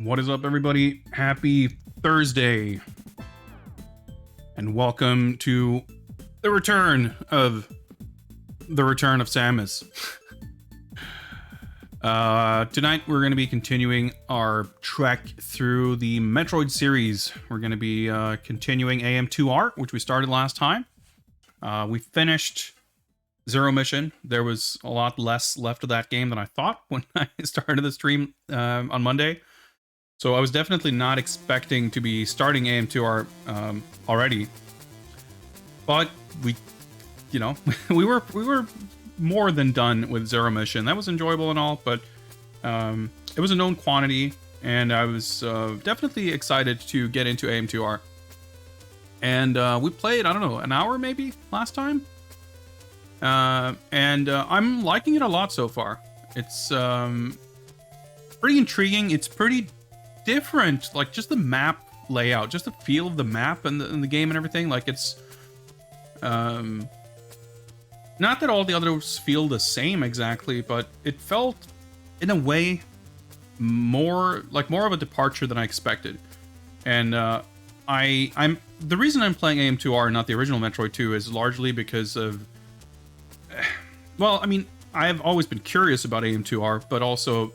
What is up, everybody? Happy Thursday, and welcome to the return of Samus. Tonight we're going to be continuing our trek through the Metroid series. We're going to be continuing AM2R, which we started last time. We finished Zero Mission. There was a lot less left of that game than I thought when I started the stream on Monday. So I was definitely not expecting to be starting AM2R already. But we were more than done with Zero Mission. That was enjoyable and all, but it was a known quantity, and I was definitely excited to get into AM2R. And we played, I don't know, an hour maybe last time? And I'm liking it a lot so far. It's pretty intriguing. It's pretty different, like just the map layout, just the feel of the map and the game and everything. Like it's not that all the others feel the same exactly, but it felt in a way more of a departure than I expected. And I'm the reason I'm playing AM2R and not the original Metroid 2 is largely because of, well, I mean, I've always been curious about AM2R, but also,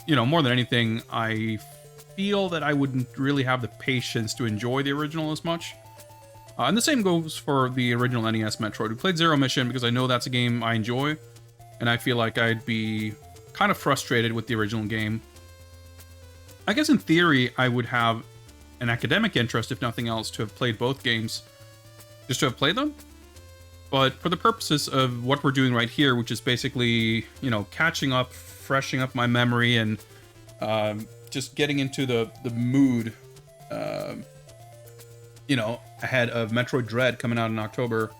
you know, more than anything, I feel that I wouldn't really have the patience to enjoy the original as much. And the same goes for the original NES Metroid. We played Zero Mission because I know that's a game I enjoy, and I feel like I'd be kind of frustrated with the original game. I guess in theory, I would have an academic interest, if nothing else, to have played both games, just to have played them. But for the purposes of what we're doing right here, which is basically, you know, catching up, freshening up my memory, and just getting into the mood, you know, ahead of Metroid Dread coming out in October,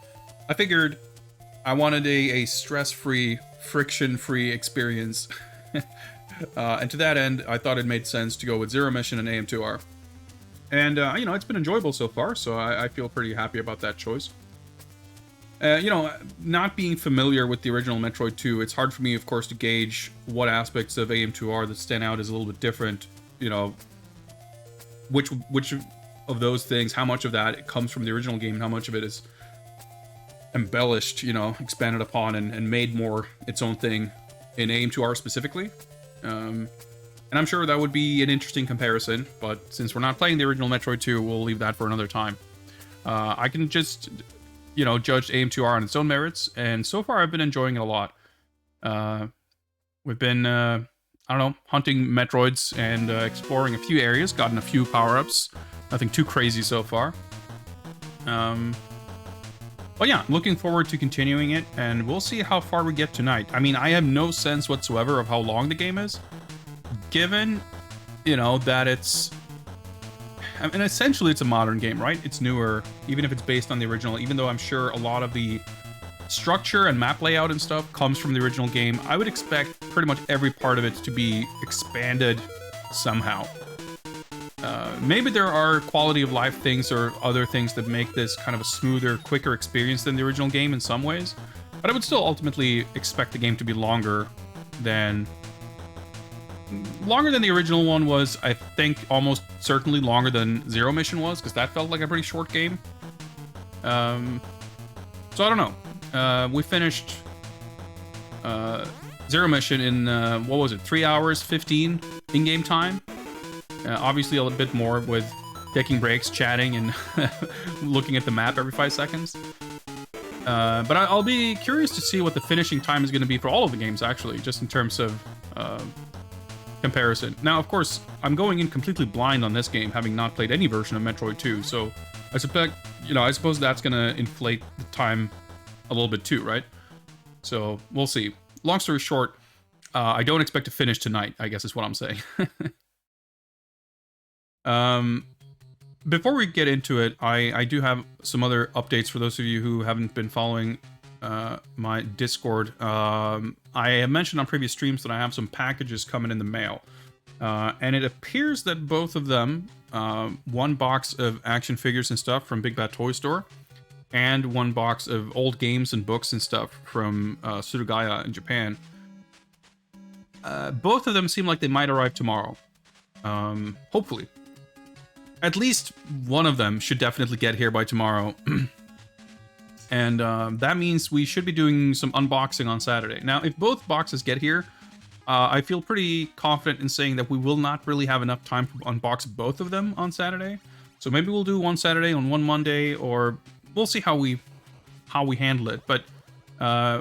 I figured I wanted a stress-free, friction-free experience. And to that end, I thought it made sense to go with Zero Mission and AM2R. And, you know, it's been enjoyable so far, so I feel pretty happy about that choice. You know, not being familiar with the original Metroid 2, it's hard for me, of course, to gauge what aspects of AM2R that stand out as a little bit different. You know, which of those things, how much of that comes from the original game, and how much of it is embellished, you know, expanded upon and made more its own thing in AM2R specifically. And I'm sure that would be an interesting comparison, but since we're not playing the original Metroid 2, we'll leave that for another time. I can just, you know, judge AM2R on its own merits, and so far I've been enjoying it a lot. We've been, I don't know, hunting Metroids and exploring a few areas, gotten a few power-ups. Nothing too crazy so far. But yeah, looking forward to continuing it, and we'll see how far we get tonight. I mean, I have no sense whatsoever of how long the game is, given, you know, that it's... I mean, essentially it's a modern game, right? It's newer, even if it's based on the original, even though I'm sure a lot of the structure and map layout and stuff comes from the original game. I would expect pretty much every part of it to be expanded somehow. Maybe there are quality of life things or other things that make this kind of a smoother, quicker experience than the original game in some ways, but I would still ultimately expect the game to be longer than the original one was. I think almost certainly longer than Zero Mission was, because that felt like a pretty short game. So I don't know. We finished Zero Mission in, what was it, 3 hours, 15 in-game time? Obviously a little bit more with taking breaks, chatting, and looking at the map every 5 seconds. But I'll be curious to see what the finishing time is going to be for all of the games, actually, just in terms of comparison. Now, of course, I'm going in completely blind on this game, having not played any version of Metroid 2, so I suppose that's going to inflate the time a little bit too, right? So, we'll see. Long story short, I don't expect to finish tonight, I guess is what I'm saying. Before we get into it, I do have some other updates for those of you who haven't been following my Discord. I have mentioned on previous streams that I have some packages coming in the mail. And it appears that both of them, one box of action figures and stuff from Big Bad Toy Store, and one box of old games and books and stuff from Surugaya in Japan. Both of them seem like they might arrive tomorrow. Hopefully. At least one of them should definitely get here by tomorrow. And that means we should be doing some unboxing on Saturday. Now, if both boxes get here, I feel pretty confident in saying that we will not really have enough time to unbox both of them on Saturday. So maybe we'll do one Saturday and one Monday, or we'll see how we handle it. But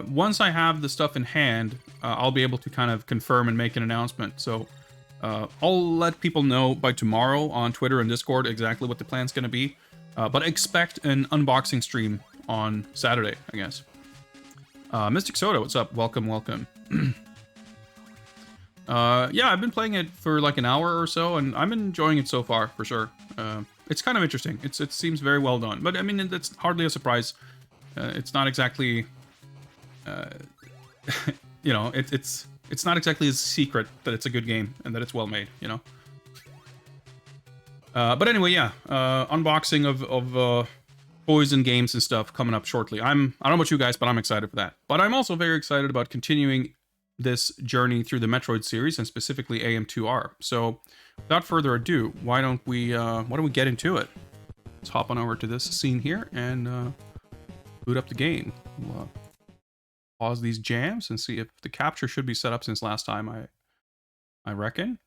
once I have the stuff in hand, I'll be able to kind of confirm and make an announcement. So I'll let people know by tomorrow on Twitter and Discord exactly what the plan's going to be. But expect an unboxing stream on Saturday, I guess. Mystic Soda, what's up? Welcome, welcome. Yeah, I've been playing it for like an hour or so, and I'm enjoying it so far, for sure. It's kind of interesting. It seems very well done. But, I mean, that's hardly a surprise. It's not exactly... you know, it's not exactly a secret that it's a good game and that it's well made, you know? But anyway, yeah. Unboxing of Poison games and stuff coming up shortly. I don't know about you guys, but I'm excited for that. But I'm also very excited about continuing this journey through the Metroid series, and specifically AM2R. So, without further ado, why don't we get into it? Let's hop on over to this scene here and boot up the game. We'll pause these jams and see if the capture should be set up since last time. I reckon.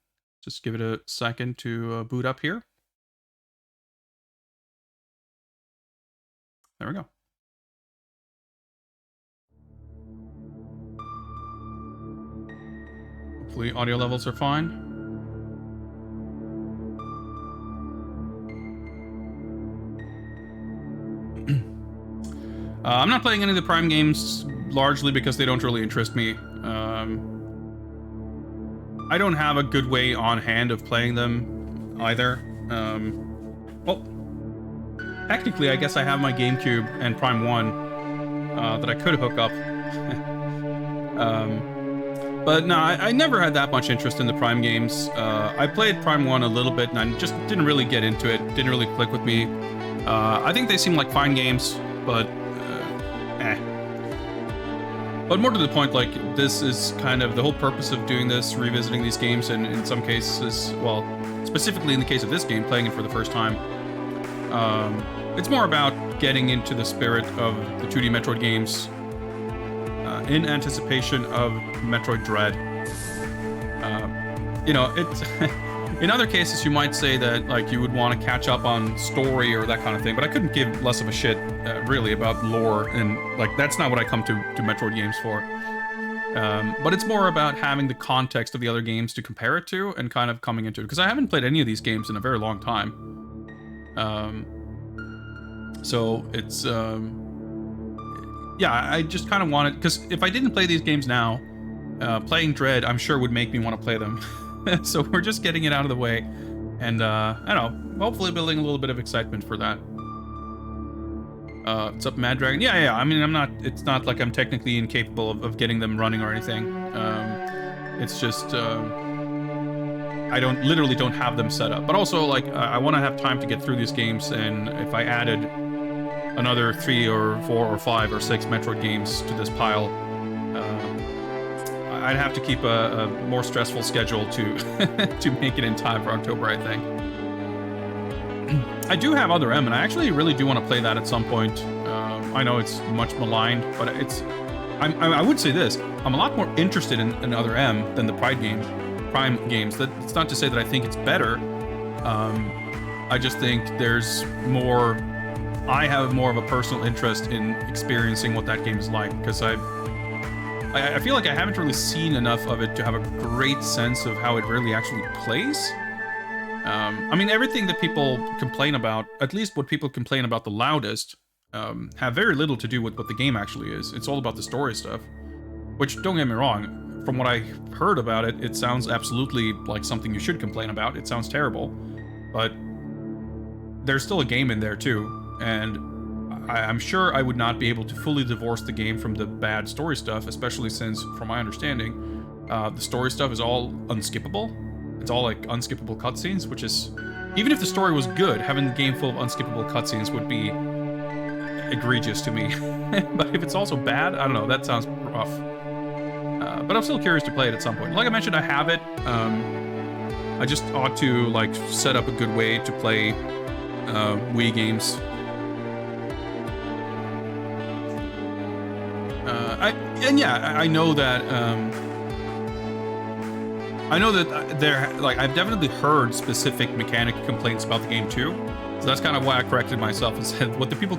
Just give it a second to boot up here. There we go. Hopefully audio levels are fine. I'm not playing any of the Prime games largely because they don't really interest me. I don't have a good way on hand of playing them either. Well, technically, I guess I have my GameCube and Prime 1 that I could hook up. But no, I never had that much interest in the Prime games. I played Prime 1 a little bit, and I just didn't really get into it. Didn't really click with me. I think they seem like fine games, but But more to the point, like, this is kind of the whole purpose of doing this, revisiting these games, and in some cases, well, specifically in the case of this game, playing it for the first time. It's more about getting into the spirit of the 2D Metroid games in anticipation of Metroid Dread. You know, it's in other cases you might say that like you would want to catch up on story or that kind of thing, but I couldn't give less of a shit really about lore, and like that's not what I come to Metroid games for. But it's more about having the context of the other games to compare it to and kind of coming into it, because I haven't played any of these games in a very long time. So it's yeah, I just kind of wanted, because if I didn't play these games now, playing Dread I'm sure would make me want to play them. So we're just getting it out of the way, and I don't know, hopefully building a little bit of excitement for that. What's up, Mad Dragon? Yeah, I mean, it's not like I'm technically incapable of getting them running or anything. It's just, I literally don't have them set up. But also, like, I want to have time to get through these games, and if I added another 3 or 4 or 5 or 6 Metroid games to this pile, I'd have to keep a more stressful schedule to to make it in time for October, I think. I do have Other M, and I actually really do want to play that at some point. I know it's much maligned, but I would say this: I'm a lot more interested in Other M than the Prime games. That's not to say that I think it's better. I just think there's more. I have more of a personal interest in experiencing what that game is like, because I feel like I haven't really seen enough of it to have a great sense of how it really actually plays. I mean, everything that people complain about, at least what people complain about the loudest, have very little to do with what the game actually is. It's all about the story stuff. Which, don't get me wrong, from what I heard about it, it sounds absolutely like something you should complain about. It sounds terrible. But there's still a game in there too, and I'm sure I would not be able to fully divorce the game from the bad story stuff, especially since, from my understanding, the story stuff is all unskippable. It's all like unskippable cutscenes, which is, even if the story was good, having the game full of unskippable cutscenes would be egregious to me. But if it's also bad, I don't know, that sounds rough. But I'm still curious to play it at some point. Like I mentioned, I have it. I just ought to like set up a good way to play Wii games. I know that I've definitely heard specific mechanic complaints about the game too. So that's kind of why I corrected myself and said what people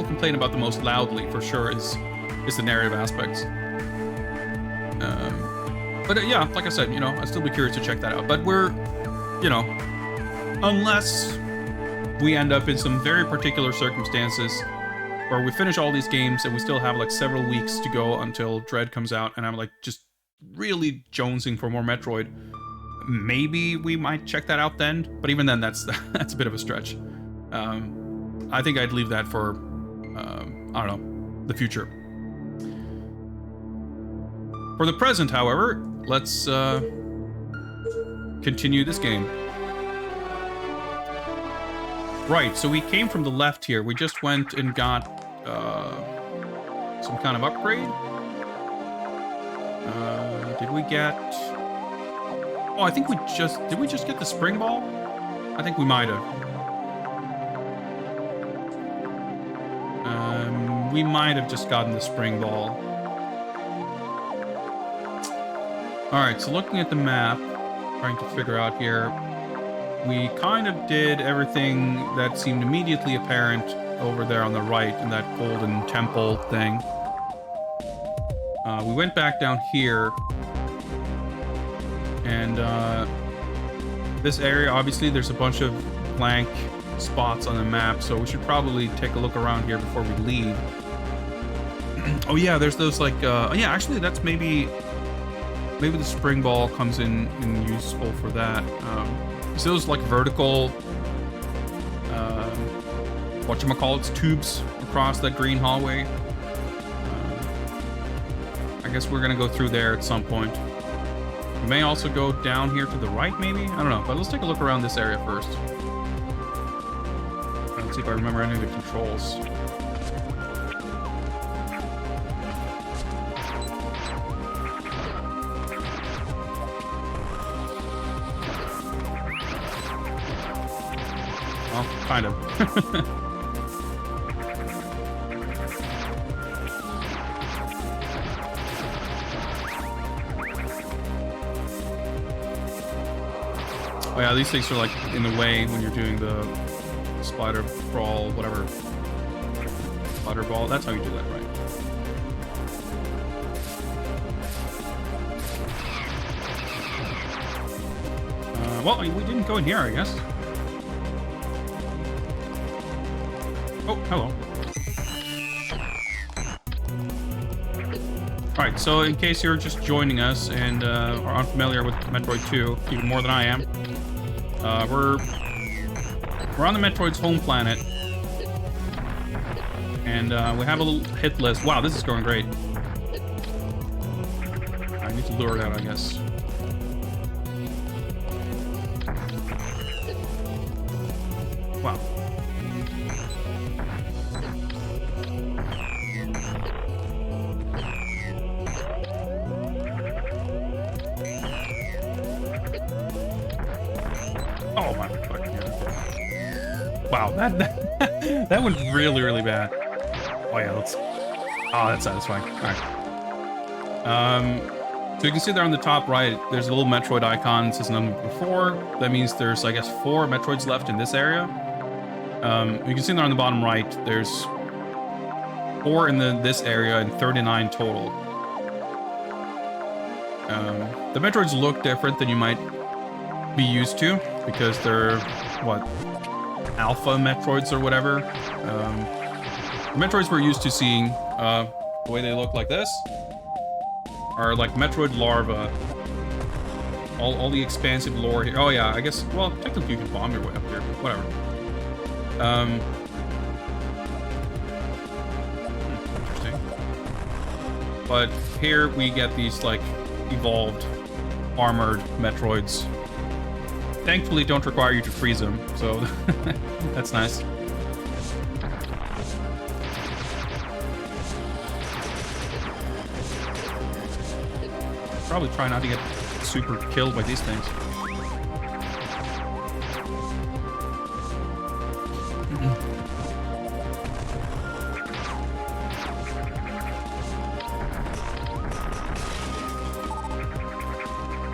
complain about the most loudly for sure is the narrative aspects. But yeah, like I said, I'd still be curious to check that out. But we're, unless we end up in some very particular circumstances where we finish all these games and we still have like several weeks to go until Dread comes out, and I'm like just really jonesing for more Metroid, maybe we might check that out then. But even then, that's a bit of a stretch. I think I'd leave that for I don't know, the future. For the present, however, let's continue this game. Right, so we came from the left here. We just went and got some kind of upgrade. Did we get... Oh, I think did we just get the spring ball? I think we might have. We might have just gotten the spring ball. Alright, so looking at the map, trying to figure out here, we kind of did everything that seemed immediately apparent over there on the right in that golden temple thing. We went back down here, and this area, obviously, there's a bunch of blank spots on the map, so we should probably take a look around here before we leave. Oh yeah, there's those like, yeah, actually, that's maybe the spring ball comes in useful for that. So those like vertical, whatchamacallits, tubes across that green hallway. I guess we're gonna go through there at some point. We may also go down here to the right, maybe? I don't know, but let's take a look around this area first. Let's see if I remember any of the controls. Well, kind of. Oh yeah, these things are like in the way when you're doing the spider brawl, whatever. Spider ball, that's how you do that, right? Well, we didn't go in here, I guess. Oh, hello. Alright, so in case you're just joining us and are unfamiliar with Metroid 2, even more than I am, we're on the Metroid's home planet, and we have a little hit list. Wow, this is going great. I need to lure it out, I guess. Wow. Oh my fucking God. Wow, that went really, really bad. Oh yeah, let's... Oh, that's satisfying. Alright. So you can see there on the top right, there's a little Metroid icon. It says number 4. That means there's, I guess, 4 Metroids left in this area. You can see there on the bottom right, there's 4 in this area and 39 total. The Metroids look different than you might be used to, because they're, what, alpha Metroids or whatever. The Metroids we're used to seeing, the way they look like this, are like Metroid larvae. All the expansive lore here. Oh yeah, I guess, well, technically you can bomb your way up here, but whatever. Interesting. But here we get these, like, evolved, armored Metroids. Thankfully, don't require you to freeze them, so that's nice. Probably try not to get super killed by these things.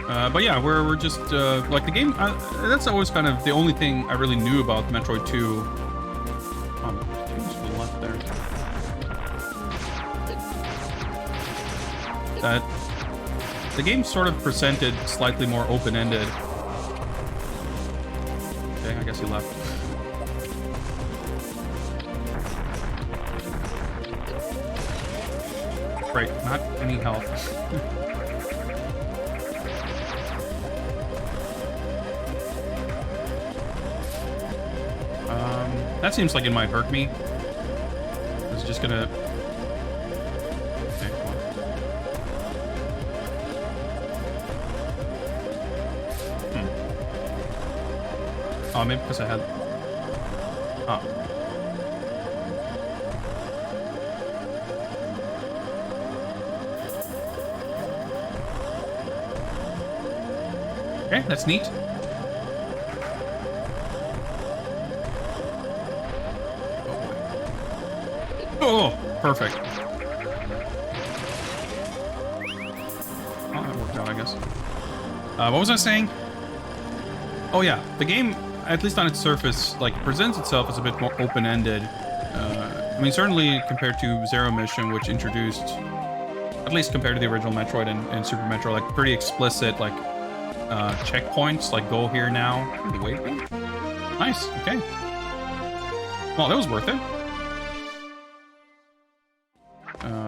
But yeah, we're just like the game. That's always kind of the only thing I really knew about Metroid 2. Change to the left there. That the game sort of presented slightly more open-ended. Okay, I guess he left. Great, not any health. That seems like it might hurt me. It's just gonna... Okay, come on. Oh, maybe because I had... Oh. Okay, that's neat. Oh, perfect. Oh, that worked out, I guess. What was I saying? Oh yeah, the game, at least on its surface, like presents itself as a bit more open-ended. I mean, certainly compared to Zero Mission, which introduced, at least compared to the original Metroid and Super Metroid, like pretty explicit, like checkpoints, like go here now. Wait, nice. Okay. Well, that was worth it.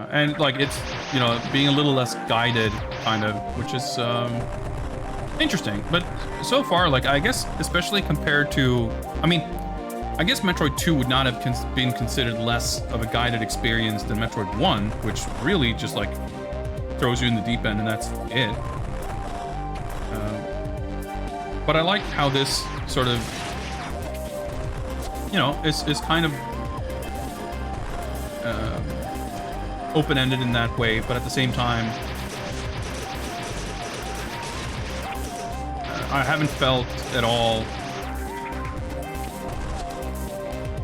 And like it's, you know, being a little less guided, kind of, which is interesting. But so far, like I guess, especially compared to, I mean, I guess Metroid 2 would not have been considered less of a guided experience than Metroid 1, which really just like throws you in the deep end, and that's it. But I like how this sort of, you know, is kind of open-ended in that way, but at the same time, I haven't felt at all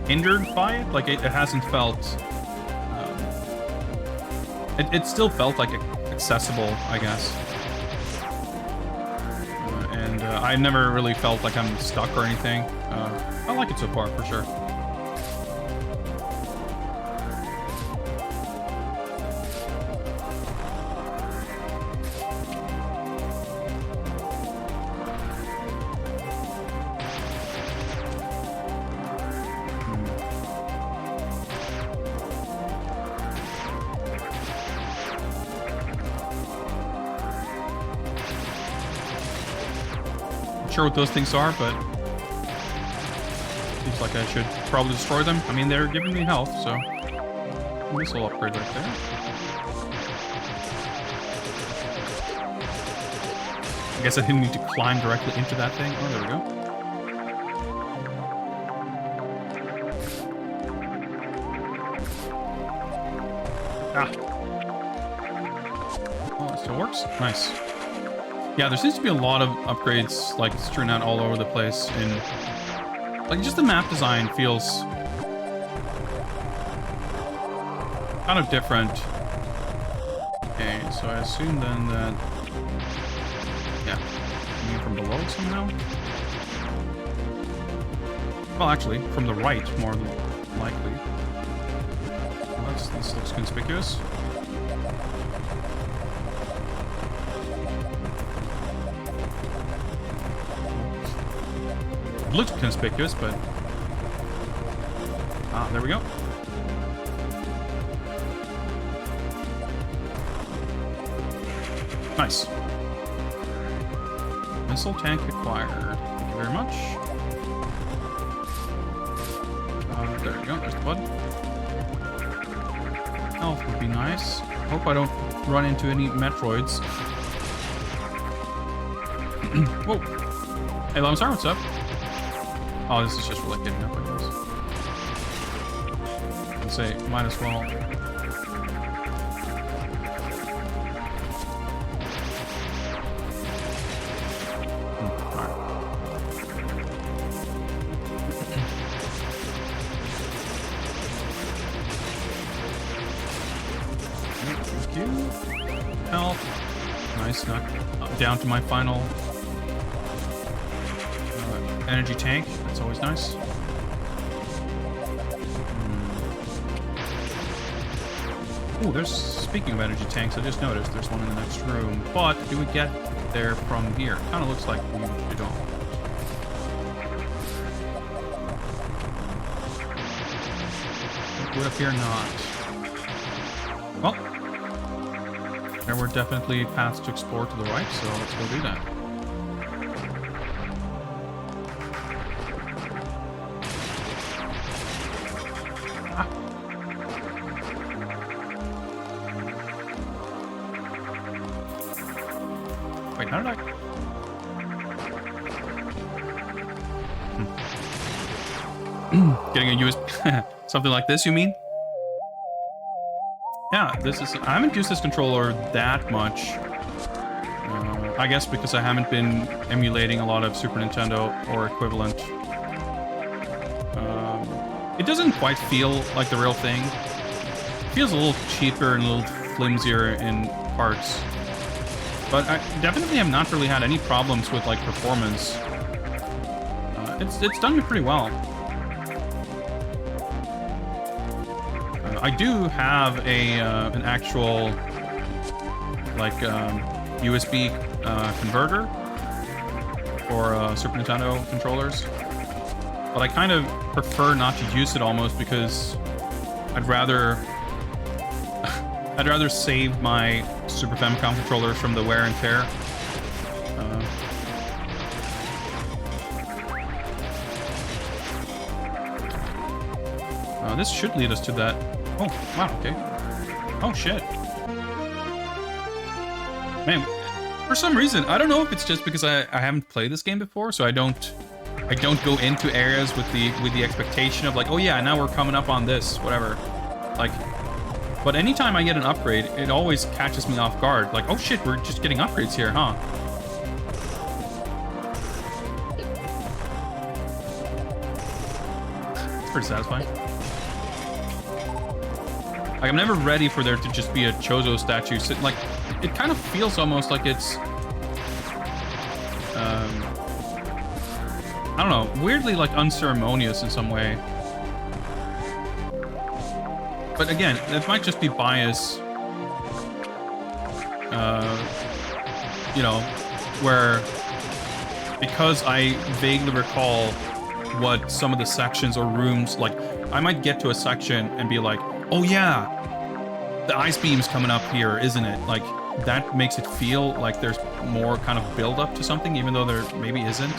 hindered by it. Like it hasn't felt. It still felt like accessible, I guess. And I never really felt like I'm stuck or anything. I like it so far, for sure. Sure what those things are, but seems like I should probably destroy them. I mean, they're giving me health, so this will upgrade right there. I guess I didn't need to climb directly into that thing. Oh, there we go. Ah. Oh, it still works. Nice. Yeah, there seems to be a lot of upgrades, like, strewn out all over the place, and, like, just the map design feels kind of different. Okay, so I assume then that, yeah, coming from below somehow? Well, actually, from the right, more than likely. Well, this looks conspicuous. Looks conspicuous, but there we go. Nice. Missile tank acquired. Thank you very much. There we go. There's the button. Health would be nice. Hope I don't run into any Metroids. Whoa. Hey, Lamsar, what's up? Oh, this is just for like getting up, I guess. I'd say, might as well. Alright. Thank you. Health. Nice, not down to my final energy tank. That's always nice. Oh, speaking of energy tanks, I just noticed there's one in the next room. But do we get there from here? Kind of looks like we don't. Would appear not. Well, there were definitely paths to explore to the right, so let's go do that. Ah. Wait, how did I... Getting a USB... Something like this, you mean? Yeah, this is... I haven't used this controller that much. I guess because I haven't been emulating a lot of Super Nintendo or equivalent. It doesn't quite feel like the real thing. It feels a little cheaper and a little flimsier in parts. But I definitely have not really had any problems with, like, performance. It's done me pretty well. I do have an actual, like, USB converter for Super Nintendo controllers, but I kind of prefer not to use it almost because I'd rather save my Super Famicom controllers from the wear and tear. This should lead us to that. Oh, wow, okay. Oh, shit. Man, for some reason, I don't know if it's just because I haven't played this game before, so I don't go into areas with the expectation of like, oh yeah, now we're coming up on this, whatever. Like, but anytime I get an upgrade, it always catches me off guard. Like, oh shit, we're just getting upgrades here, huh? It's pretty satisfying. Like, I'm never ready for there to just be a Chozo statue sitting, like, it kind of feels almost like it's, I don't know, weirdly, like, unceremonious in some way. But again, it might just be bias, you know, where, because I vaguely recall what some of the sections or rooms, like, I might get to a section and be like, oh yeah, the ice beam's coming up here, isn't it? Like, that makes it feel like there's more kind of build up to something, even though there maybe isn't.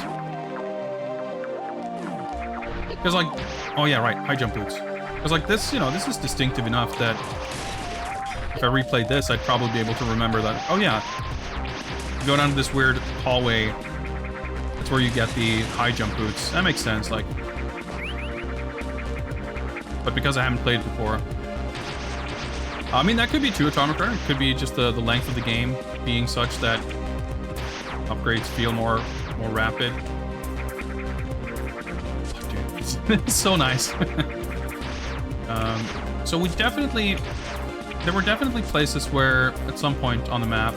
Because like, oh yeah, right, high jump boots. Because like this, you know, this is distinctive enough that if I replayed this, I'd probably be able to remember that, oh yeah, you go down to this weird hallway, that's where you get the high jump boots. That makes sense, like. But because I haven't played it before, I mean, that could be too atomic. It could be just the length of the game being such that upgrades feel more rapid. Dude, it's so nice. So we definitely, there were definitely places where at some point on the map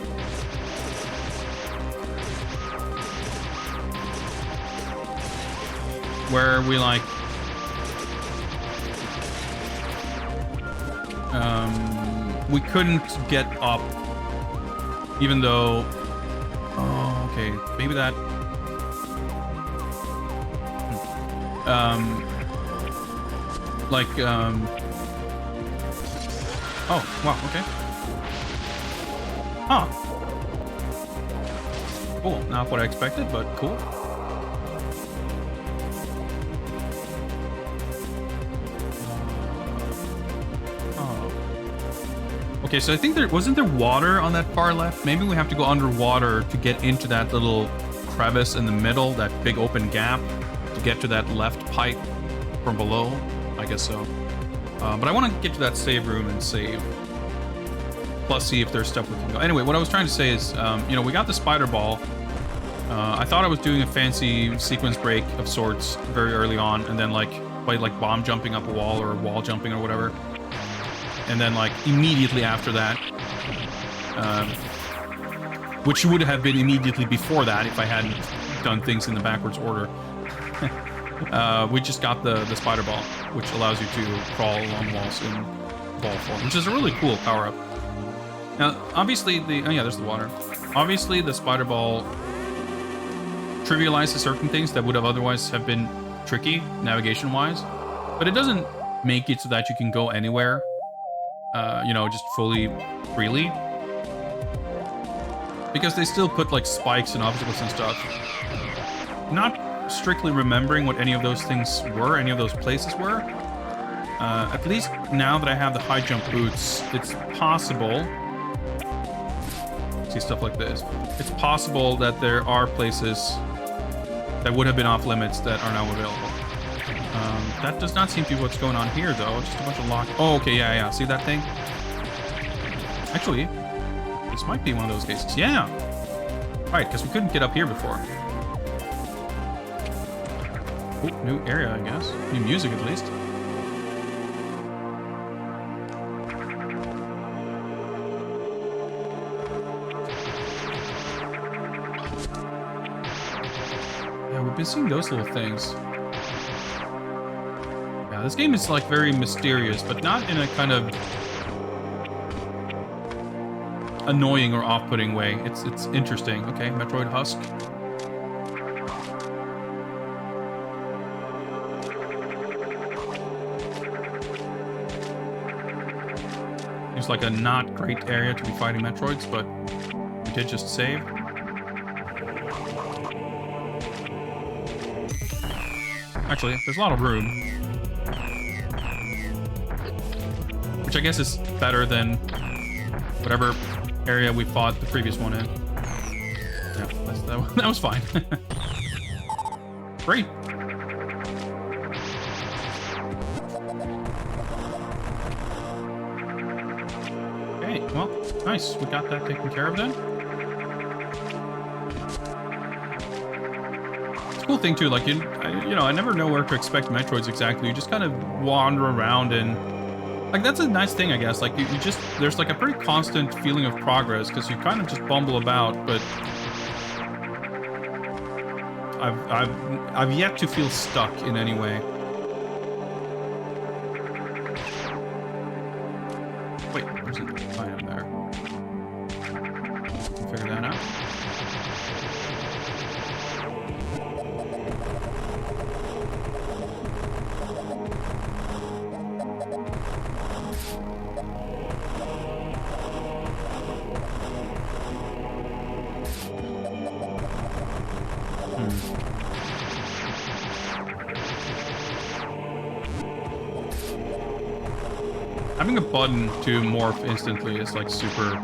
where we like we couldn't get up, even though, oh, okay, maybe that, like, oh, wow, okay. Huh. Cool, not what I expected, but cool. Okay, so I think wasn't there water on that far left? Maybe we have to go underwater to get into that little crevice in the middle, that big open gap, to get to that left pipe from below. I guess so. But I want to get to that save room and save. Plus see if there's stuff we can go. Anyway, what I was trying to say is, you know, we got the spider ball. I thought I was doing a fancy sequence break of sorts very early on, and then like, by like bomb jumping up a wall or wall jumping or whatever. And then, like, immediately after that, which would have been immediately before that if I hadn't done things in the backwards order. We just got the spider ball, which allows you to crawl along walls in ball form, which is a really cool power-up. Now, obviously, oh yeah, there's the water. Obviously, the spider ball trivializes certain things that would have otherwise have been tricky, navigation-wise, but it doesn't make it so that you can go anywhere, you know, just fully freely. Because they still put, like, spikes and obstacles and stuff. Not strictly remembering what any of those things were, any of those places were. At least now that I have the high jump boots, it's possible... See stuff like this. It's possible that there are places that would have been off limits that are now available. That does not seem to be what's going on here, though. It's just a bunch of lock... Oh, okay, yeah. See that thing? Actually, this might be one of those cases. Yeah! Right, because we couldn't get up here before. Oh, new area, I guess. New music, at least. Yeah, we've been seeing those little things. Yeah, this game is, like, very mysterious, but not in a kind of annoying or off-putting way. It's interesting. Okay, Metroid Husk. Seems like a not great area to be fighting Metroids, but we did just save. Actually, there's a lot of room. Which I guess is better than whatever area we fought the previous one in. Yeah, that was fine. Great. Okay, well, nice. We got that taken care of then. It's a cool thing too, like, you know, I never know where to expect Metroids exactly. You just kind of wander around and... Like, that's a nice thing, I guess. Like, you just... There's, like, a pretty constant feeling of progress, because you kind of just bumble about, but... I've yet to feel stuck in any way. Wait, there's an item there. Figure that out. Having a button to morph instantly is, like, super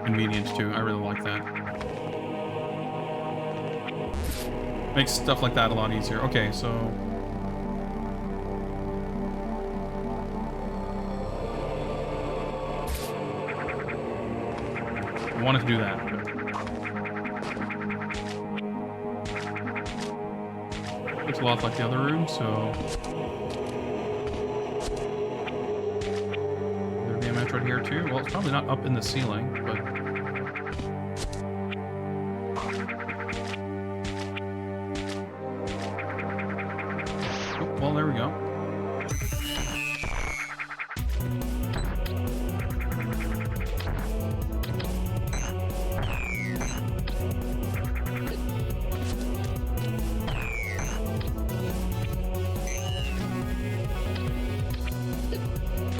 convenient too. I really like that. Makes stuff like that a lot easier. Okay, so... I wanted to do that. Looks a lot like the other room, so... Metroid here too. Well, it's probably not up in the ceiling, but oh, well, there we go.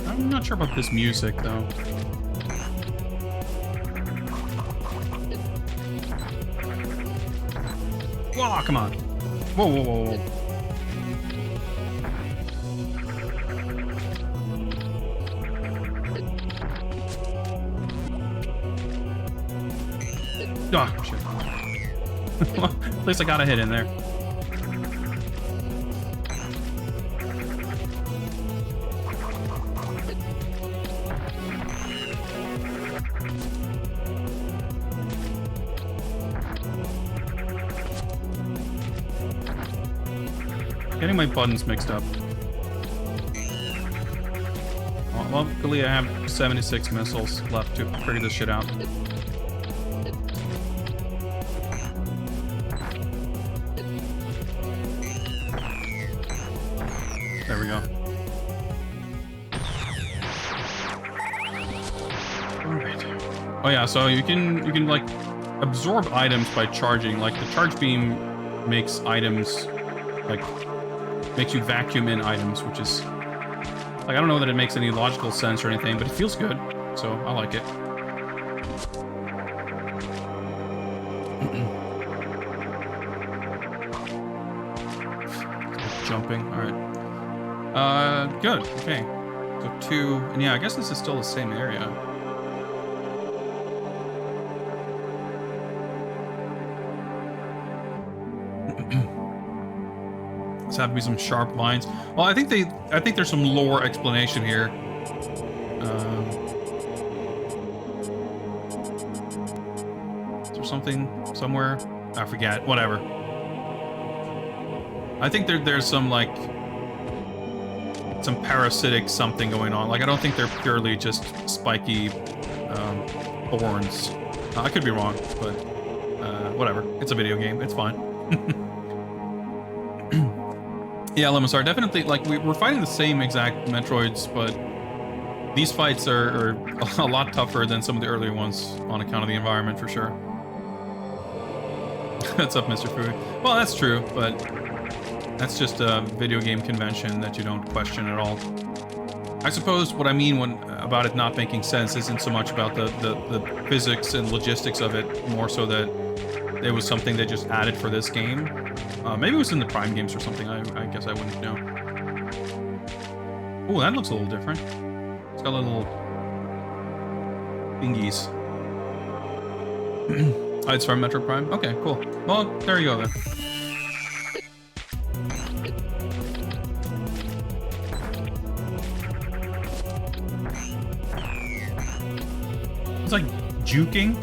I'm not sure about this music, though. Whoa, come on. Whoa, whoa, whoa, whoa. Oh, shit. Well, at least I got a hit in there. Getting my buttons mixed up. Well, luckily I have 76 missiles left to figure this shit out. Oh yeah, so you can like absorb items by charging. Like the charge beam makes items like makes you vacuum in items, which is like I don't know that it makes any logical sense or anything, but it feels good, so I like it. Jumping. All right. Good. Okay. So 2, and yeah, I guess this is still the same area. There's have to be some sharp lines. Well, I think there's some lore explanation here. Is there something somewhere? I forget. Whatever. I think there's some like some parasitic something going on. Like I don't think they're purely just spiky thorns. I could be wrong, but whatever. It's a video game. It's fine. Yeah, Lemonsar, definitely. Like we're fighting the same exact Metroids, but these fights are a lot tougher than some of the earlier ones on account of the environment, for sure. What's up, Mr. Food? Well, that's true, but that's just a video game convention that you don't question at all. I suppose what I mean about it not making sense isn't so much about the physics and logistics of it, more so that it was something they just added for this game. Maybe it was in the Prime games or something. I guess I wouldn't know. Oh, that looks a little different. It's got little thingies. Oh, it's from Metro Prime? Okay, cool. Well, there you go then. It's like juking.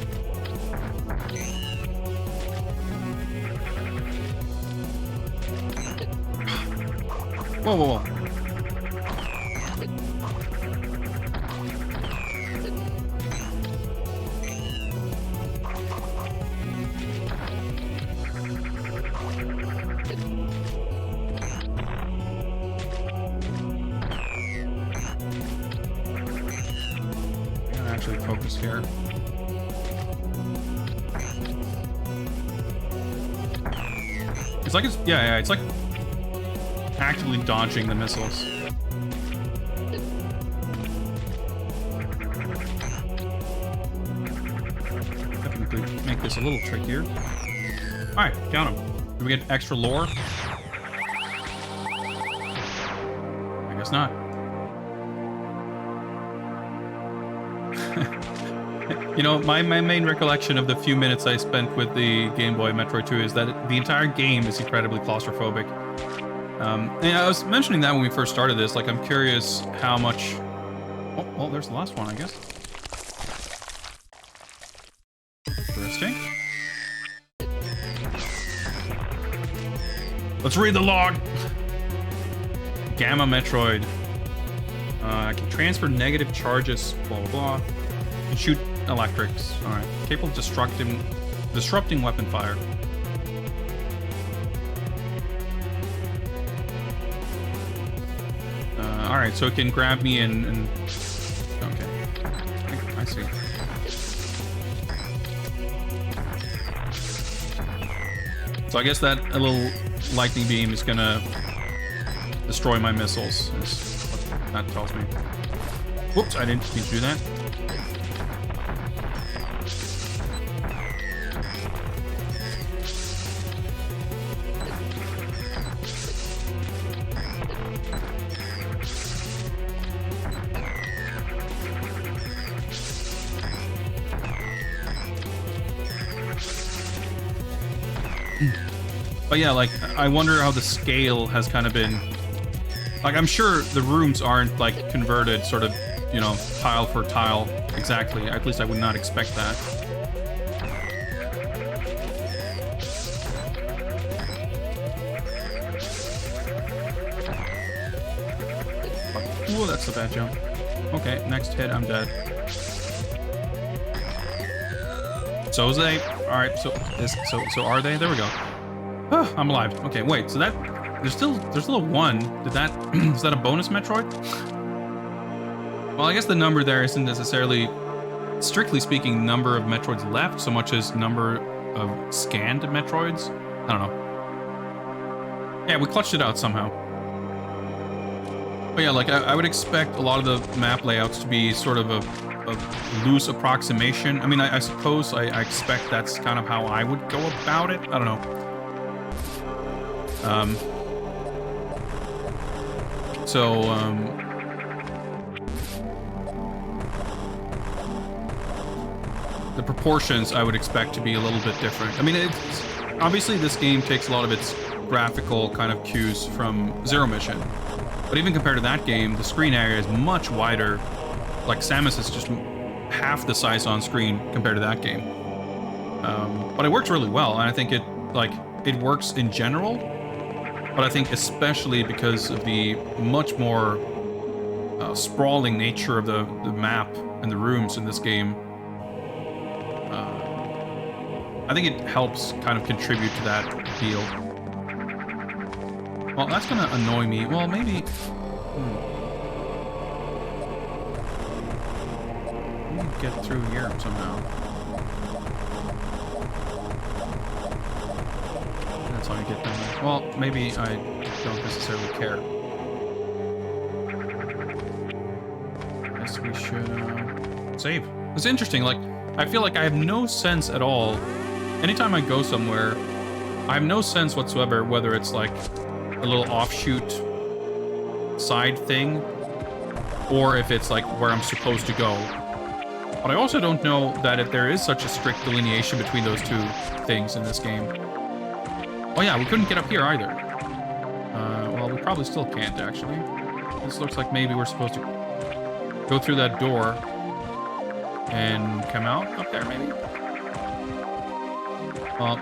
Whoa, whoa, whoa. Actually focus here. It's like yeah, it's like actively dodging the missiles. Definitely make this a little trickier. All right, count them. Do we get extra lore? I guess not. You know, my main recollection of the few minutes I spent with the Game Boy Metroid 2 is that the entire game is incredibly claustrophobic. And I was mentioning that when we first started this. Like, I'm curious how much... Oh, well, there's the last one, I guess. Interesting. Let's read the log! Gamma Metroid. I can transfer negative charges, blah, blah, blah. Can shoot electrics. Alright. Capable of disrupting weapon fire. Alright, so it can grab me and... Okay. I see. So I guess that a little lightning beam is gonna destroy my missiles, is what that tells me. Whoops, I didn't mean to do that. But yeah, like, I wonder how the scale has kind of been... Like, I'm sure the rooms aren't, like, converted sort of, you know, tile for tile exactly. At least I would not expect that. Ooh, that's a bad jump. Okay, next hit, I'm dead. So is they. Alright, so are they? There we go. Oh, I'm alive. Okay, wait, so that there's still a 1. Did that is that a bonus Metroid? Well, I guess the number there isn't necessarily strictly speaking, number of Metroids left so much as number of scanned Metroids. I don't know. Yeah, we clutched it out somehow. But yeah, like I would expect a lot of the map layouts to be sort of a loose approximation. I mean, I suppose I expect that's kind of how I would go about it. I don't know. The proportions I would expect to be a little bit different. I mean, it's obviously this game takes a lot of its graphical kind of cues from Zero Mission, but even compared to that game, the screen area is much wider. Like Samus is just half the size on screen compared to that game. But it works really well, and I think it works in general. But I think especially because of the much more sprawling nature of the map and the rooms in this game, I think it helps kind of contribute to that deal. Well, that's gonna annoy me. Well, maybe... Let me get through here somehow. That's how you get down there. Well, maybe I don't necessarily care. I guess we should save. It's interesting, like, I feel like I have no sense at all. Anytime I go somewhere, I have no sense whatsoever whether it's like a little offshoot side thing or if it's like where I'm supposed to go. But I also don't know that if there is such a strict delineation between those two things in this game. Oh yeah, we couldn't get up here either. Well, we probably still can't, actually. This looks like maybe we're supposed to go through that door and come out up there, maybe? Well,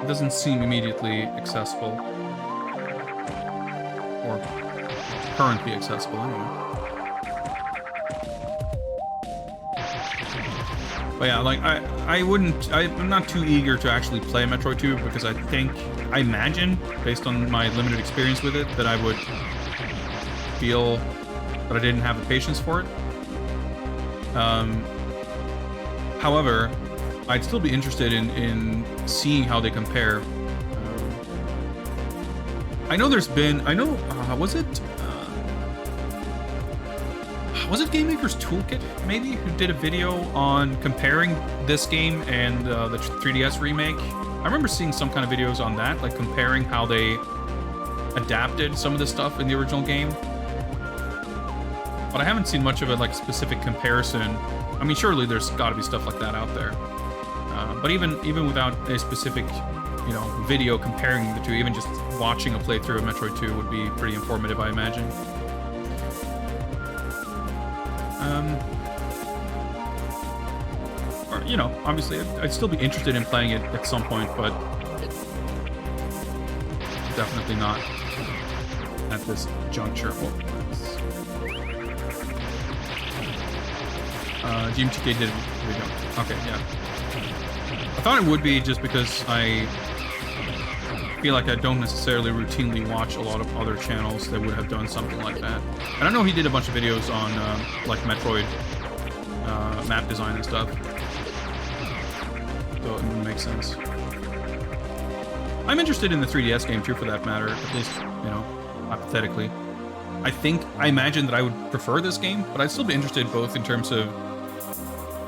it doesn't seem immediately accessible. Or currently accessible, anyway. But yeah, like, I'm not too eager to actually play Metroid 2 because I imagine, based on my limited experience with it, that I would feel that I didn't have the patience for it. However, I'd still be interested in seeing how they compare. I know there's been, was it Game Maker's Toolkit, maybe, who did a video on comparing this game and the 3DS remake? I remember seeing some kind of videos on that, like comparing how they adapted some of the stuff in the original game. But I haven't seen much of a like specific comparison. I mean, surely there's got to be stuff like that out there. But even without a specific, video comparing the two, even just watching a playthrough of Metroid 2 would be pretty informative, I imagine. Or, obviously, I'd still be interested in playing it at some point, but definitely not at this juncture. GMTK did a video. Okay, yeah. I thought it would be just because I feel like I don't necessarily routinely watch a lot of other channels that would have done something like that. And I know he did a bunch of videos on like Metroid map design and stuff. So it makes sense. I'm interested in the 3DS game too, for that matter, at least, hypothetically. I imagine that I would prefer this game, but I'd still be interested both in terms of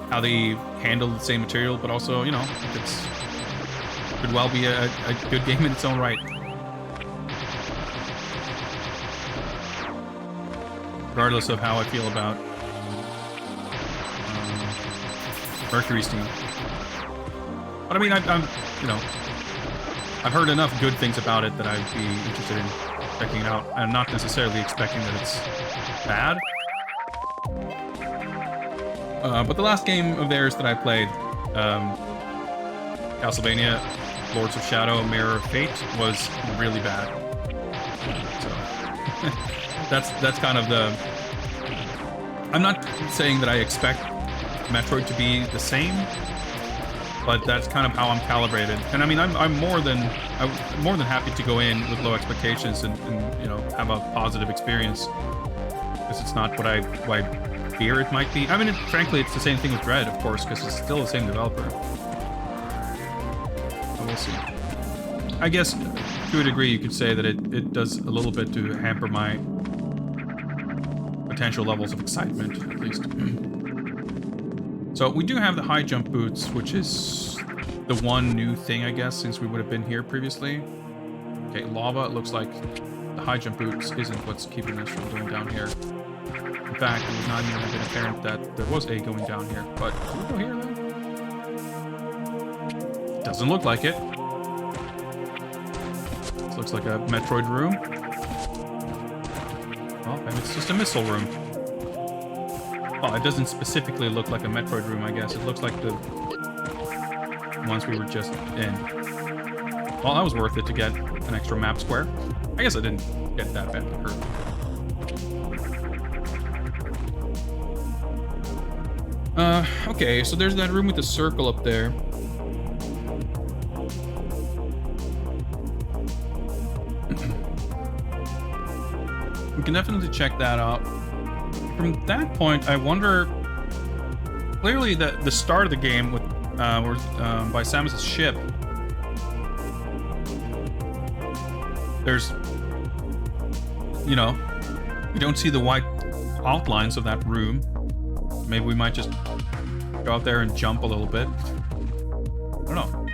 how they handle the same material, but also, it could well be a good game in its own right. Regardless of how I feel about Mercury Steam. But I mean, I've heard enough good things about it that I'd be interested in checking it out. I'm not necessarily expecting that it's bad. But the last game of theirs that I played, Castlevania Lords of Shadow, Mirror of Fate, was really bad. So that's kind of the... I'm not saying that I expect Metroid to be the same, but that's kind of how I'm calibrated. And I mean, I'm more than happy to go in with low expectations and have a positive experience, because it's not what I fear it might be. I mean, frankly, it's the same thing with Dread, of course, because it's still the same developer. So we'll see. I guess, to a degree, you could say that it does a little bit to hamper my potential levels of excitement, at least. So we do have the high jump boots, which is the one new thing, I guess, since we would have been here previously. Okay, lava. It looks like the high jump boots isn't what's keeping us from going down here. In fact, it would not even have been apparent that there was a going down here. But can we go here, then? Doesn't look like it. This looks like a Metroid room. Well, maybe it's just a missile room. Well, it doesn't specifically look like a Metroid room, I guess. It looks like the ones we were just in. Well, that was worth it to get an extra map square. I guess I didn't get that badly hurt. Okay, so there's that room with the circle up there. We can definitely check that out. From that point, I wonder... Clearly, the start of the game with by Samus' ship, there's... You know, we don't see the white outlines of that room. Maybe we might just go out there and jump a little bit. I don't know.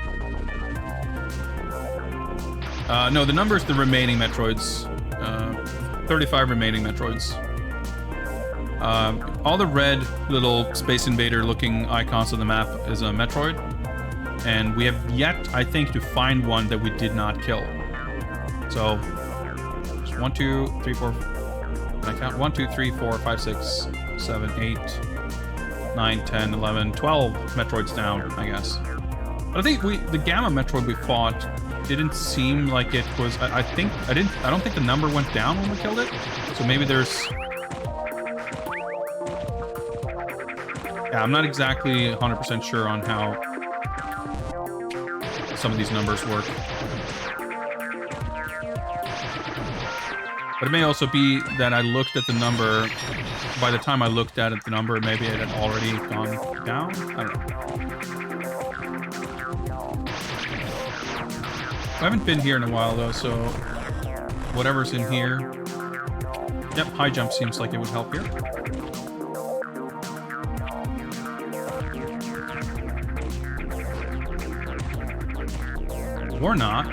No, the number's the remaining Metroids. 35 remaining Metroids. All the red little Space Invader looking icons on the map is a Metroid. And we have yet, I think, to find one that we did not kill. So, 1, 2, 3, 4... Can I count? 1, 2, 3, 4, 5, 6, 7, 8, 9, 10, 11, 12 Metroids down, I guess. But I think the Gamma Metroid we fought didn't seem like it was... I don't think the number went down when we killed it. So maybe there's... Yeah, I'm not exactly 100% sure on how some of these numbers work. But it may also be that I looked at the number... By the time I looked at it, the number, maybe it had already gone down? I don't know. I haven't been here in a while, though, so... Whatever's in here... Yep, high jump seems like it would help here. Or not.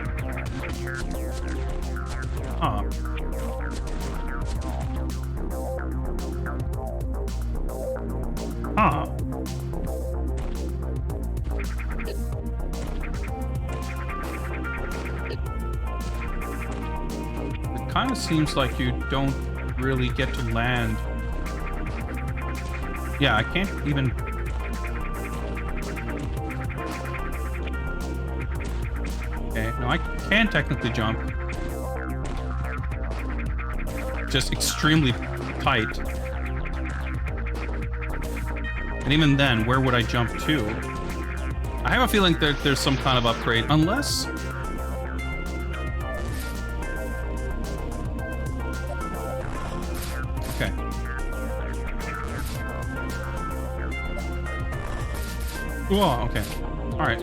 Huh. Huh. It kind of seems like you don't really get to land. Yeah, I can't even... Okay, no, I can technically jump. Just extremely tight. And even then, where would I jump to? I have a feeling that there's some kind of upgrade, unless... Okay. Whoa, okay. Alright.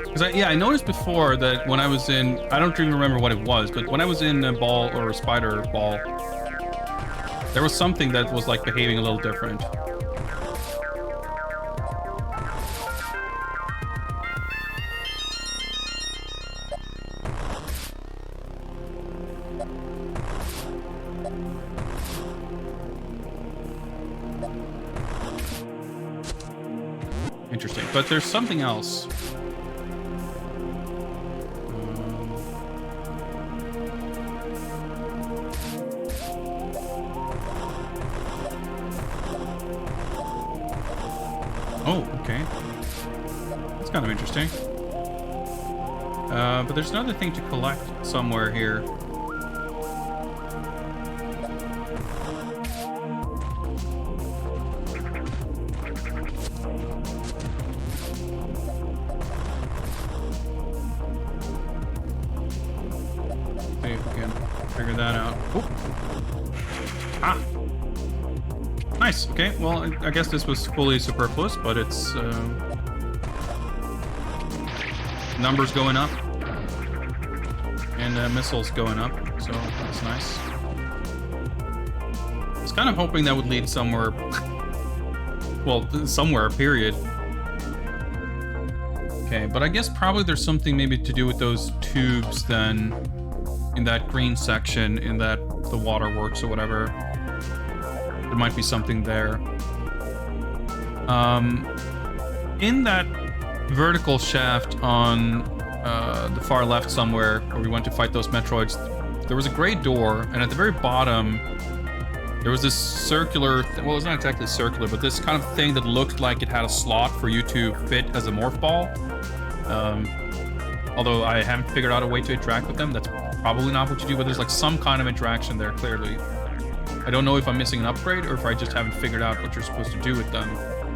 Because I noticed before that when I was in... I don't even remember what it was, but when I was in a ball or a spider ball, there was something that was like behaving a little different. Interesting. But there's something else. Oh, okay. That's kind of interesting. But there's another thing to collect somewhere here. See if we can figure that out. Oh. Ah! Nice! Okay, well, I guess this was fully superfluous, but it's numbers going up and missiles going up, so that's nice. I was kind of hoping that would lead somewhere, well, somewhere, period. Okay, but I guess probably there's something maybe to do with those tubes then in that green section, in that the waterworks or whatever. There might be something there. In that vertical shaft on the far left somewhere where we went to fight those Metroids, there was a gray door, and at the very bottom there was this circular, well, it's not exactly circular, but this kind of thing that looked like it had a slot for you to fit as a morph ball. Although I haven't figured out a way to interact with them. That's probably not what you do, but there's like some kind of interaction there, clearly. I don't know if I'm missing an upgrade or if I just haven't figured out what you're supposed to do with them.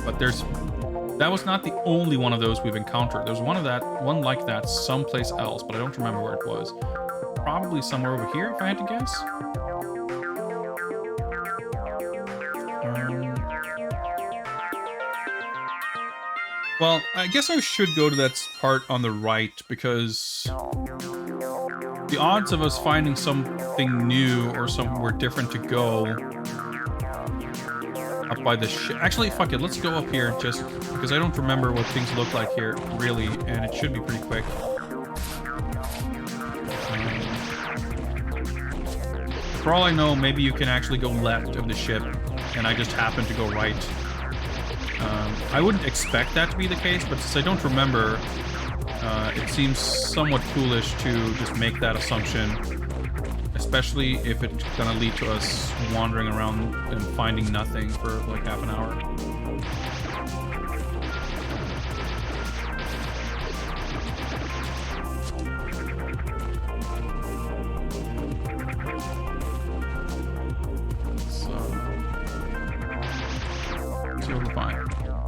But that was not the only one of those we've encountered. There's one like that someplace else, but I don't remember where it was. Probably somewhere over here, if I had to guess. Well, I guess I should go to that part on the right, because the odds of us finding something new or somewhere different to go up by the actually, fuck it, let's go up here just because I don't remember what things look like here, really, and it should be pretty quick. For all I know, maybe you can actually go left of the ship, and I just happen to go right. I wouldn't expect that to be the case, but since I don't remember, it seems somewhat foolish to just make that assumption, especially if it's gonna lead to us wandering around and finding nothing for like half an hour.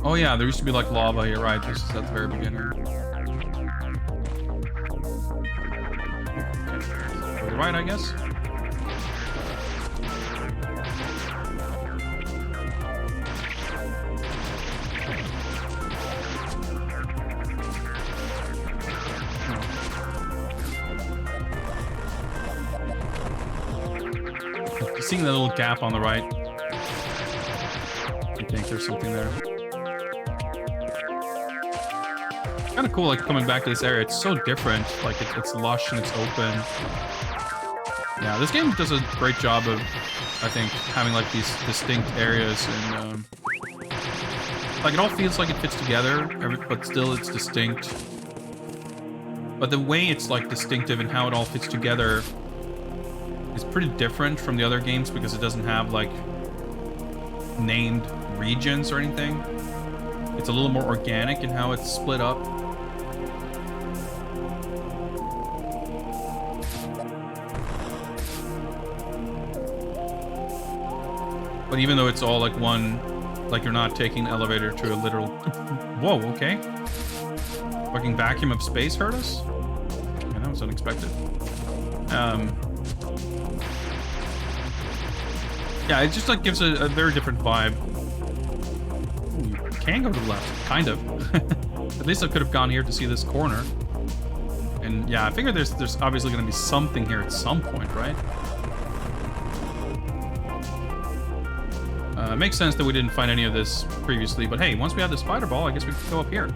Oh yeah, there used to be like lava, you're right, this is at the very beginning. Okay. To the right, I guess? Seeing that little gap on the right, I think there's something there. Kind of cool, like coming back to this area. It's so different. Like it's lush and it's open. Yeah, this game does a great job of, I think, having like these distinct areas, and like it all feels like it fits together, but still it's distinct. But the way it's like distinctive and how it all fits together is pretty different from the other games because it doesn't have like named regions or anything. It's a little more organic in how it's split up. But even though it's all like one, like you're not taking the elevator to a literal... Whoa, okay. Fucking vacuum of space hurt us? Yeah, that was unexpected. Yeah, it just like gives a very different vibe. Ooh, you can go to the left, kind of. At least I could have gone here to see this corner. And yeah, I figure there's obviously going to be something here at some point, right? It makes sense that we didn't find any of this previously, but hey, once we have the spider ball, I guess we could go up here.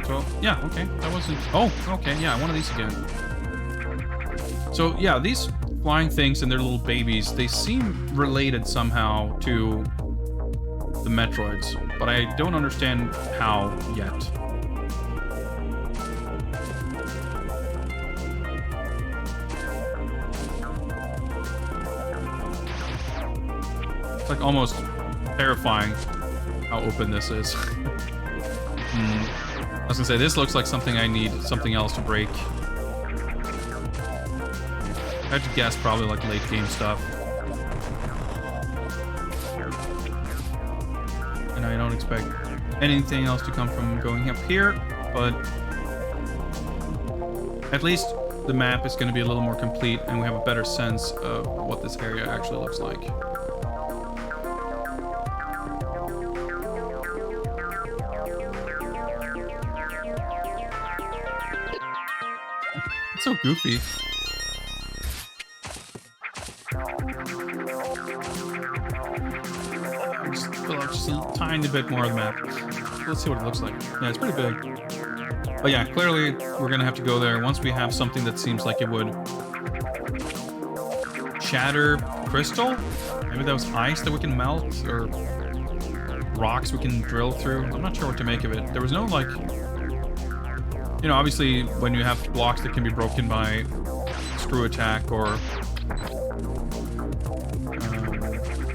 So, yeah, okay, that wasn't... Oh, okay, yeah, one of these again. So, yeah, these flying things and their little babies, they seem related somehow to the Metroids, but I don't understand how yet. It's like almost terrifying how open this is. I was gonna say, this looks like something I need something else to break. I had to guess probably like late game stuff. And I don't expect anything else to come from going up here, but at least the map is going to be a little more complete and we have a better sense of what this area actually looks like. It's so goofy. Just fill out just a tiny bit more of the map. Let's see what it looks like. Yeah, it's pretty big. But yeah, clearly we're gonna have to go there once we have something that seems like it would shatter crystal. Maybe that was ice that we can melt, or rocks we can drill through. I'm not sure what to make of it. There was no, like, you know, obviously when you have blocks that can be broken by screw attack or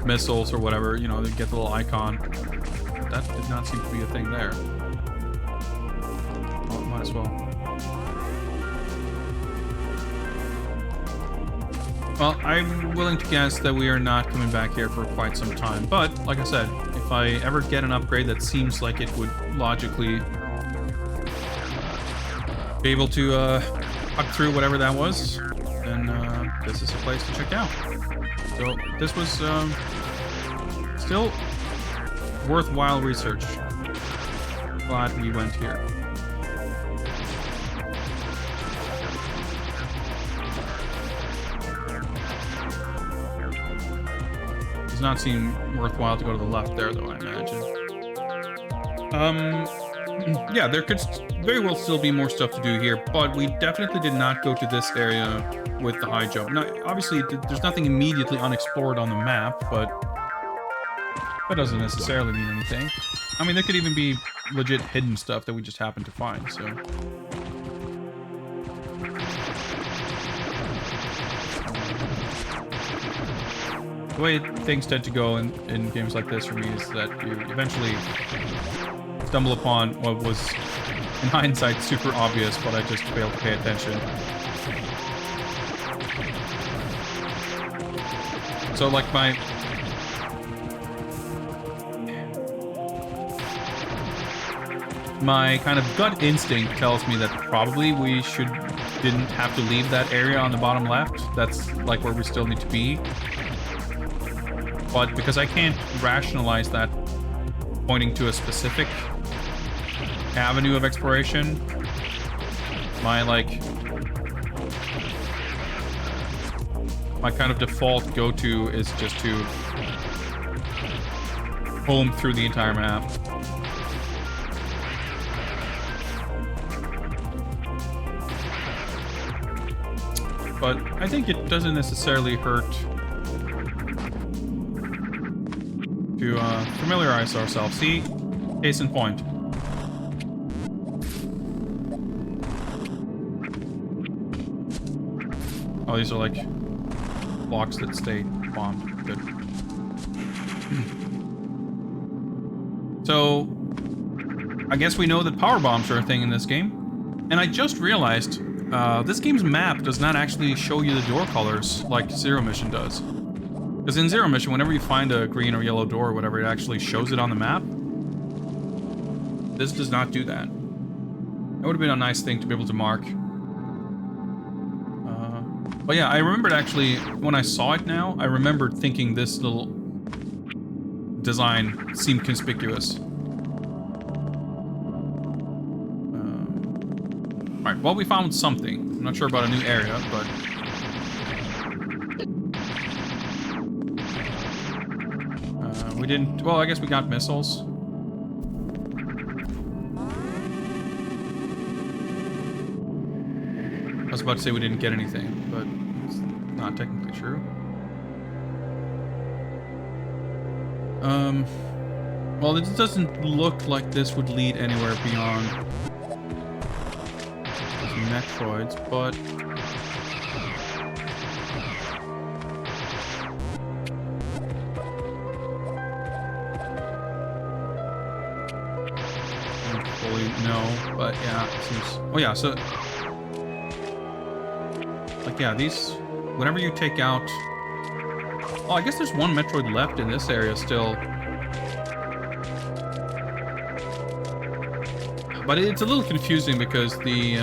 missiles or whatever, you know, they get the little icon. That did not seem to be a thing there. Oh, might as well. Well, I'm willing to guess that we are not coming back here for quite some time. But, like I said, if I ever get an upgrade that seems like it would logically be able to cut through whatever that was, then this is a place to check out. So, this was still worthwhile research. Glad we went here. Does not seem worthwhile to go to the left there, though, I imagine. Yeah, there could very well still be more stuff to do here, but we definitely did not go to this area with the high jump. Now, obviously, there's nothing immediately unexplored on the map, but that doesn't necessarily mean anything. I mean, there could even be legit hidden stuff that we just happen to find, so... The way things tend to go in games like this for me is that you eventually stumble upon what was, in hindsight, super obvious, but I just failed to pay attention. So, like, my kind of gut instinct tells me that probably we didn't have to leave that area on the bottom left. That's, like, where we still need to be. But because I can't rationalize that pointing to a specific avenue of exploration, my kind of default go-to is just to home through the entire map. But I think it doesn't necessarily hurt to familiarize ourselves. See? Case in point. Oh, these are like blocks that stay bombed. Good. So, I guess we know that power bombs are a thing in this game. And I just realized this game's map does not actually show you the door colors like Zero Mission does. Because in Zero Mission, whenever you find a green or yellow door or whatever, it actually shows it on the map. This does not do that. That would have been a nice thing to be able to mark. But yeah, I remembered actually, when I saw it now, I remembered thinking this little design seemed conspicuous. Alright, well, we found something. I'm not sure about a new area, but... we didn't... Well, I guess we got missiles. I was about to say we didn't get anything, but it's not technically true. Well, it doesn't look like this would lead anywhere beyond these METROIDs, but... I don't fully know, but yeah, it seems... Oh yeah, so... Like, yeah, these... Whenever you take out... Oh, I guess there's one METROID left in this area still. But it's a little confusing because the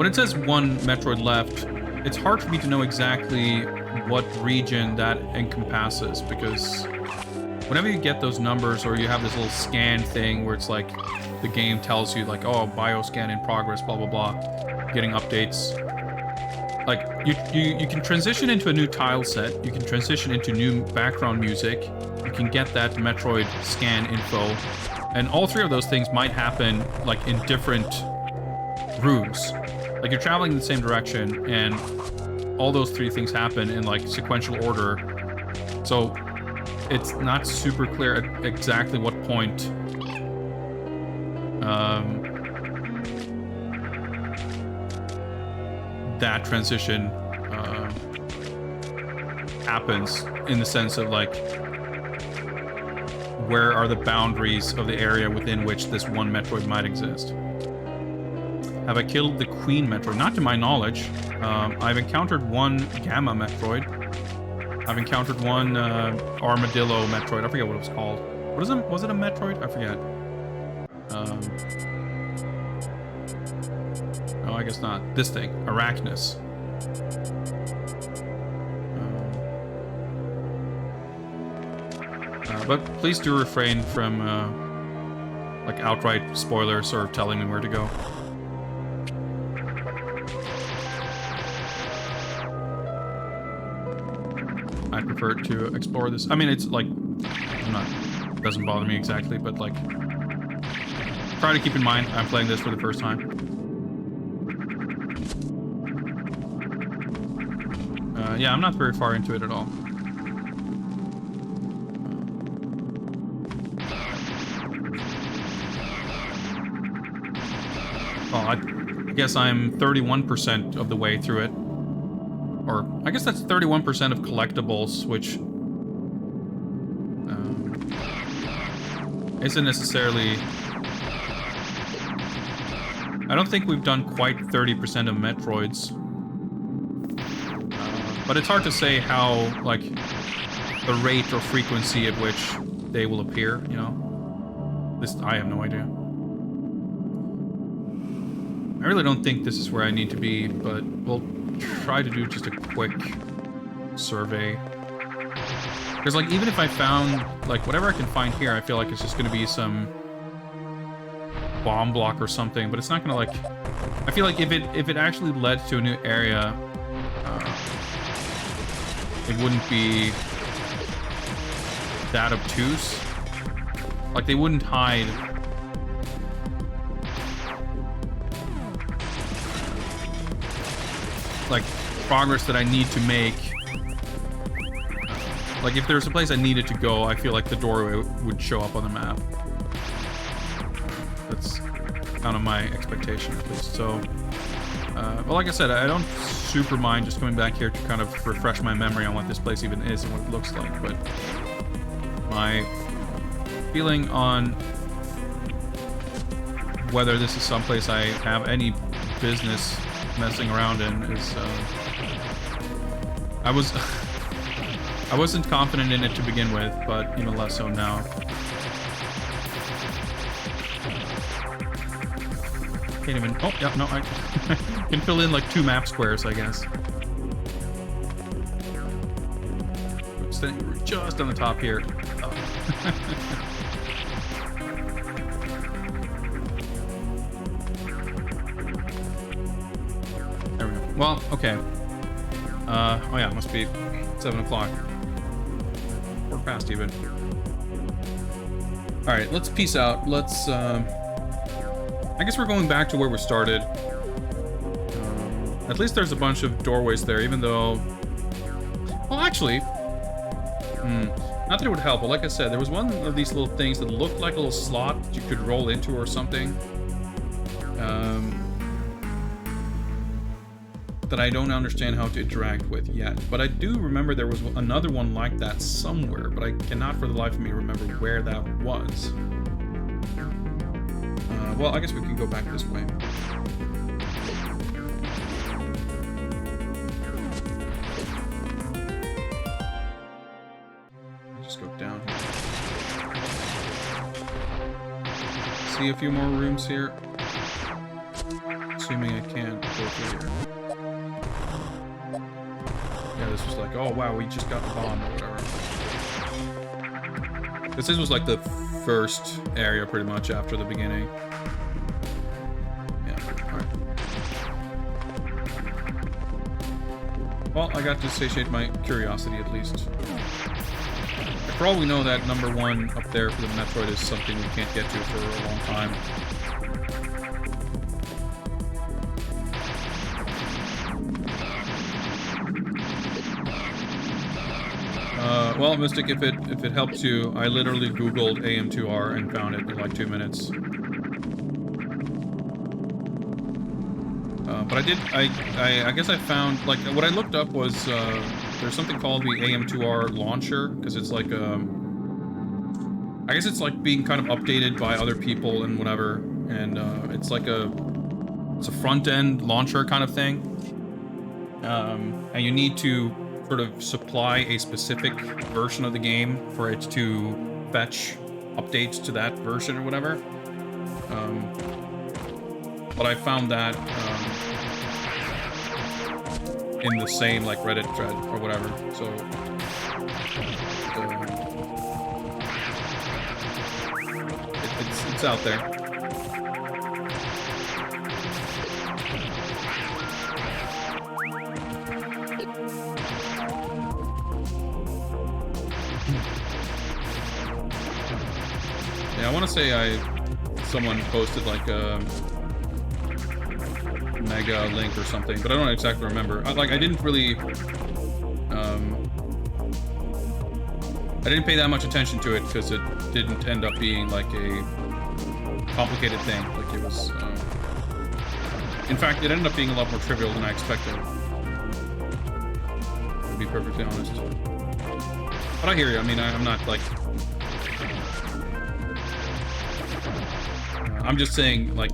when it says one Metroid left, it's hard for me to know exactly what region that encompasses, because whenever you get those numbers or you have this little scan thing where it's like the game tells you like, oh, bioscan in progress, blah blah blah, getting updates. Like you can transition into a new tile set, you can transition into new background music, you can get that Metroid scan info, and all three of those things might happen like in different rooms. Like you're traveling in the same direction, and all those three things happen in like sequential order. So it's not super clear at exactly what point that transition happens, in the sense of like, where are the boundaries of the area within which this one Metroid might exist. Have I killed the Queen Metroid? Not to my knowledge. I've encountered one Gamma Metroid. I've encountered one Armadillo Metroid. I forget what it was called. Was it a Metroid? I forget. No, I guess not. This thing, Arachnus. But please do refrain from like outright spoilers or telling me where to go. I prefer to explore this. I mean, it's like, it doesn't bother me exactly, but like, try to keep in mind I'm playing this for the first time. Yeah, I'm not very far into it at all. Well, I guess I'm 31% of the way through it. Or, I guess that's 31% of collectibles, which isn't necessarily... I don't think we've done quite 30% of Metroids. But it's hard to say how, like, the rate or frequency at which they will appear, you know? I have no idea. I really don't think this is where I need to be, but we'll try to do just a quick survey. Because, like, even if I found, like, whatever I can find here, I feel like it's just going to be some bomb block or something, but it's not going to, like... I feel like if it actually led to a new area, it wouldn't be that obtuse. Like, they wouldn't hide... like, progress that I need to make. Like, if there's a place I needed to go, I feel like the doorway would show up on the map. That's kind of my expectation, at least. So, well, like I said, I don't super mind just coming back here to kind of refresh my memory on what this place even is and what it looks like, but my feeling on whether this is someplace I have any business messing around in is, I wasn't confident in it to begin with, but even less so now. Can't even... Oh, yeah, no, I can fill in like 2 map squares, I guess. We're just on the top here. Oh. There we go. Well, okay. Oh yeah, it must be 7 o'clock. Or past even. Alright, let's peace out. Let's, I guess we're going back to where we started. At least there's a bunch of doorways there, even though... Well, actually... not that it would help, but like I said, there was one of these little things that looked like a little slot that you could roll into or something. That I don't understand how to interact with yet. But I do remember there was another one like that somewhere, but I cannot for the life of me remember where that was. Well, I guess we can go back this way. Just go down here. See a few more rooms here. assuming I can't go through here. Yeah, this was like, oh wow, we just got the bomb or whatever. This was like the first area pretty much after the beginning. Yeah, alright. Well, I got to satiate my curiosity at least. For all we know, that number 1 up there for the Metroid is something we can't get to for a long time. Well, Mystic, if it helps you, I literally Googled AM2R and found it in like 2 minutes. But I guess I found, like, what I looked up was, there's something called the AM2R launcher, because it's like, I guess it's like being kind of updated by other people and whatever, and, it's like it's a front-end launcher kind of thing. And you need to sort of supply a specific version of the game for it to fetch updates to that version or whatever. But I found that in the same like Reddit thread or whatever. So it's out there. Yeah, I want to say someone posted like a mega link or something, but I don't exactly remember. I didn't really, I didn't pay that much attention to it because it didn't end up being like a complicated thing. Like it was, in fact, it ended up being a lot more trivial than I expected, to be perfectly honest. But I hear you. I mean, I'm not like, I'm just saying, like,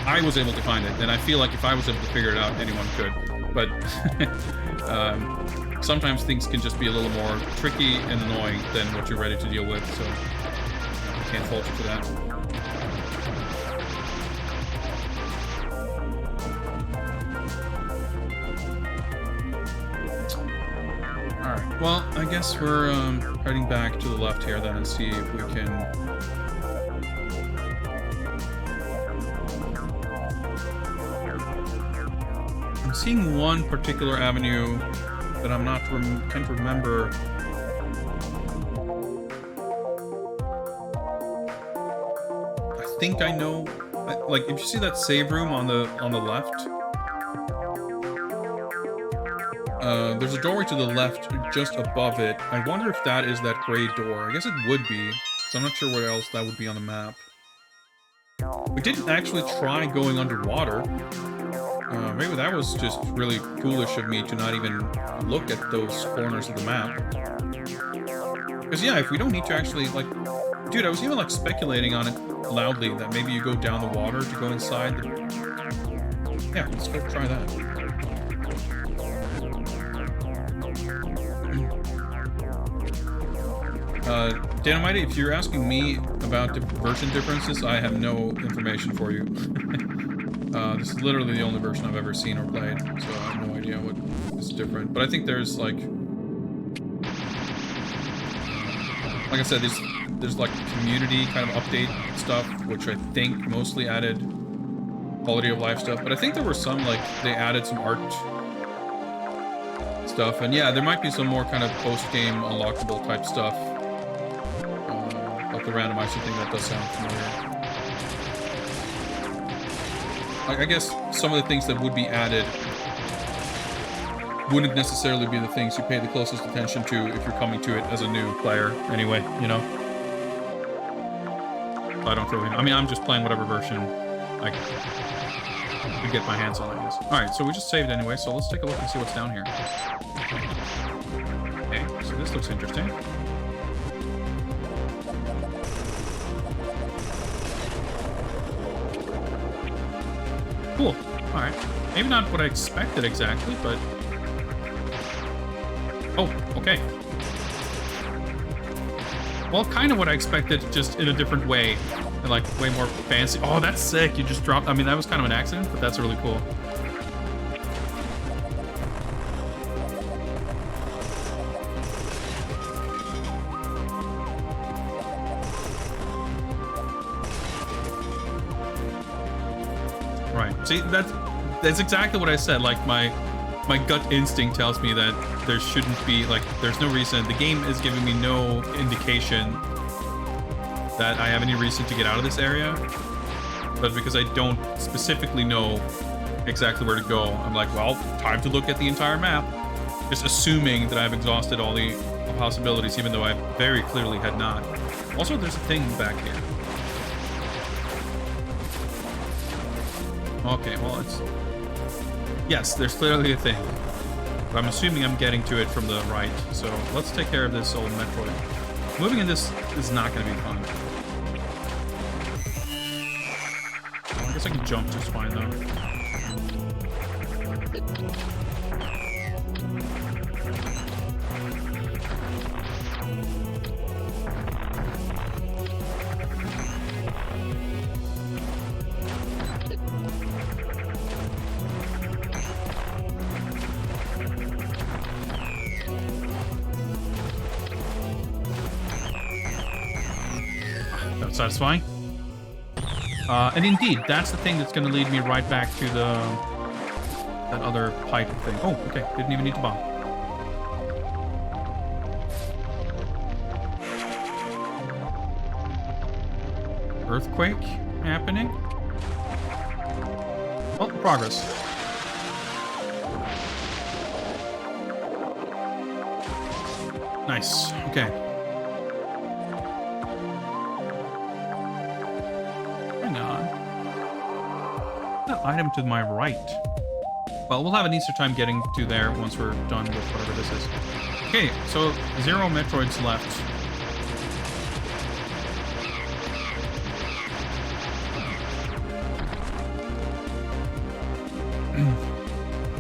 I was able to find it, and I feel like if I was able to figure it out, anyone could. But sometimes things can just be a little more tricky and annoying than what you're ready to deal with, so I can't fault you for that. Alright, well, I guess we're heading back to the left here then and see if we can... I'm seeing one particular avenue that I'm not can't remember. I think I know. Like, if you see that save room on the left, there's a doorway to the left, just above it. I wonder if that is that gray door. I guess it would be, so I'm not sure where else that would be on the map. We didn't actually try going underwater. Maybe that was just really foolish of me to not even look at those corners of the map. Because yeah, if we don't need to actually, like... Dude, I was even, like, speculating on it loudly that maybe you go down the water to go inside the... Yeah, let's go try that. Dynamite, if you're asking me about the version differences, I have no information for you. This is literally the only version I've ever seen or played, so I have no idea what is different. But I think there's like I said, there's like community kind of update stuff, which I think mostly added quality of life stuff. But I think there were some, like, they added some art stuff, and yeah, there might be some more kind of post-game unlockable type stuff, like the randomizer thing. That does sound familiar. I guess some of the things that would be added wouldn't necessarily be the things you pay the closest attention to if you're coming to it as a new player anyway, you know? I don't really know. I mean, I'm just playing whatever version I can get my hands on, I guess. Alright, so we just saved anyway, so let's take a look and see what's down here. Okay, so this looks interesting. Cool. Alright. Maybe not what I expected exactly, but... Oh, okay. Well, kind of what I expected, just in a different way. And like way more fancy. Oh, that's sick. You just dropped. I mean, that was kind of an accident, but that's really cool. Right. See, that's exactly what I said. Like my gut instinct tells me that there shouldn't be, like, there's no reason. The game is giving me no indication that I have any reason to get out of this area. But because I don't specifically know exactly where to go, I'm like, well, time to look at the entire map. Just assuming that I've exhausted all the possibilities, even though I very clearly had not. Also, there's a thing back here. Okay, well, it's... Yes, there's clearly a thing. But I'm assuming I'm getting to it from the right. So let's take care of this old Metroid. Moving in this is not going to be fun. Well, I guess I can jump just fine, though. Satisfying. And indeed, that's the thing that's going to lead me right back to that other pipe thing. Oh, okay. Didn't even need to bomb. Earthquake happening. Oh, progress. Nice. Okay. Item to my right. Well, we'll have an easier time getting to there once we're done with whatever this is. Okay, so 0 Metroids left.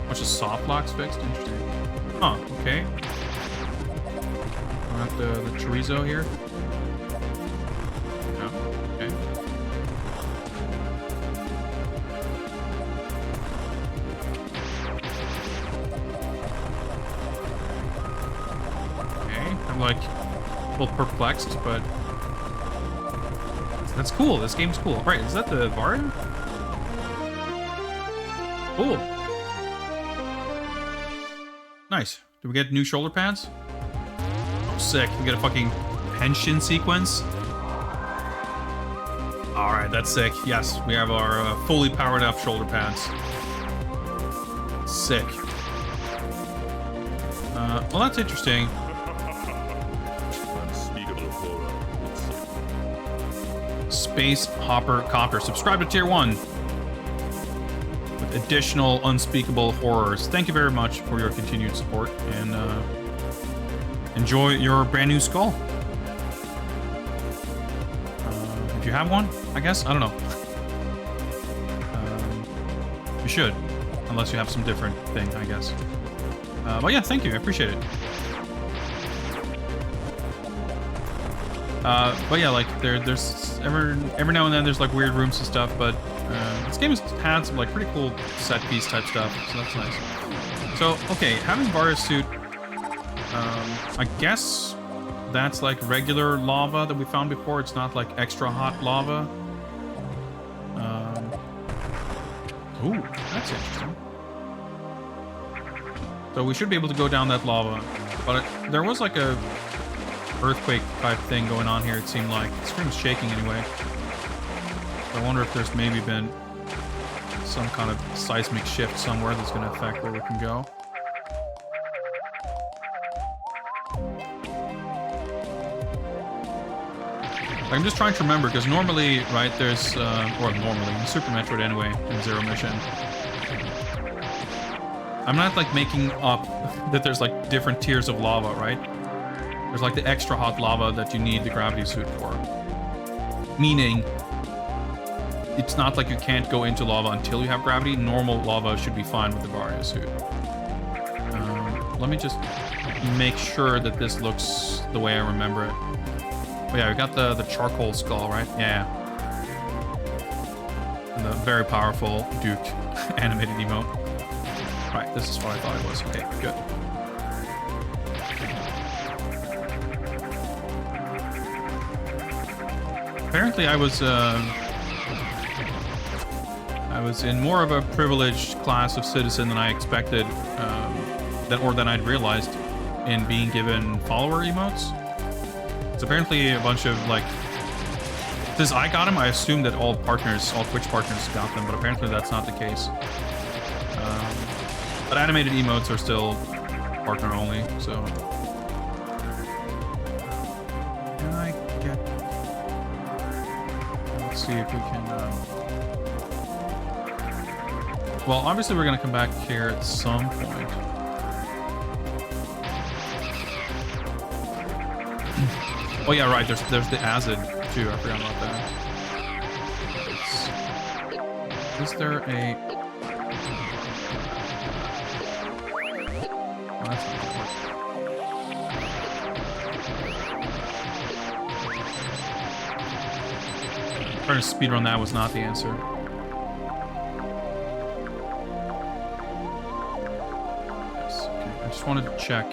Bunch of soft locks fixed. Interesting. Huh, okay. We'll have the chorizo here. Like, a little perplexed, but that's cool. This game's cool. All right, is that the Varia? Cool. Nice. Do we get new shoulder pads? Oh, sick. We get a fucking pension sequence. All right, that's sick. Yes, we have our fully powered up shoulder pads. Sick. Well, that's interesting. Space Hopper Copper. Subscribe to Tier 1 with additional unspeakable horrors. Thank you very much for your continued support, and enjoy your brand new skull. If you have one, I guess. I don't know. You should, unless you have some different thing, I guess. But yeah, thank you. I appreciate it. But yeah, like there's every now and then there's like weird rooms and stuff, but this game has had some like pretty cool set piece type stuff, so that's nice. So okay, having Varia's suit, I guess that's like regular lava that we found before. It's not like extra hot lava. Ooh, that's interesting. So we should be able to go down that lava, but there was like a earthquake type thing going on here, it seemed like. The screen's shaking anyway. So I wonder if there's maybe been some kind of seismic shift somewhere that's going to affect where we can go. I'm just trying to remember, because normally, right, there's, or normally, in Super Metroid anyway, in Zero Mission, I'm not, like, making up that there's, like, different tiers of lava, right? There's, like, the extra hot lava that you need the gravity suit for. Meaning, it's not like you can't go into lava until you have gravity. Normal lava should be fine with the Varia suit. Let me just make sure that this looks the way I remember it. Oh yeah, we got the charcoal skull, right? Yeah. and the very powerful Duke animated emote. Right, this is what I thought it was. Okay, good. Apparently I was in more of a privileged class of citizen than I expected, than I'd realized in being given follower emotes. It's apparently a bunch of, like, since I got them, I assumed that all Twitch partners got them, but apparently that's not the case. But animated emotes are still partner only, so. Can I get... Let's see if we can... Well, obviously we're going to come back here at some point. Oh yeah, right, there's the acid too, I forgot about that. Is there a... Oh, that's not gonna work. Trying to speedrun that was not the answer. Yes, okay, I just wanted to check.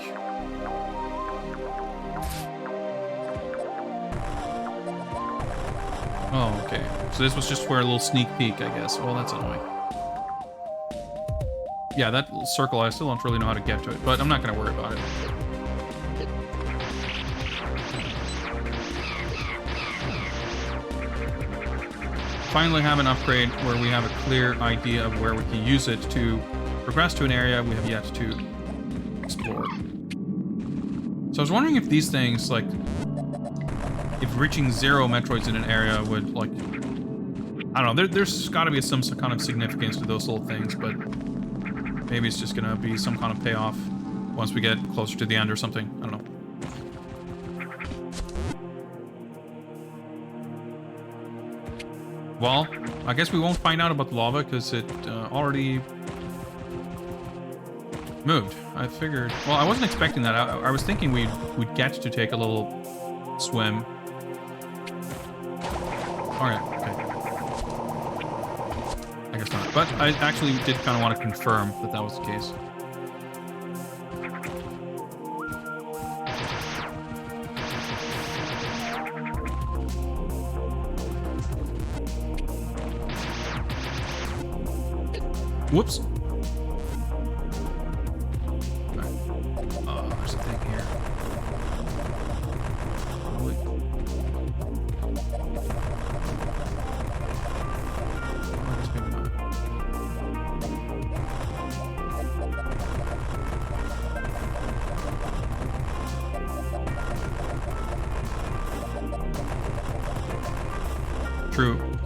Oh, okay. So this was just for a little sneak peek, I guess. Oh, that's annoying. Yeah, that little circle, I still don't really know how to get to it, but I'm not going to worry about it. Finally have an upgrade where we have a clear idea of where we can use it to progress to an area we have yet to explore. So I was wondering if these things, like, if reaching 0 Metroids in an area would, like, I don't know, there's got to be some kind of significance to those little things, but maybe it's just gonna be some kind of payoff once we get closer to the end or something. I don't know. Well, I guess we won't find out about the lava because it already moved. I figured, well, I wasn't expecting that. I was thinking we'd get to take a little swim. Alright, okay. I guess not. But I actually did kind of want to confirm that that was the case. Whoops. Right. Oh, there's a thing here. Holy.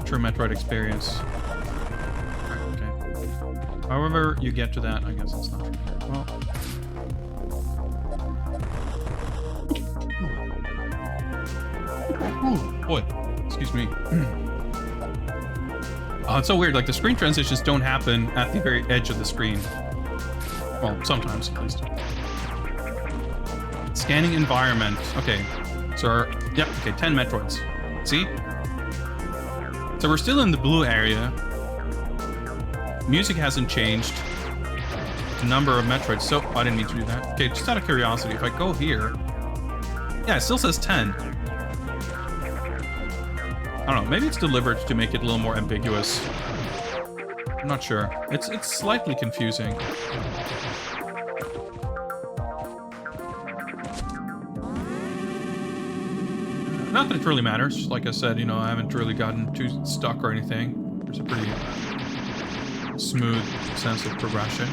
True Metroid experience. Okay. However you get to that, I guess it's not true. Well. Ooh, boy. Excuse me. Oh, it's so weird. Like, the screen transitions don't happen at the very edge of the screen. Well, sometimes, at least. Scanning environment. Okay. So, yep, okay, 10 Metroids. See? So we're still in the blue area. Music hasn't changed. The number of Metroids. So, I didn't mean to do that. Okay, just out of curiosity, if I go here... Yeah, it still says 10. I don't know, maybe it's delivered to make it a little more ambiguous. I'm not sure. It's slightly confusing. Not that it really matters. Like I said, you know, I haven't really gotten too stuck or anything. There's a pretty smooth sense of progression.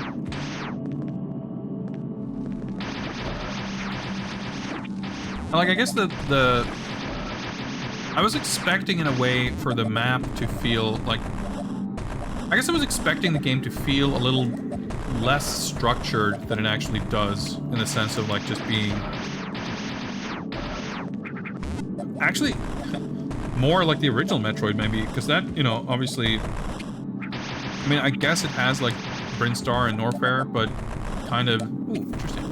Like, I guess I was expecting in a way for the map to feel like... I guess I was expecting the game to feel a little less structured than it actually does, in the sense of, like, just being... Actually, more like the original Metroid, maybe, because that, you know, obviously... I mean, I guess it has, like, Brinstar and Norfair, but kind of... Ooh, interesting.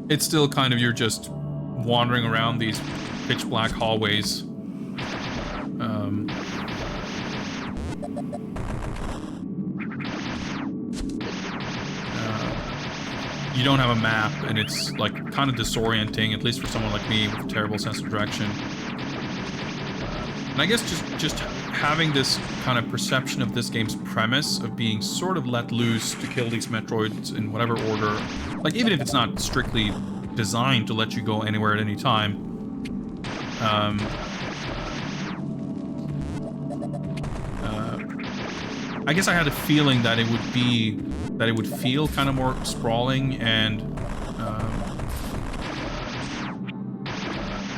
It's still kind of, you're just wandering around these pitch black hallways. You don't have a map, and it's like kind of disorienting, at least for someone like me with a terrible sense of direction. And I guess just having this kind of perception of this game's premise of being sort of let loose to kill these Metroids in whatever order, like even if it's not strictly designed to let you go anywhere at any time. I guess I had a feeling that it would feel kind of more sprawling and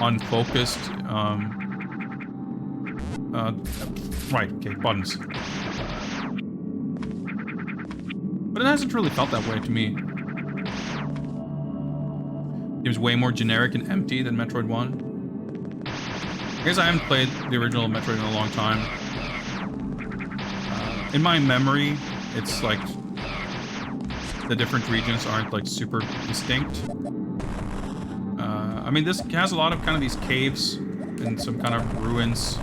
unfocused. Right, okay, buttons. But it hasn't really felt that way to me. It was way more generic and empty than Metroid 1. I guess I haven't played the original Metroid in a long time. In my memory, it's like the different regions aren't like super distinct. I mean, this has a lot of kind of these caves and some kind of ruins.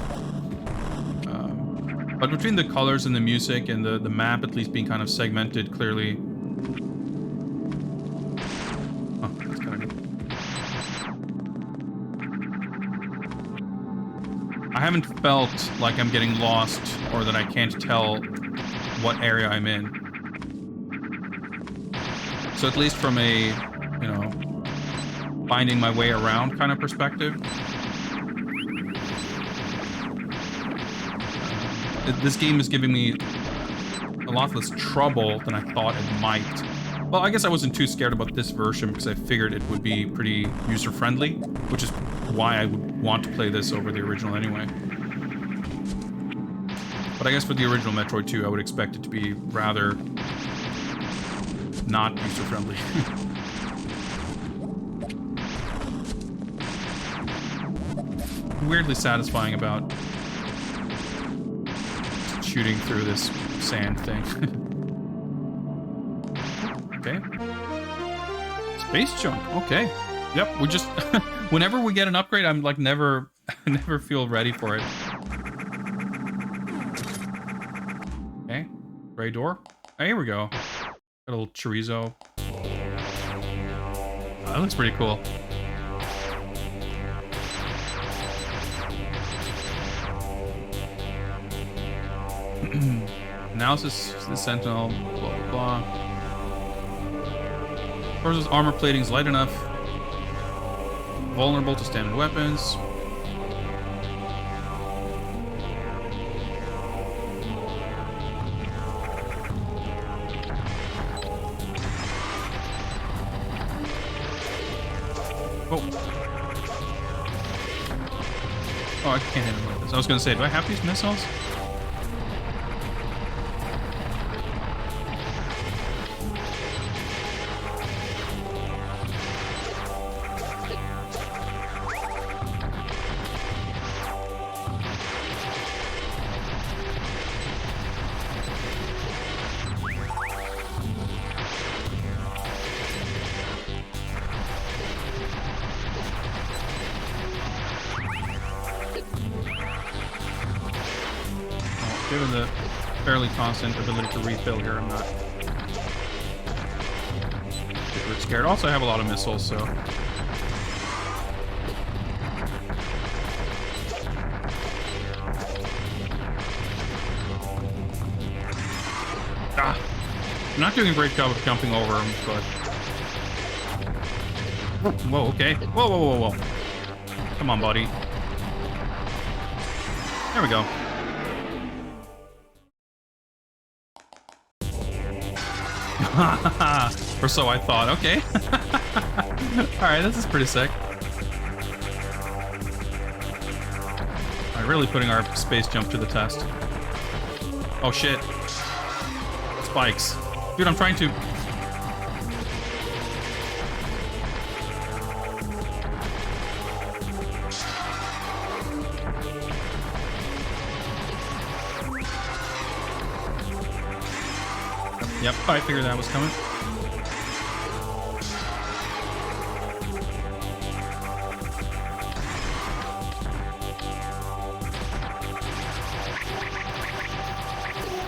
But between the colors and the music and the map at least being kind of segmented clearly. Oh, that's kind of neat. I haven't felt like I'm getting lost or that I can't tell what area I'm in. So at least from a, you know, finding my way around kind of perspective, this game is giving me a lot less trouble than I thought it might. Well, I guess I wasn't too scared about this version because I figured it would be pretty user-friendly, which is why I would want to play this over the original anyway. But I guess for the original Metroid 2, I would expect it to be rather not user-friendly. Weirdly satisfying about shooting through this sand thing. Okay. Space junk. Okay. Yep, we just... whenever we get an upgrade, I'm like never feel ready for it. Okay. Gray door. Oh, here we go. Got a little chorizo. Oh, that looks pretty cool. Analysis, the sentinel, blah blah blah. Torso's armor plating is light enough. Vulnerable to standard weapons. Oh. Oh, I can't hit him like this. I was gonna say, do I have these missiles? Given the fairly constant ability to refill here, I'm not super scared. Also, I have a lot of missiles, so... Ah! I'm not doing a great job of jumping over him, but... Whoa, okay. Whoa, whoa, whoa, whoa. Come on, buddy. There we go. Or so I thought. Okay. Alright, this is pretty sick. Alright, really putting our space jump to the test. Oh shit. Spikes. Dude, I'm trying to... Yep, I figured that was coming.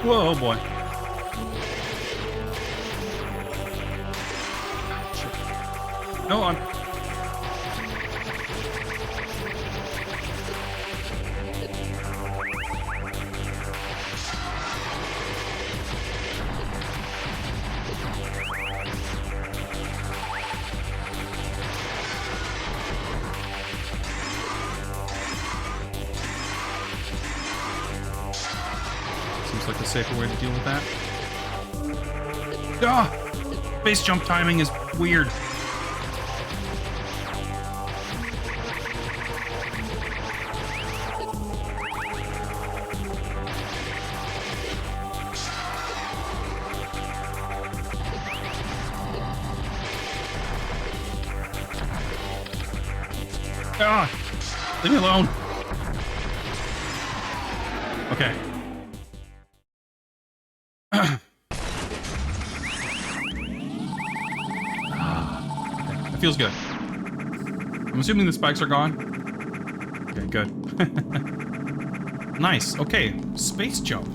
Whoa, boy. No, I'm... Seems like the safer way to deal with that. Ah! Base jump timing is weird. Ah! Leave me alone. Okay. That feels good. I'm assuming the spikes are gone. Okay, good. Nice. Okay, space jump.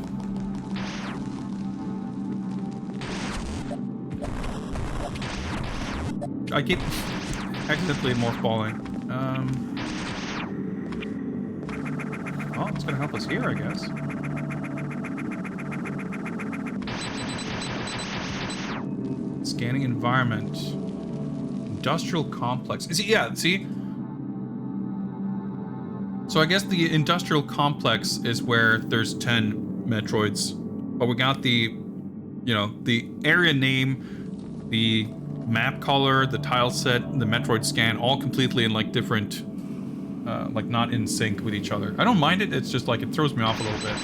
I keep accidentally more falling. Oh, it's gonna help us here, I guess. Scanning environment. Industrial complex. Is it, yeah, see? So I guess the industrial complex is where there's 10 Metroids. But we got the, you know, the area name, the map color, the tile set, the Metroid scan, all completely in like different, like not in sync with each other. I don't mind it, it's just like it throws me off a little bit.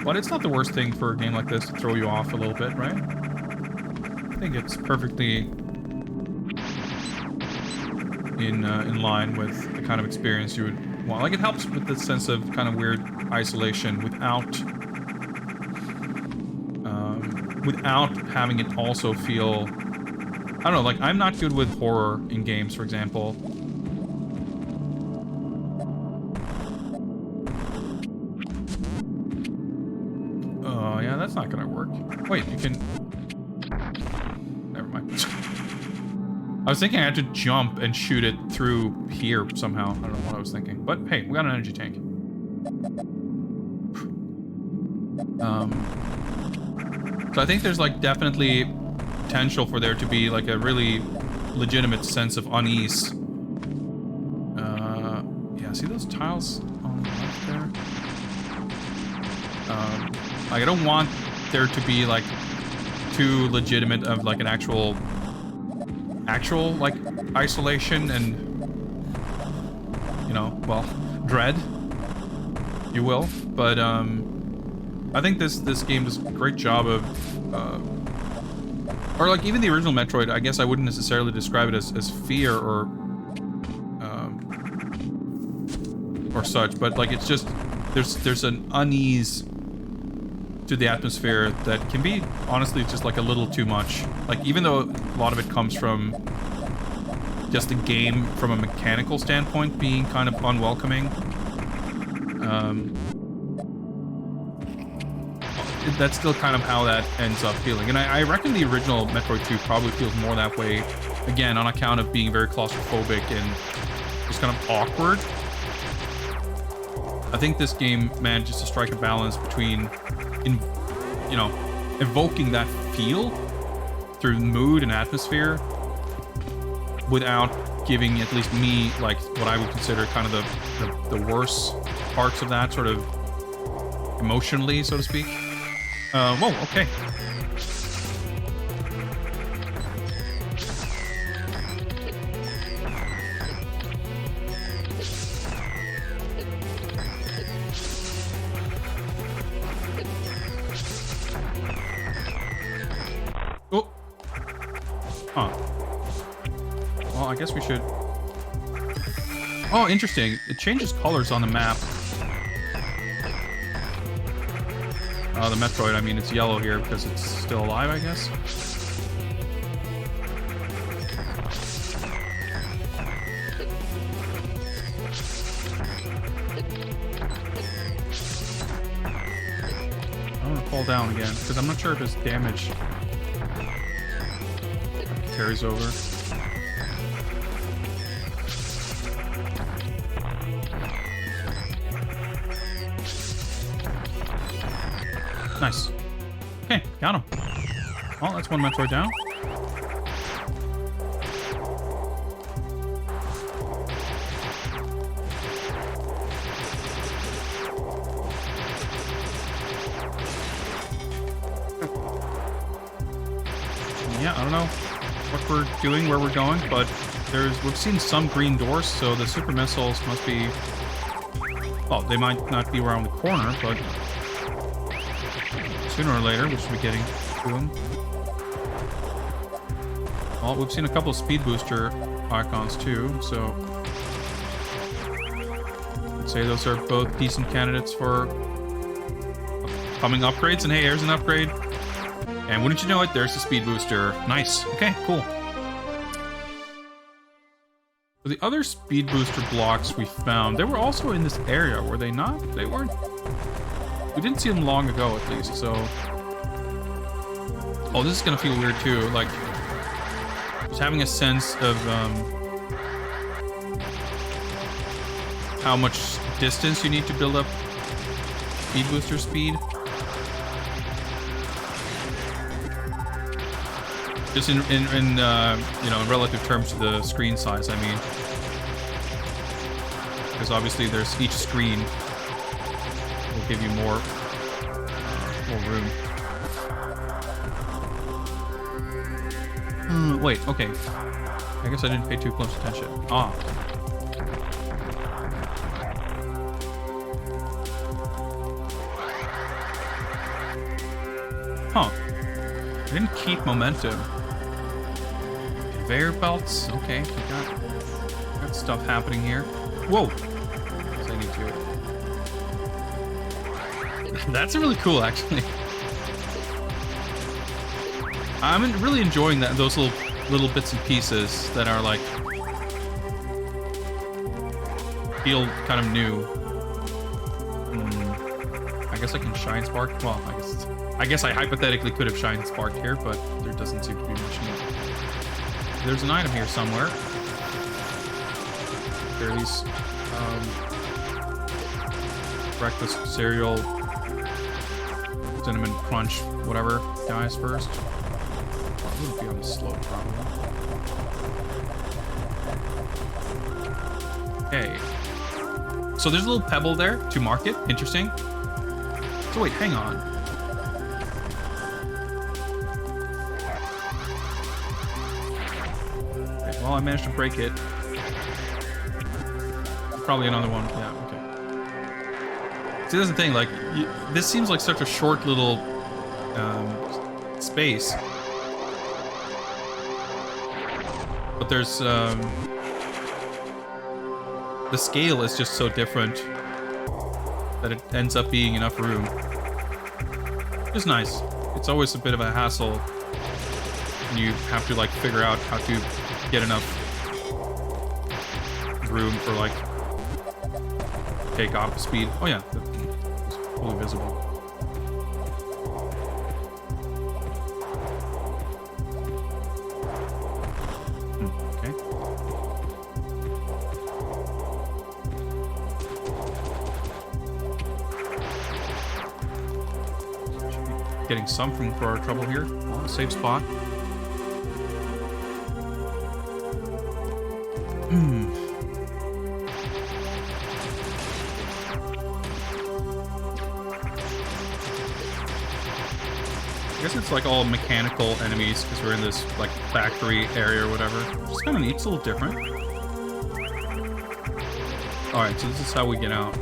But it's not the worst thing for a game like this to throw you off a little bit, right? I think it's perfectly in line with the kind of experience you would want. Like, it helps with the sense of kind of weird isolation without having it also feel... I don't know, like, I'm not good with horror in games, for example. Oh, yeah, that's not gonna work. Wait, you can... Never mind. I was thinking I had to jump and shoot it through here somehow. I don't know what I was thinking. But, hey, we got an energy tank. So I think there's, like, definitely potential for there to be, like, a really legitimate sense of unease. Yeah, see those tiles on the left there? Like, I don't want there to be, like, too legitimate of, like, an actual, like, isolation and, you know, well, dread, you will. But, I think this game does a great job of, or like even the original Metroid, I guess I wouldn't necessarily describe it as fear or such, but like it's just there's an unease to the atmosphere that can be honestly just like a little too much. Like even though a lot of it comes from just the game from a mechanical standpoint being kind of unwelcoming. That's still kind of how that ends up feeling. And I reckon the original Metroid 2 probably feels more that way, again, on account of being very claustrophobic and just kind of awkward. I think this game manages to strike a balance between, you know, evoking that feel through mood and atmosphere without giving, at least me, like, what I would consider kind of the worst parts of that, sort of emotionally, so to speak. Whoa, okay. Oh. Huh. Well, I guess we should... Oh, interesting. It changes colors on the map. The Metroid, I mean, it's yellow here because it's still alive, I guess. fall down again, because I'm not sure if his damage carries over. Nice. Okay, got him. Well, that's one Metroid down. Yeah, I don't know what we're doing, where we're going, but we've seen some green doors, so the super missiles must be... Well, they might not be around the corner, but sooner or later we should be getting to them. Well, we've seen a couple of speed booster icons too, so I'd say those are both decent candidates for coming upgrades. And hey, here's an upgrade. And wouldn't you know it, there's the speed booster. Nice. Okay, cool. So the other speed booster blocks we found, they were also in this area, were they not? They weren't. We didn't see them long ago, at least, so... Oh, this is gonna feel weird, too. Like, just having a sense of, how much distance you need to build up speed booster speed. Just in you know, in relative terms to the screen size, I mean. Because obviously there's each screen will give you more room. Wait, okay. I guess I didn't pay too close attention. Ah. Huh. I didn't keep momentum. Conveyor belts. Okay, we got stuff happening here. Whoa. So I need to... That's really cool, actually. I'm really enjoying those little bits and pieces that are like feel kind of new. I guess I can shine spark. Well, I guess I hypothetically could have shine sparked here, but there doesn't seem to be much need. There's an item here somewhere. There are these breakfast cereal, cinnamon crunch, whatever guys first. Well, it wouldn't be on the slope, probably. Okay. So there's a little pebble there to mark it. Interesting. So wait, hang on. Okay, well, I managed to break it. Probably another one. Yeah, okay. See, that's the thing. Like, this seems like such a short little space. But there's... the scale is just so different that it ends up being enough room. It's nice. It's always a bit of a hassle when you have to like figure out how to get enough room for like takeoff speed. Oh yeah, it's fully visible. Okay. Getting something for our trouble here. Well, safe spot. I guess it's like all mechanical enemies because we're in this like factory area or whatever. Just kind of neat. It's a little different. All right, so this is how we get out.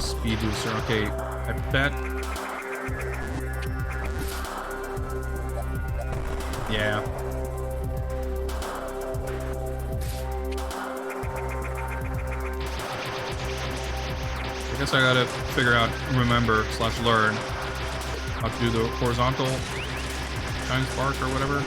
Speed booster. Okay, I bet. Yeah. I guess I gotta figure out, remember / learn how to do the horizontal shine spark or whatever.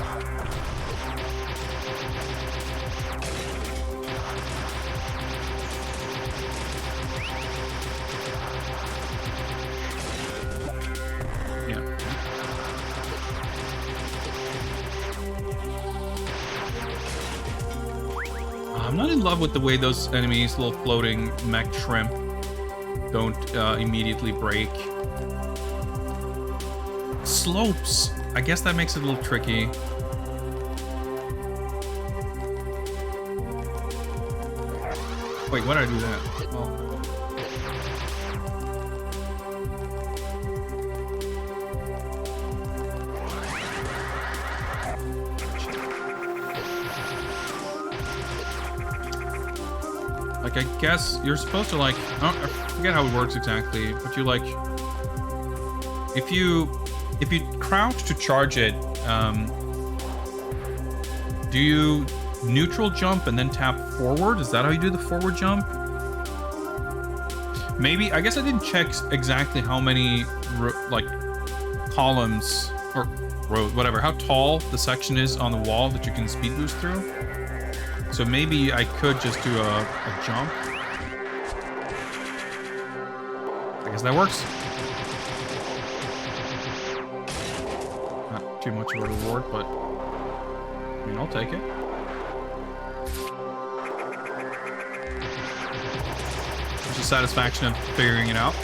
I'm not in love with the way those enemies, little floating mech shrimp, don't immediately break. Slopes. I guess that makes it a little tricky. Wait, why did I do that? Well, like, I guess you're supposed to, like, I forget how it works exactly, but you, like, if you crouch to charge it, do you neutral jump and then tap forward? Is that how you do the forward jump? Maybe. I guess I didn't check exactly how many, like, columns or rows, whatever, how tall the section is on the wall that you can speed boost through. So maybe I could just do a jump. I guess that works. Not too much of a reward, but I mean, I'll take it. There's the satisfaction of figuring it out.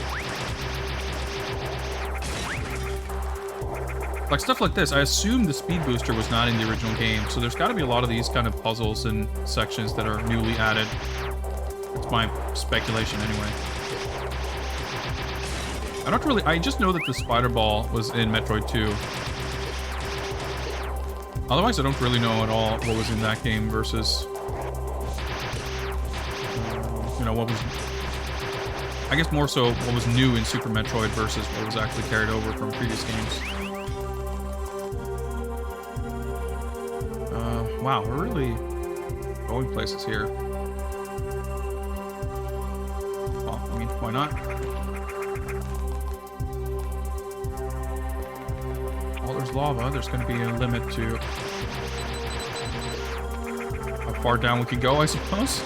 Like, stuff like this, I assume the speed booster was not in the original game, so there's got to be a lot of these kind of puzzles and sections that are newly added. It's my speculation anyway. I just know that the spider ball was in Metroid 2. Otherwise, I don't really know at all what was in that game versus, you know, what was, I guess more so what was new in Super Metroid versus what was actually carried over from previous games. Wow, we're really going places here. Well, I mean, why not? Well, there's lava. There's going to be a limit to how far down we can go, I suppose.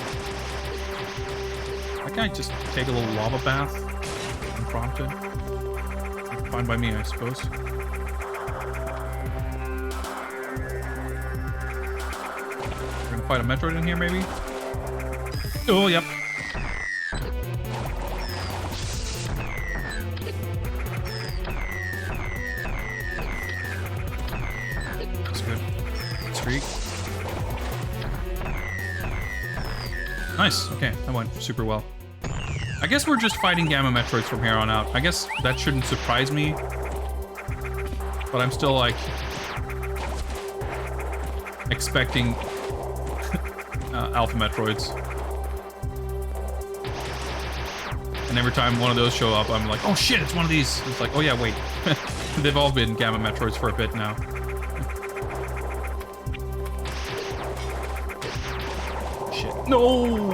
I can't just take a little lava bath unprompted. Fine by me, I suppose. Fight a Metroid in here, maybe? Oh, yep. That's good. Streak. Nice. Okay, that went super well. I guess we're just fighting Gamma Metroids from here on out. I guess that shouldn't surprise me. But I'm still, like, expecting Alpha Metroids. And every time one of those show up, I'm like, oh shit, it's one of these. It's like, oh yeah, wait. They've all been Gamma Metroids for a bit now. Shit. No!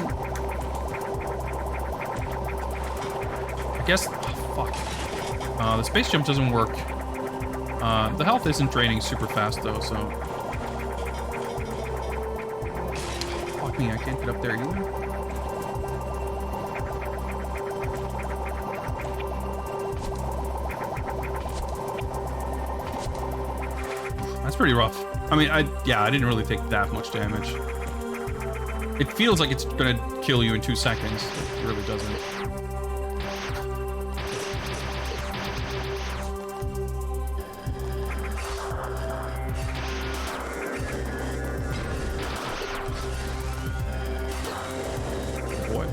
I guess... Oh, fuck. The space jump doesn't work. The health isn't draining super fast, though, so... Fuck me, I can't get up there either. That's pretty rough. I mean, I didn't really take that much damage. It feels like it's gonna kill you in 2 seconds. It really doesn't. Boy.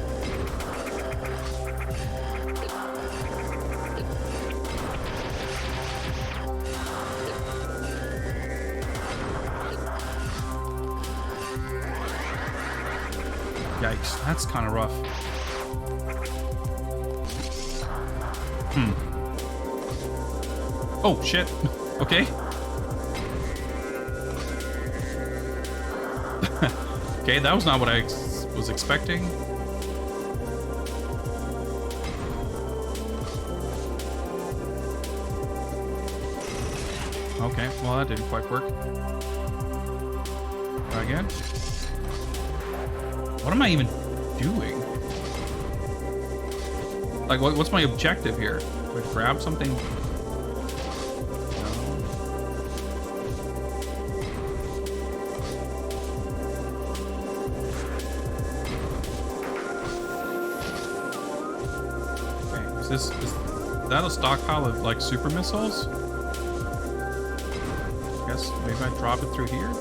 Yikes, that's kind of rough. Oh, shit. Okay. Okay, that was not what I was expecting. Okay, well, that didn't quite work. Try again. What am I even doing? Like, what's my objective here? Do I grab something? No. is that a stockpile of like super missiles? I guess maybe I drop it through here.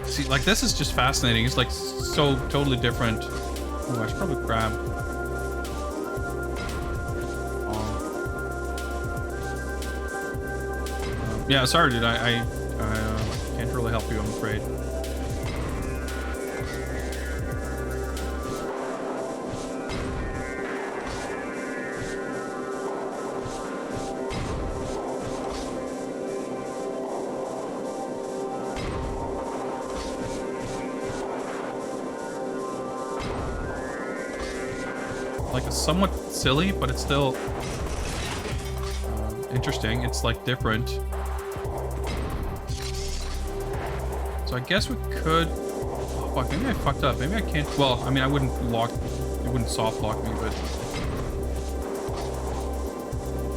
See, like this is just fascinating. It's like so totally different. Oh, I should probably grab. Yeah, sorry, dude. I can't really help you, I'm afraid. Like, it's somewhat silly, but it's still interesting. It's like different. So I guess we could. Oh, fuck, maybe I fucked up. Maybe I can't. Well, I mean, I wouldn't lock. It wouldn't soft lock me, but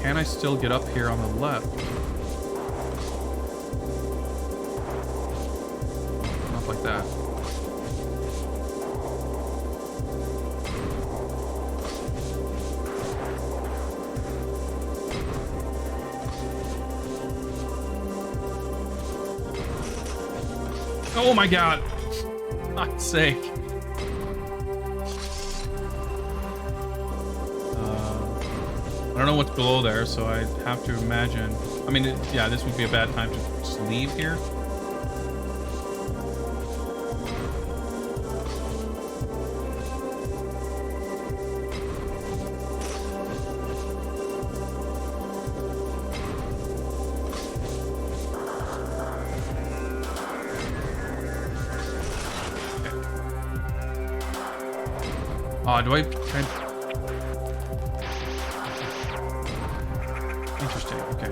can I still get up here on the left? Not like that. Oh my god! For fuck's sake. I don't know what's below there, so I have to imagine. I mean, yeah, this would be a bad time to just leave here. Do I try? Interesting. Okay.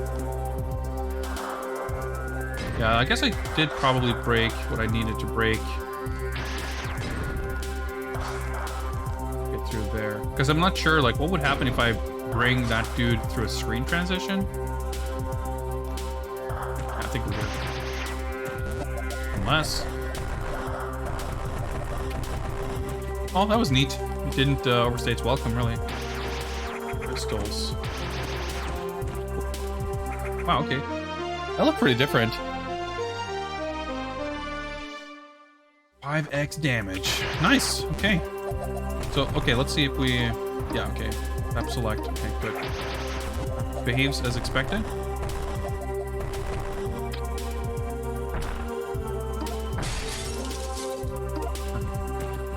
Yeah, I guess I did probably break what I needed to break. Get through there, because I'm not sure. Like, what would happen if I bring that dude through a screen transition? I think we would. Unless. Oh, that was neat. It didn't overstay its welcome, really. Crystals. Wow, okay. That looked pretty different. 5x damage. Nice, okay. So, okay, let's see if we... Yeah, okay. Tap select. Okay, good. Behaves as expected.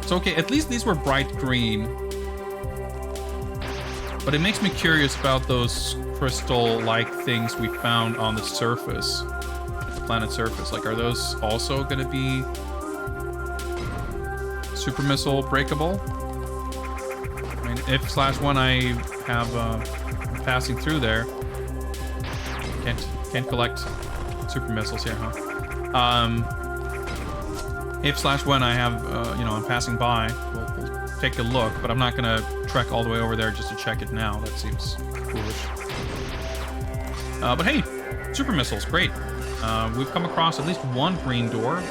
So, okay, at least these were bright green. But it makes me curious about those crystal-like things we found on the surface. The planet's surface. Like, are those also going to be super missile breakable? I mean, if/1 I have passing through there. Can't collect super missiles here, huh? If/when I have, you know, I'm passing by, we'll take a look, but I'm not going to trek all the way over there just to check it now. That seems foolish. But hey, super missiles, great. We've come across at least one green door.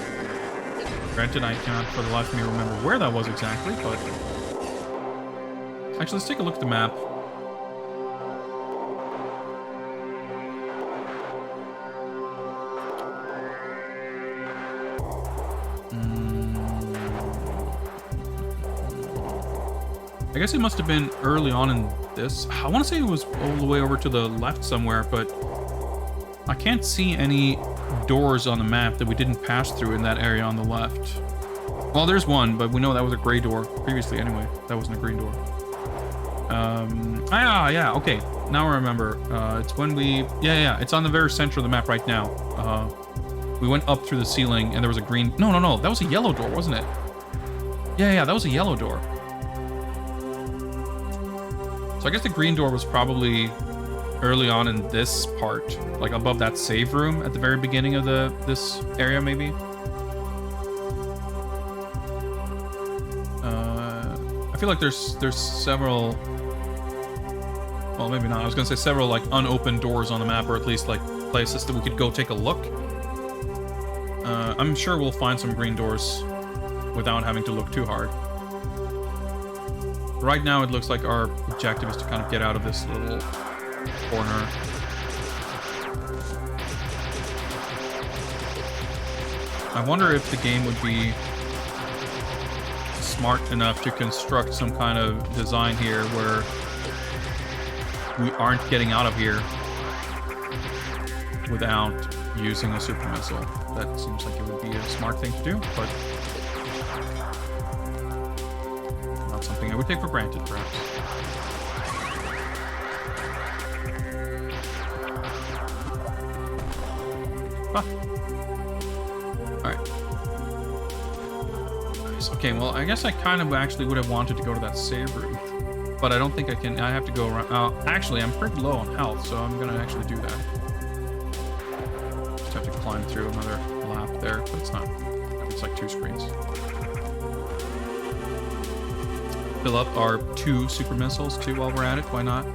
Granted, I cannot for the life of me remember where that was exactly, but... Actually, let's take a look at the map. I guess it must have been early on in this. I want to say it was all the way over to the left somewhere, but I can't see any doors on the map that we didn't pass through in that area on the left. Well, there's one, but we know that was a gray door previously anyway. That wasn't a green door. Yeah, okay. Now I remember. It's when we... Yeah, it's on the very center of the map right now. We went up through the ceiling and there was a green... No, that was a yellow door, wasn't it? Yeah, that was a yellow door. So I guess the green door was probably early on in this part, like above that save room at the very beginning of this area, maybe. I feel like there's several. Well, maybe not. I was gonna say several like unopened doors on the map, or at least like places that we could go take a look. I'm sure we'll find some green doors without having to look too hard. Right now, it looks like our objective is to kind of get out of this little corner. I wonder if the game would be smart enough to construct some kind of design here where we aren't getting out of here without using a super missile. That seems like it would be a smart thing to do, but not something I would take for granted, perhaps. Ah. Alright. Nice. Okay, well, I guess I kind of actually would have wanted to go to that save route, but I don't think I can. I have to go around. Actually, I'm pretty low on health, so I'm going to actually do that. Just have to climb through another lap there, but it's not. It's like 2 screens. Fill up our 2 super missiles, too, while we're at it. Why not?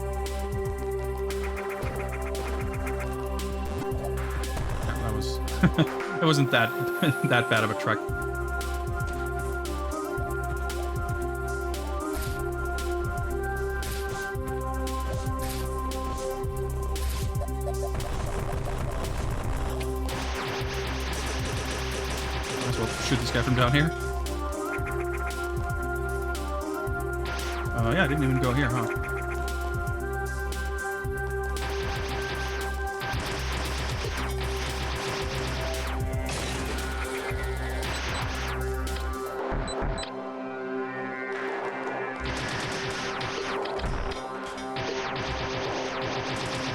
Yeah, that was... it wasn't that bad of a trek. Shoot this guy from down here. Yeah, I didn't even go here, huh?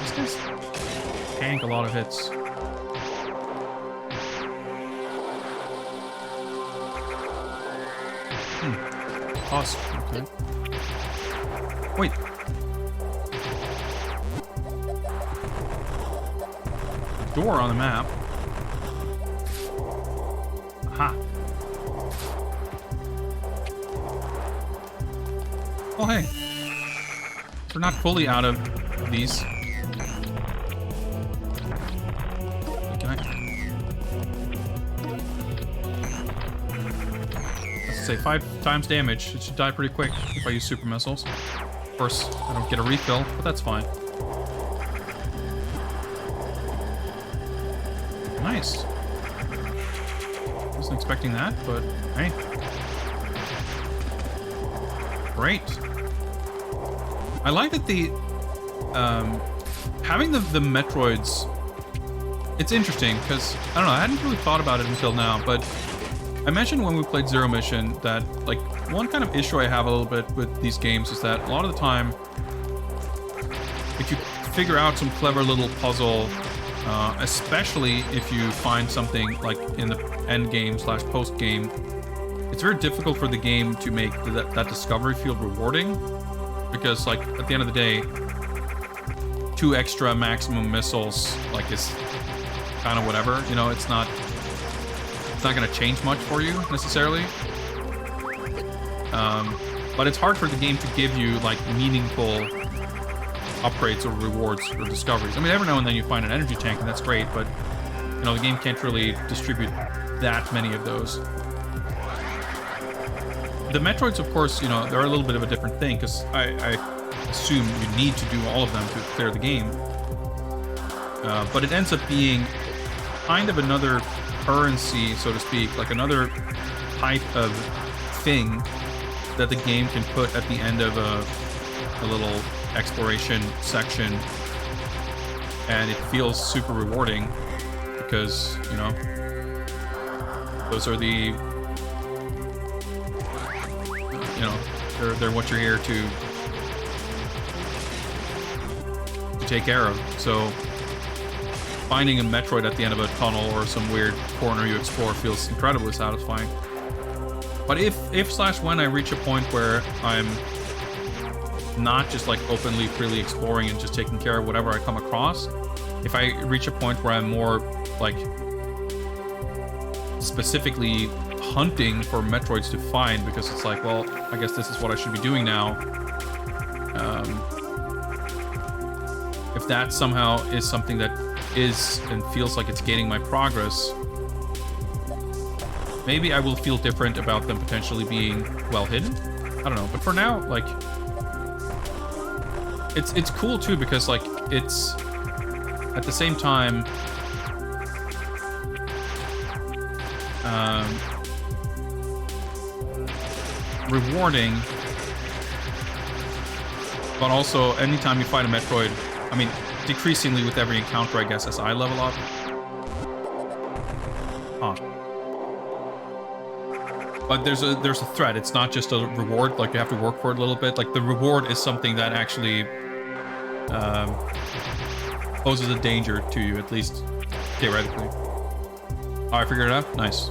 This guy's tank a lot of hits. Awesome. Okay. Wait. Door on the map. Aha. Oh, hey. We're not fully out of these. Can I? Let's say 5 times damage. It should die pretty quick if I use super missiles. Of course, I don't get a refill, but that's fine. Nice. Wasn't expecting that, but hey. Great. I like that the having the Metroids. It's interesting because I don't know. I hadn't really thought about it until now, but I mentioned when we played Zero Mission that like one kind of issue I have a little bit with these games is that a lot of the time, if you figure out some clever little puzzle, especially if you find something like in the end game / post game, it's very difficult for the game to make that discovery feel rewarding, because like at the end of the day, 2 extra maximum missiles like is kind of whatever, you know. It's not going to change much for you necessarily, but it's hard for the game to give you like meaningful upgrades or rewards or discoveries. I mean, every now and then you find an energy tank and that's great, but you know, the game can't really distribute that many of those. The Metroids, of course, you know, they're a little bit of a different thing, because I assume you need to do all of them to clear the game, but it ends up being kind of another currency, so to speak, like another type of thing that the game can put at the end of a little exploration section, and it feels super rewarding because, you know, those are the, you know, they're what you're here to take care of. So finding a Metroid at the end of a tunnel or some weird corner you explore feels incredibly satisfying. But if / when I reach a point where I'm not just like openly, freely exploring and just taking care of whatever I come across, if I reach a point where I'm more like specifically hunting for Metroids to find, because it's like, well, I guess this is what I should be doing now. If that somehow is something that is and feels like it's gaining my progress, maybe I will feel different about them potentially being well hidden. I don't know. But for now, like, it's cool too because like it's at the same time rewarding, but also anytime you fight a Metroid, I mean, decreasingly with every encounter, I guess, as I level up. Huh. But there's a threat. It's not just a reward. Like, you have to work for it a little bit. Like, the reward is something that actually poses a danger to you, at least theoretically. Oh, I figured it out? Nice.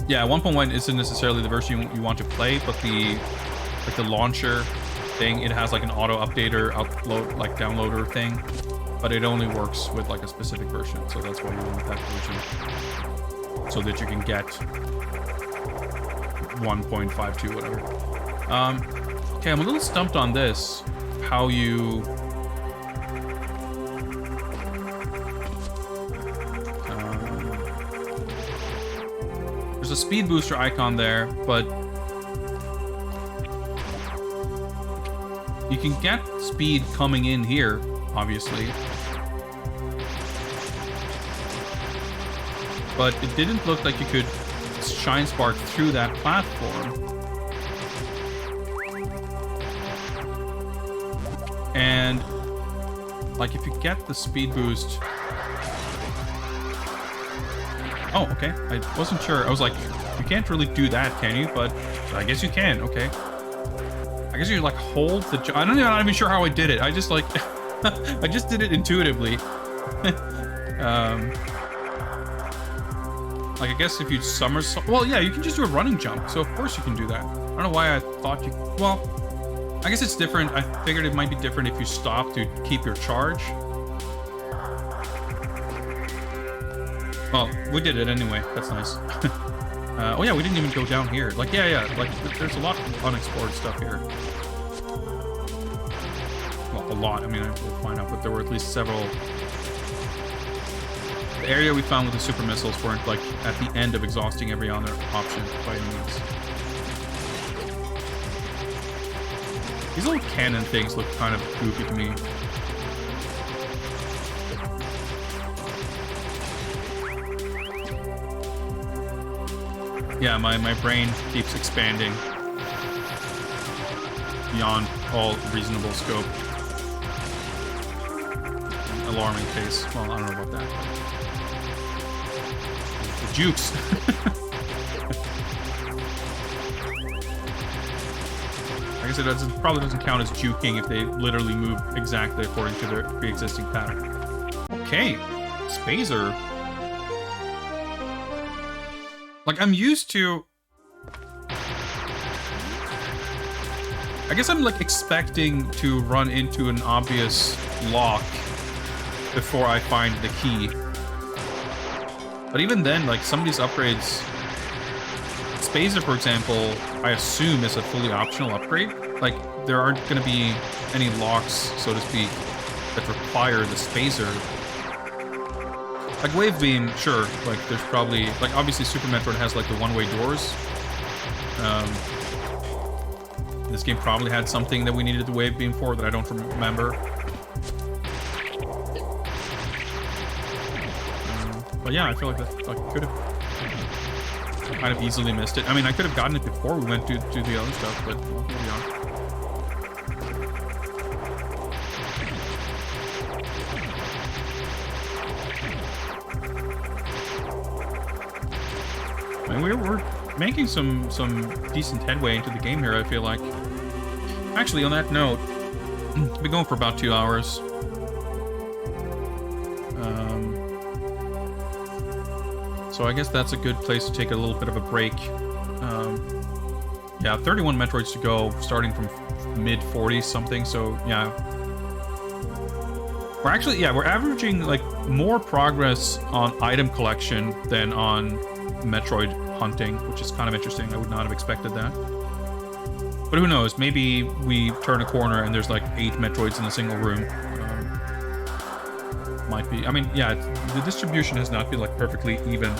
Yeah, 1.1 isn't necessarily the version you want to play, but the launcher thing, it has like an auto updater, upload, like downloader thing, but it only works with like a specific version, so that's why you want that version, so that you can get 1.52, whatever. Okay, I'm a little stumped on this, how you... there's a speed booster icon there, but you can get speed coming in here, obviously. But it didn't look like you could shine spark through that platform. And like if you get the speed boost... Oh, okay. I wasn't sure. I was like, you can't really do that, can you? But I guess you can. Okay. I guess you like hold the... I'm not even sure how I did it. I just like... I just did it intuitively. Like, I guess if you somersault... Well, yeah, you can just do a running jump. So, of course you can do that. I don't know why I thought you... Well, I guess it's different. I figured it might be different if you stop to keep your charge. Well, we did it anyway. That's nice. Oh yeah, we didn't even go down here. Like, yeah, like, there's a lot of unexplored stuff here. Well, a lot. I mean, we'll find out, but there were at least several... The area we found with the super missiles weren't, like, at the end of exhausting every other option by any means. These little cannon things look kind of goofy to me. Yeah, my brain keeps expanding beyond all reasonable scope. An alarming case. Well, I don't know about that. The jukes. I guess it probably doesn't count as juking if they literally move exactly according to their pre-existing pattern. Okay, Spazer. Like, I'm used to... I guess I'm, like, expecting to run into an obvious lock before I find the key. But even then, like, some of these upgrades... Spazer, for example, I assume is a fully optional upgrade. Like, there aren't going to be any locks, so to speak, that require the Spazer. Like, Wave Beam, sure, like, there's probably... Like, obviously, Super Metroid has, like, the one-way doors. This game probably had something that we needed the Wave Beam for that I don't remember. But yeah, I feel like that, like, could have kind of easily missed it. I mean, I could have gotten it before we went to the other stuff, but well, here we are. I mean, we're making some decent headway into the game here, I feel like. Actually, on that note, we've been going for about 2 hours. So I guess that's a good place to take a little bit of a break. Yeah, 31 Metroids to go, starting from mid-40s something, so yeah. We're averaging, like, more progress on item collection than on Metroid hunting, which is kind of interesting. I would not have expected that. But who knows? Maybe we turn a corner and there's like 8 Metroids in a single room. Might be. I mean, yeah, the distribution has not been like perfectly even.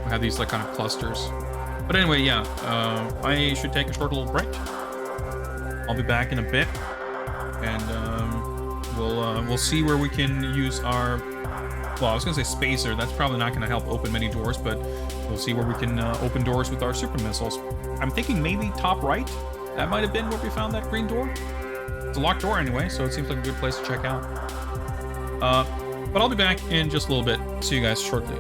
We have these like kind of clusters. But anyway, yeah, I should take a short little break. I'll be back in a bit, and we'll see where we can use our. Well, I was gonna say spacer. That's probably not gonna help open many doors, but we'll see where we can open doors with our super missiles. I'm thinking maybe top right. That might have been where we found that green door. It's a locked door anyway, so it seems like a good place to check out. But I'll be back in just a little bit. See you guys shortly.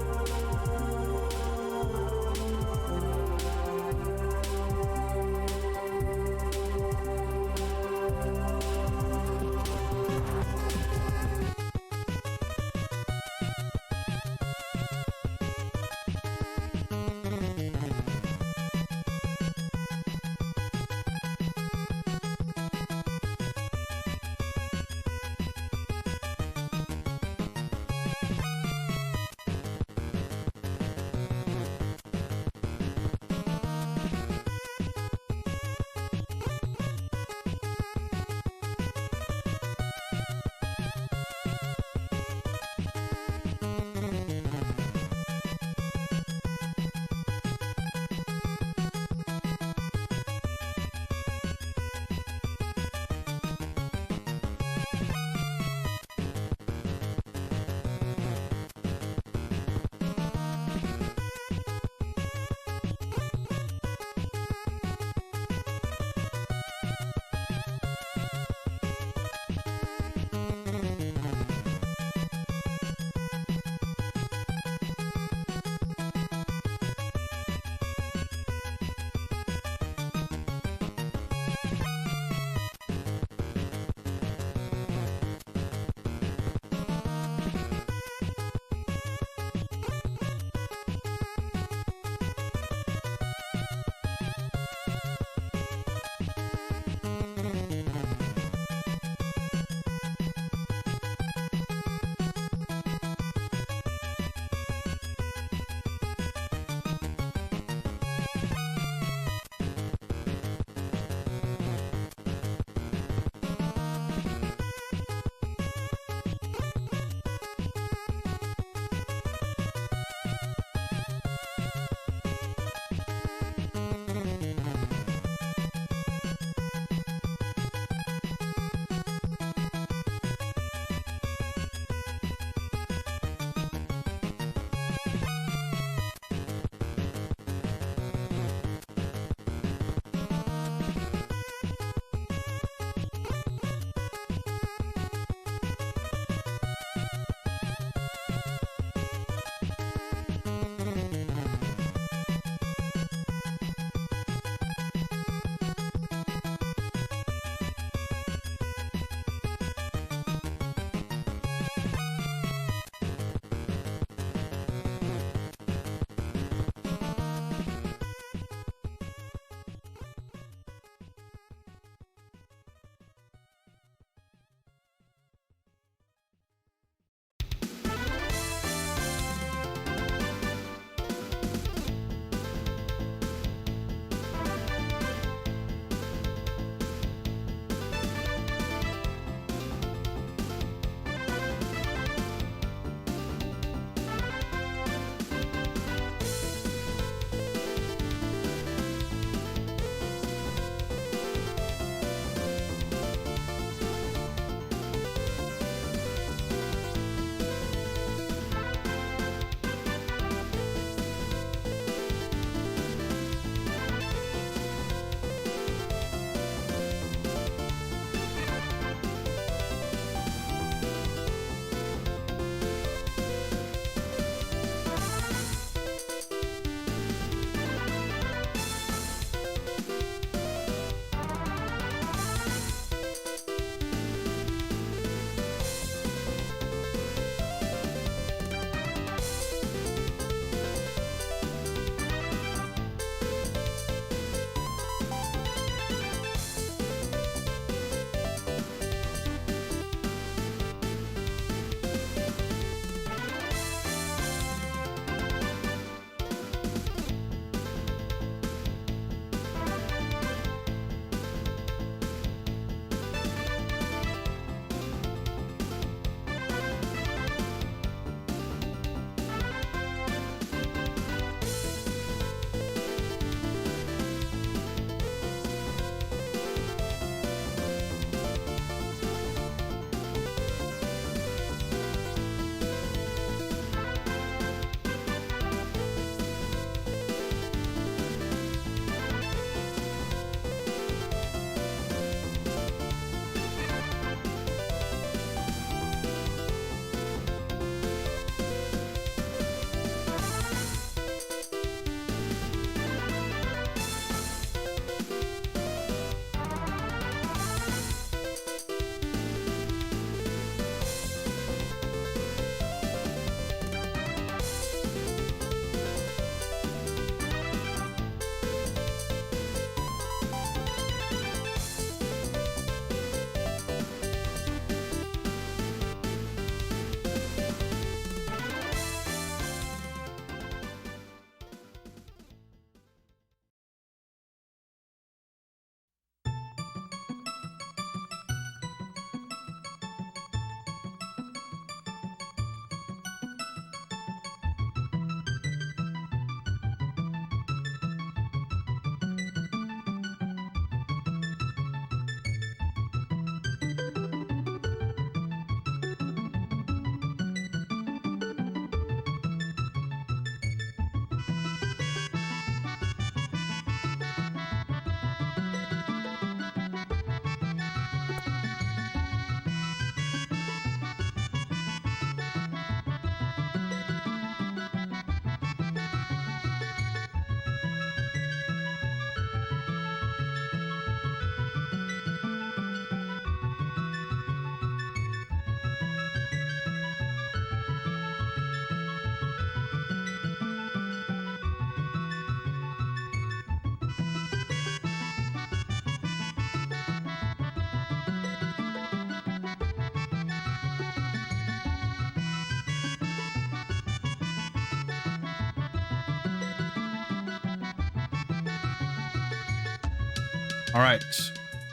All right,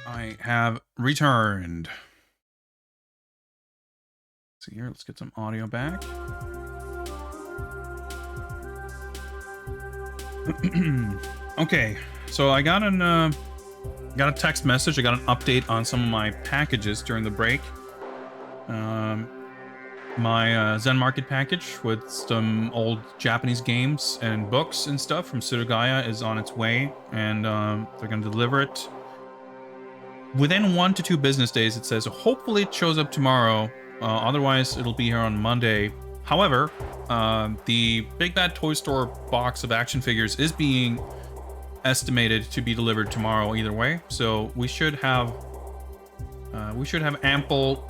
I have returned. Let's see here, let's get some audio back. Okay, so I got a text message. I got an update on some of my packages during the break. My Zen Market package with some old Japanese games and books and stuff from Surugaya is on its way, and they're going to deliver it within 1 to 2 business days, it says. Hopefully it shows up tomorrow, otherwise it'll be here on Monday. However, the Big Bad Toy Store box of action figures is being estimated to be delivered tomorrow either way, so we should have ample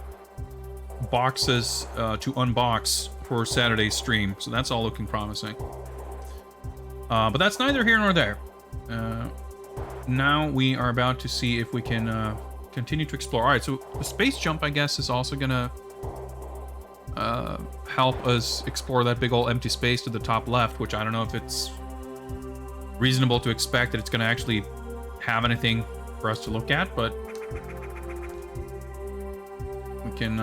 boxes to unbox for Saturday's stream, so that's all looking promising. But that's neither here nor there. Now we are about to see if we can continue to explore. All right, so the space jump, I guess, is also gonna help us explore that big old empty space to the top left, which I don't know if it's reasonable to expect that it's gonna actually have anything for us to look at, but we can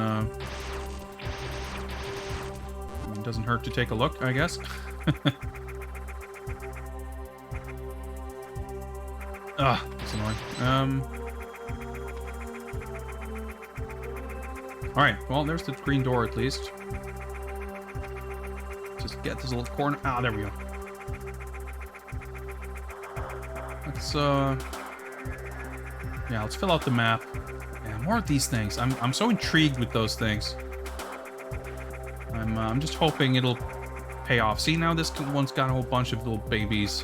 it doesn't hurt to take a look, I guess. Ah, that's annoying. All right, well, there's the green door at least. Just get this little corner. Ah, there we go. Let's yeah, let's fill out the map. Yeah, more of these things. I'm so intrigued with those things. I'm just hoping it'll pay off. See, now this one's got a whole bunch of little babies.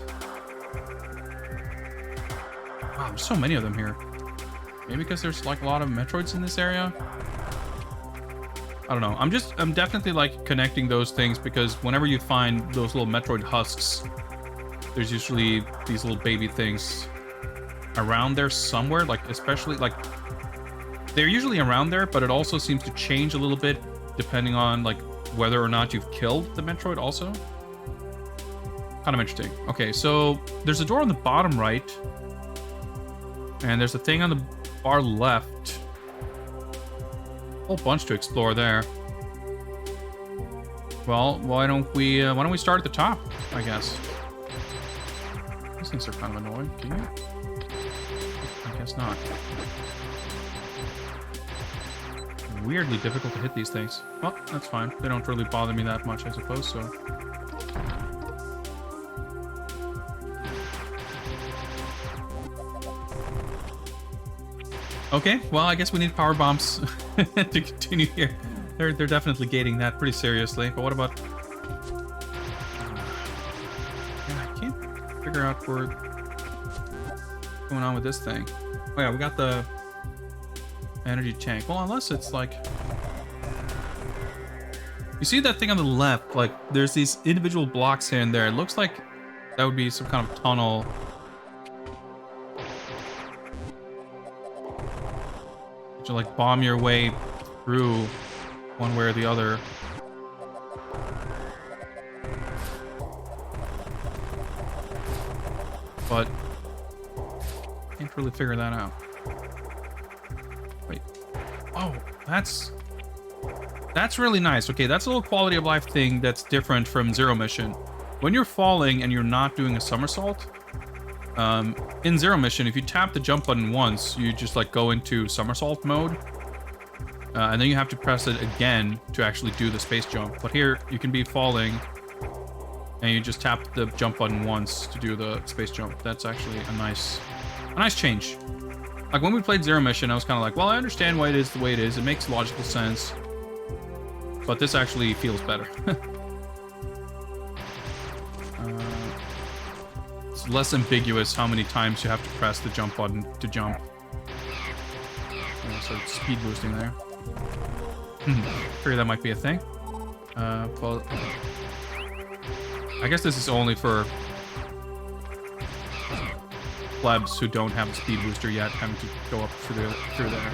Wow, there's so many of them here. Maybe because there's like a lot of Metroids in this area. I don't know. I'm definitely like connecting those things, because whenever you find those little Metroid husks, there's usually these little baby things around there somewhere. Like, especially like, they're usually around there, but it also seems to change a little bit depending on like whether or not you've killed the Metroid also. Kind of interesting. Okay, so there's a door on the bottom right, and there's a thing on the far left. A whole bunch to explore there. Well, why don't we start at the top, I guess. These things are kind of annoying. Can you? I guess not. Weirdly difficult to hit these things. Well, that's fine. They don't really bother me that much, I suppose, so. Okay, well, I guess we need power bombs to continue here. They're definitely gating that pretty seriously. But what about... yeah, I can't figure out what's going on with this thing. Oh yeah, we got the energy tank. Well, unless it's like... you see that thing on the left? Like, there's these individual blocks here and there. It looks like that would be some kind of tunnel. To like bomb your way through one way or the other. But can't really figure that out. Wait. Oh, that's really nice. Okay, that's a little quality of life thing that's different from Zero Mission. When you're falling and you're not doing a somersault, in Zero Mission, if you tap the jump button once, you just like go into somersault mode, and then you have to press it again to actually do the space jump. But here, you can be falling, and you just tap the jump button once to do the space jump. That's actually a nice change. Like when we played Zero Mission, I was kind of like, well, I understand why it is the way it is. It makes logical sense, but this actually feels better. It's less ambiguous how many times you have to press the jump button to jump. So it's speed boosting there. Figure that might be a thing. Well, I guess this is only for plebs who don't have a speed booster yet, having to go up through there.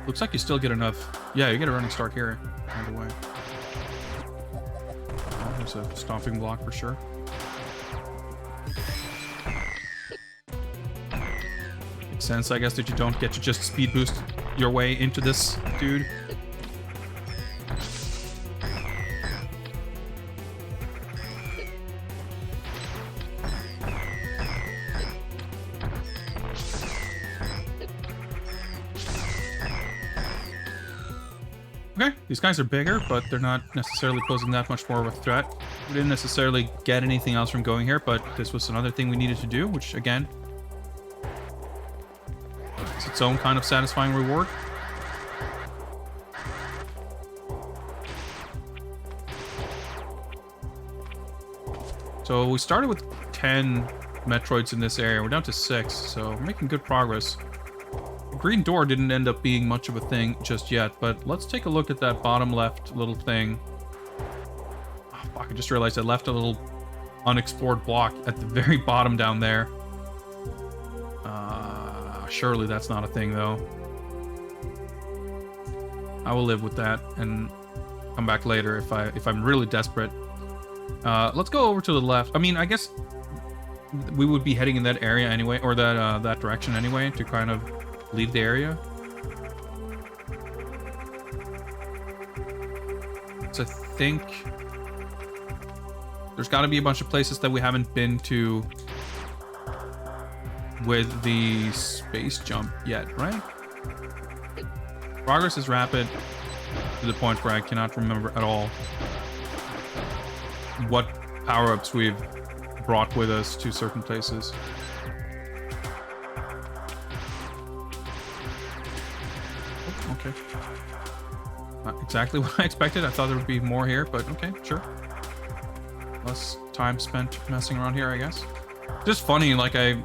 Looks like you still get enough. Yeah, you get a running start here, by the way. Oh, there's a stomping block for sure. sense, I guess, that you don't get to just speed boost your way into this dude. Okay, these guys are bigger, but they're not necessarily posing that much more of a threat. We didn't necessarily get anything else from going here, but this was another thing we needed to do, which, again, is its own kind of satisfying reward. So we started with 10 Metroids in this area. We're down to 6, so we're making good progress. The green door didn't end up being much of a thing just yet, but let's take a look at that bottom left little thing. Oh, fuck, I just realized I left a little unexplored block at the very bottom down there. Surely that's not a thing, though. I will live with that and come back later if I'm really desperate. Let's go over to the left. I mean, I guess we would be heading in that area anyway, or that direction anyway, to kind of leave the area. So I think there's got to be a bunch of places that we haven't been to with the space jump yet, right? Progress is rapid to the point where I cannot remember at all what power-ups we've brought with us to certain places. Okay. Not exactly what I expected. I thought there would be more here, but okay, sure. Less time spent messing around here, I guess. Just funny, like I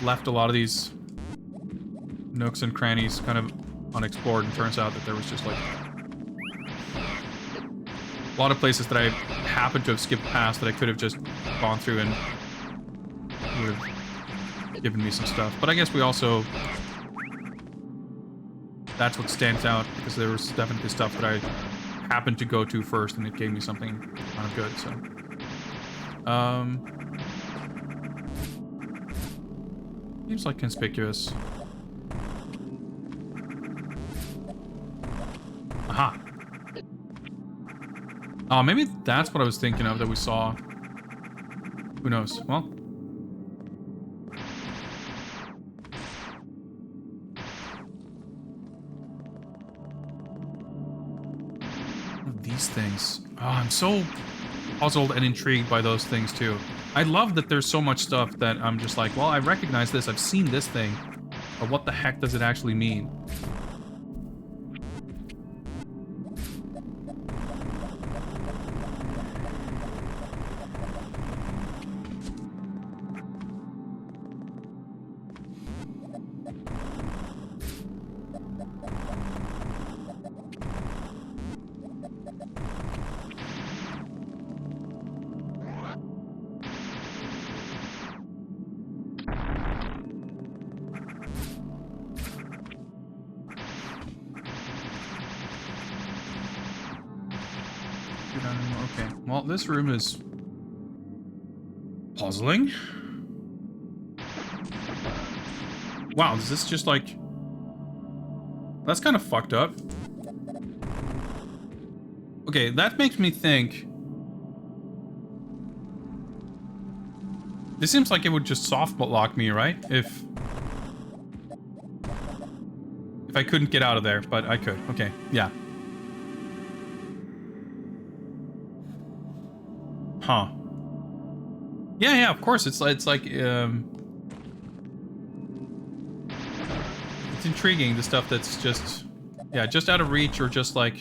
left a lot of these nooks and crannies kind of unexplored, and turns out that there was just like a lot of places that I happened to have skipped past that I could have just gone through and would have given me some stuff. But I guess we also... that's what stands out, because there was definitely stuff that I happened to go to first, and it gave me something kind of good, so... seems like conspicuous. Aha! Oh, maybe that's what I was thinking of that we saw. Who knows? Well... these things. Oh, I'm so puzzled and intrigued by those things too. I love that there's so much stuff that I'm just like, well, I recognize this, I've seen this thing, but what the heck does it actually mean? Okay, well, this room is puzzling. Wow, is this just like... that's kind of fucked up. Okay, that makes me think... this seems like it would just soft lock me, right? If I couldn't get out of there, but I could. Okay, yeah. Huh. Yeah, of course. It's like it's intriguing, the stuff that's just, yeah, just out of reach, or just like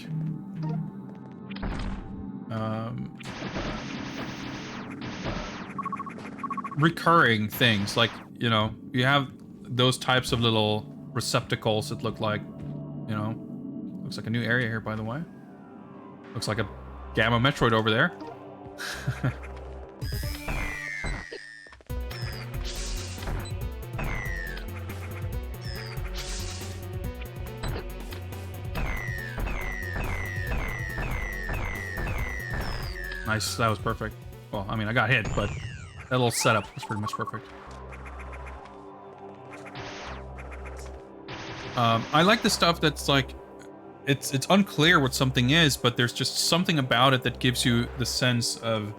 recurring things. Like, you know, you have those types of little receptacles that look like, you know, looks like a new area here, by the way. Looks like a Gamma Metroid over there. Nice, that was perfect. Well, I mean, I got hit, but that little setup was pretty much perfect. I like the stuff that's like, it's unclear what something is, but there's just something about it that gives you the sense of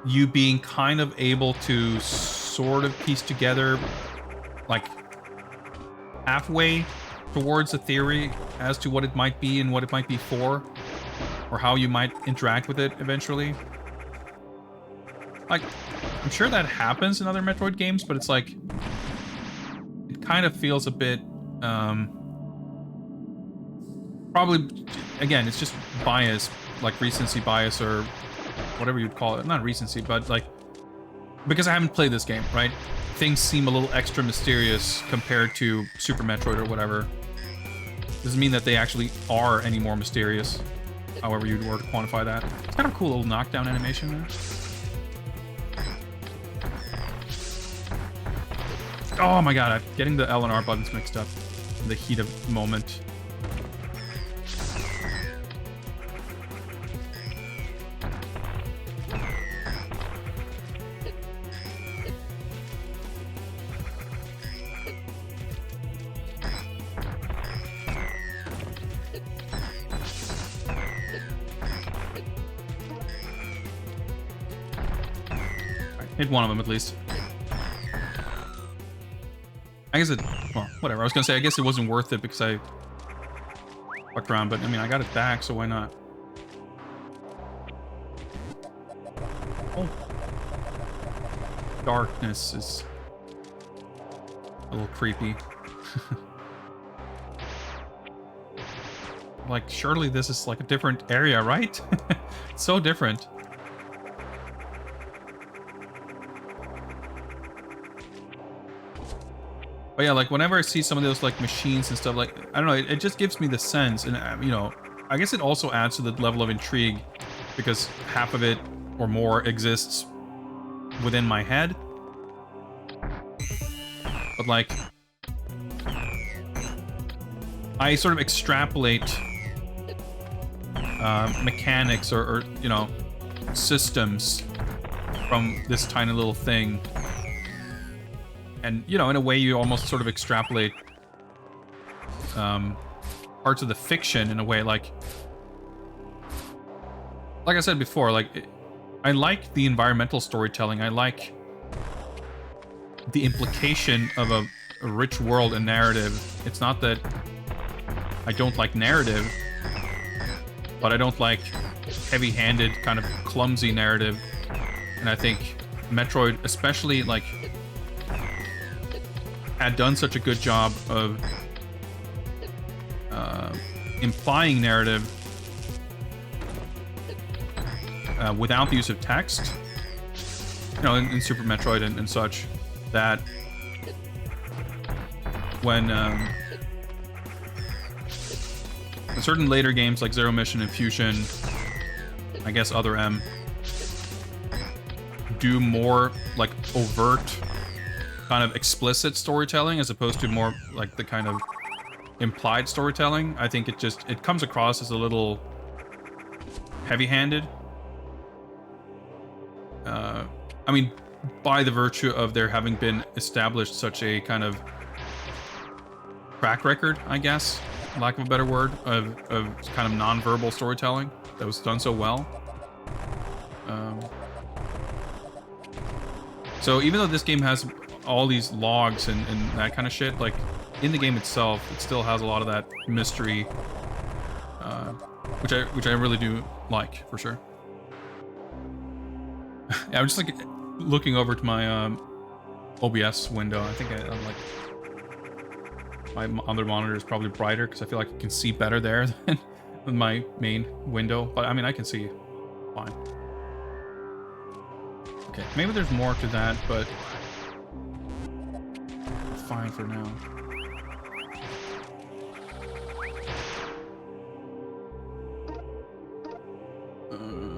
you being kind of able to sort of piece together, like, halfway towards a theory as to what it might be and what it might be for, or how you might interact with it eventually. Like, I'm sure that happens in other Metroid games, but it's like, it kind of feels a bit, probably, again, it's just bias, like recency bias or whatever you'd call it. Not recency, but like, because I haven't played this game, right? Things seem a little extra mysterious compared to Super Metroid or whatever. Doesn't mean that they actually are any more mysterious, however you were to quantify that. It's kind of a cool little knockdown animation there. Oh my god, I'm getting the L and R buttons mixed up in the heat of the moment. Hit one of them at least. I guess it, well, whatever. I was gonna say, I guess it wasn't worth it because I fucked around, but I mean, I got it back, so why not? Oh. Darkness is a little creepy. Like, surely this is like a different area, right? It's so different. But yeah, like whenever I see some of those like machines and stuff, like, I don't know, it just gives me the sense, and you know, I guess it also adds to the level of intrigue because half of it or more exists within my head. But like, I sort of extrapolate mechanics or you know, systems from this tiny little thing. And, you know, in a way, you almost sort of extrapolate parts of the fiction in a way, like I said before, like, I like the environmental storytelling. I like the implication of a rich world and narrative. It's not that I don't like narrative, but I don't like heavy-handed, kind of clumsy narrative. And I think Metroid, especially, like, had done such a good job of implying narrative without the use of text, you know, in Super Metroid and such, that when certain later games like Zero Mission and Fusion, I guess Other M, do more like overt, kind of explicit storytelling as opposed to more like the kind of implied storytelling, I think it comes across as a little heavy-handed. I mean, by the virtue of there having been established such a kind of track record, I guess, lack of a better word, of kind of non-verbal storytelling that was done so well. So even though this game has all these logs and that kind of shit, like, in the game itself, it still has a lot of that mystery, which I really do like, for sure. Yeah, I'm just like looking over to my OBS window. I think I'm like, my other monitor is probably brighter because I feel like I can see better there than my main window. But I mean, I can see fine. Okay, maybe there's more to that, but fine for now.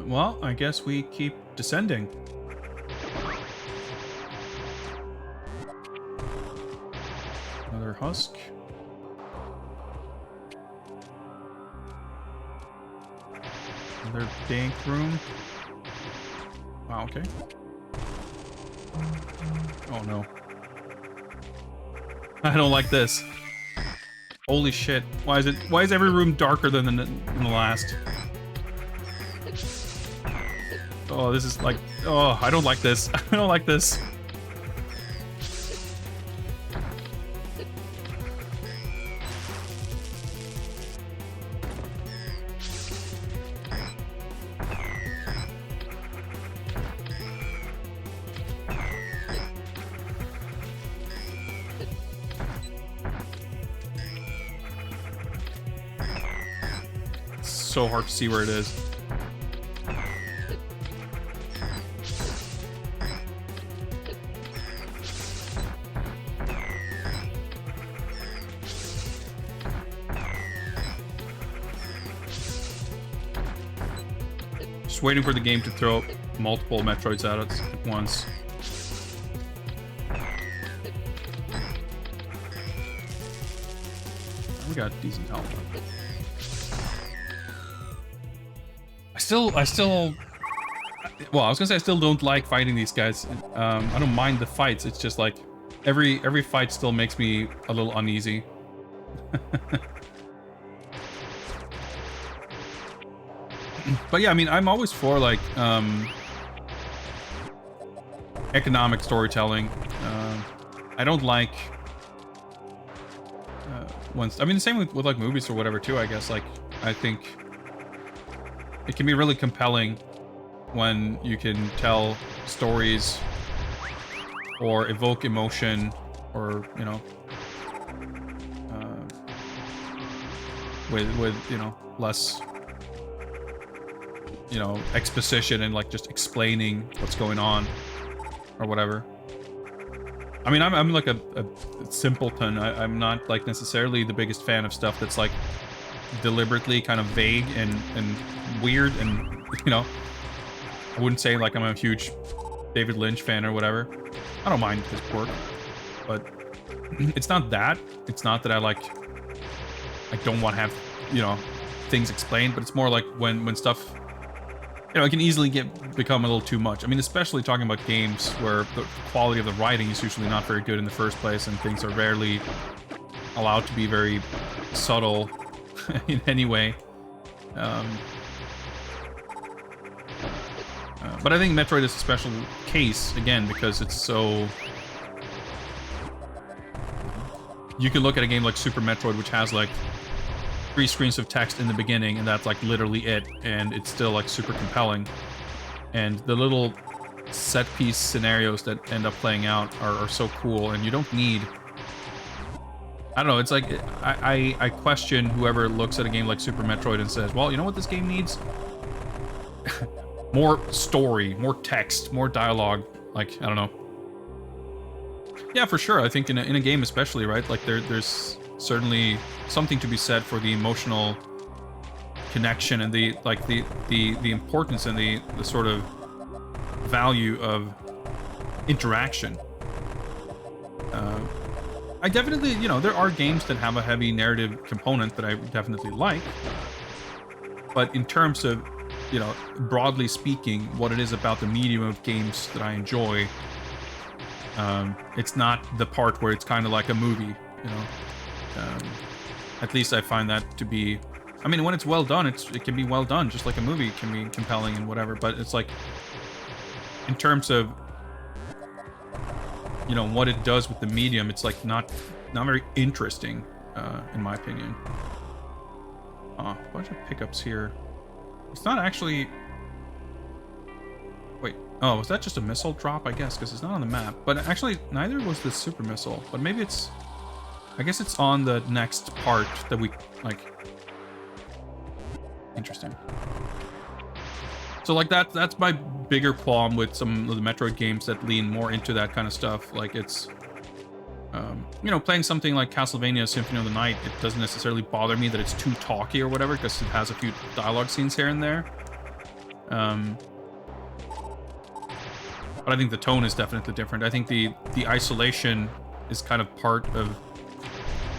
Well, I guess we keep descending. Another husk. Another bank room. Wow, okay. Oh no. I don't like this. Holy shit. Why is every room darker than the last? Oh, this is like, oh, I don't like this. I don't like this. So hard to see where it is. Just waiting for the game to throw multiple Metroids at us at once. We got decent health. I still, well, I was gonna say I still don't like fighting these guys. I don't mind the fights. It's just like every fight still makes me a little uneasy. But yeah, I mean, I'm always for like economic storytelling. I don't like I mean, the same with like movies or whatever too, I guess. Like, I think it can be really compelling when you can tell stories or evoke emotion, or, you know, with you know, less, you know, exposition and like just explaining what's going on or whatever. I mean, I'm like a simpleton. I'm not like necessarily the biggest fan of stuff that's like deliberately kind of vague and weird, and, you know, I wouldn't say like I'm a huge David Lynch fan or whatever. I don't mind his work, but it's not that. It's not that I don't want to have, you know, things explained, but it's more like when stuff, you know, it can easily become a little too much. I mean, especially talking about games where the quality of the writing is usually not very good in the first place, and things are rarely allowed to be very subtle in any way. But I think Metroid is a special case, again, because it's so... You can look at a game like Super Metroid, which has like 3 screens of text in the beginning, and that's like literally it, and it's still like super compelling. And the little set piece scenarios that end up playing out are so cool, and you don't need... I don't know, it's like, I question whoever looks at a game like Super Metroid and says, well, you know what this game needs? More story, more text, more dialogue. Like, I don't know. Yeah, for sure. I think in a game especially, right? Like, there's certainly something to be said for the emotional connection and the importance and the sort of value of interaction. I definitely, you know, there are games that have a heavy narrative component that I definitely like. But in terms of, you know, broadly speaking, what it is about the medium of games that I enjoy, it's not the part where it's kind of like a movie, you know. At least I find that to be... I mean, when it's well done, it can be well done, just like a movie can be compelling and whatever. But it's like, in terms of, you know, what it does with the medium, it's like not very interesting, in my opinion. A bunch of pickups here. It's not actually... Wait, oh, was that just a missile drop? I guess, because it's not on the map. But actually, neither was the super missile. But maybe it's... I guess it's on the next part that we, like... Interesting. So, like, that's my bigger qualm with some of the Metroid games that lean more into that kind of stuff. Like, it's... you know, playing something like Castlevania Symphony of the Night, it doesn't necessarily bother me that it's too talky or whatever, because it has a few dialogue scenes here and there. But I think the tone is definitely different. I think the isolation is kind of part of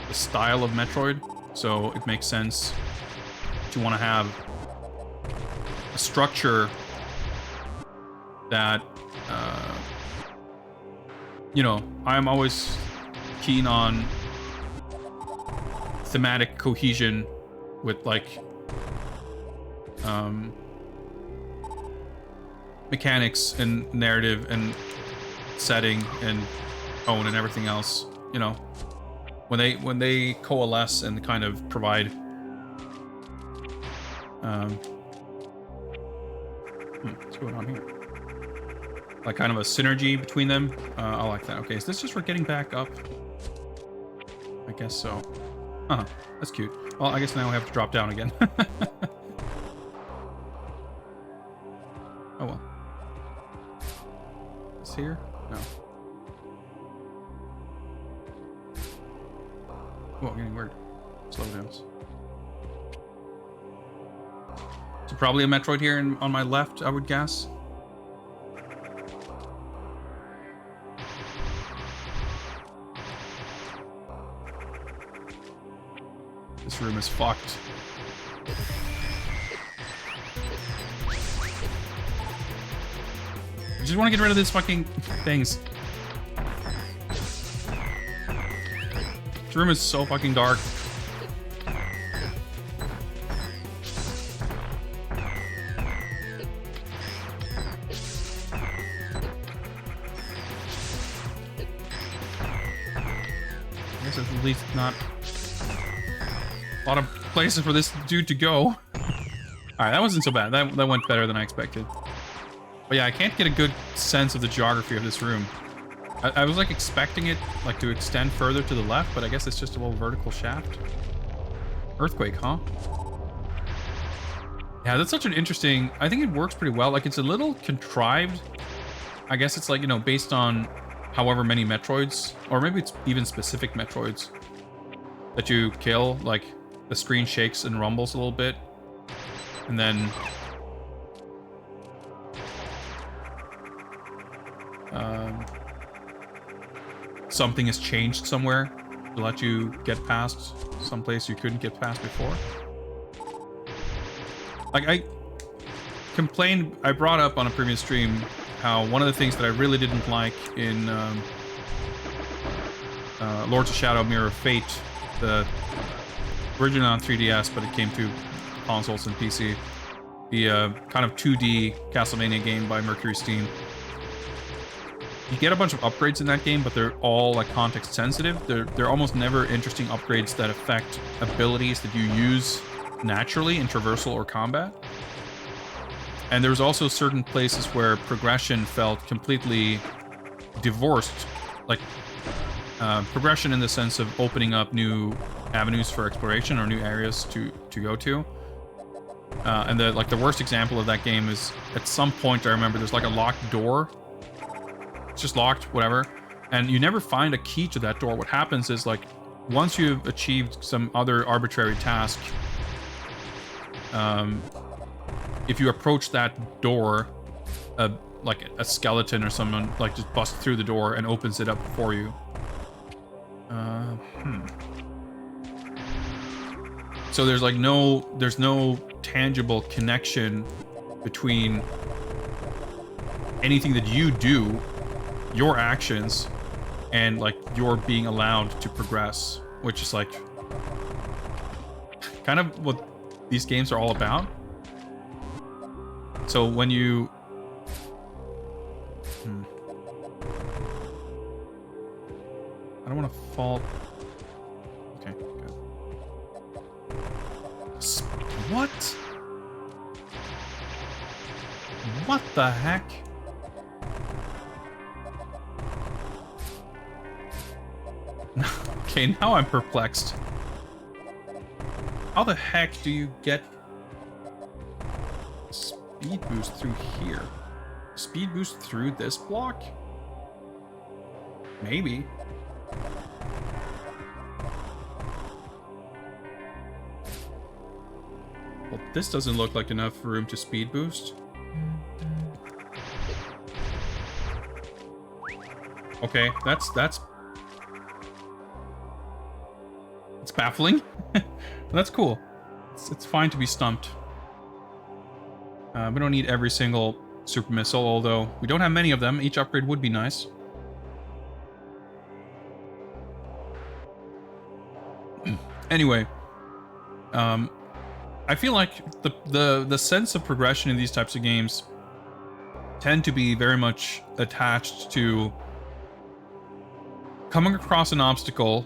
the style of Metroid, so it makes sense to want to have a structure that, you know, I'm always keen on thematic cohesion with like mechanics and narrative and setting and tone and everything else, you know, when they coalesce and kind of provide what's going on here? Like kind of a synergy between them. I like that. Okay, is this just for getting back up? I guess so. Huh, that's cute. Well, I guess now we have to drop down again. Oh well. Is here? No. Whoa, getting weird. Slow downs. So probably a Metroid here on my left, I would guess. This room is fucked. I just want to get rid of these fucking things. This room is so fucking dark. I guess at least not a lot of places for this dude to go. Alright, that wasn't so bad. That went better than I expected. But yeah, I can't get a good sense of the geography of this room. I was like expecting it like to extend further to the left, but I guess it's just a little vertical shaft. Earthquake, huh? Yeah, that's such an interesting... I think it works pretty well. Like, it's a little contrived. I guess it's like, you know, based on however many Metroids, or maybe it's even specific Metroids that you kill. Like, the screen shakes and rumbles a little bit. And then... something has changed somewhere to let you get past someplace you couldn't get past before. Like, I brought up on a previous stream how one of the things that I really didn't like in Lords of Shadow Mirror of Fate, the original on 3DS, but it came to consoles and PC, the kind of 2D Castlevania game by Mercury Steam. You get a bunch of upgrades in that game, but they're all like context sensitive. They're almost never interesting upgrades that affect abilities that you use naturally in traversal or combat. And there's also certain places where progression felt completely divorced, like progression in the sense of opening up new avenues for exploration or new areas to go to. And the worst example of that game is at some point I remember there's like a locked door. It's just locked, whatever, and you never find a key to that door. What happens is, like, once you've achieved some other arbitrary task, if you approach that door, like a skeleton or someone like just busts through the door and opens it up for you. So there's like no tangible connection between anything that you do, your actions, and like you're being allowed to progress, which is like kind of what these games are all about. So when you I don't want to fall. Okay, good. What the heck? Okay, now I'm perplexed. How the heck do you get speed boost through here? Speed boost through this block? Maybe. Well, this doesn't look like enough room to speed boost. Okay, that's it's baffling. That's cool. It's fine to be stumped. We don't need every single super missile, although we don't have many of them. Each upgrade would be nice. Anyway, I feel like the sense of progression in these types of games tend to be very much attached to coming across an obstacle,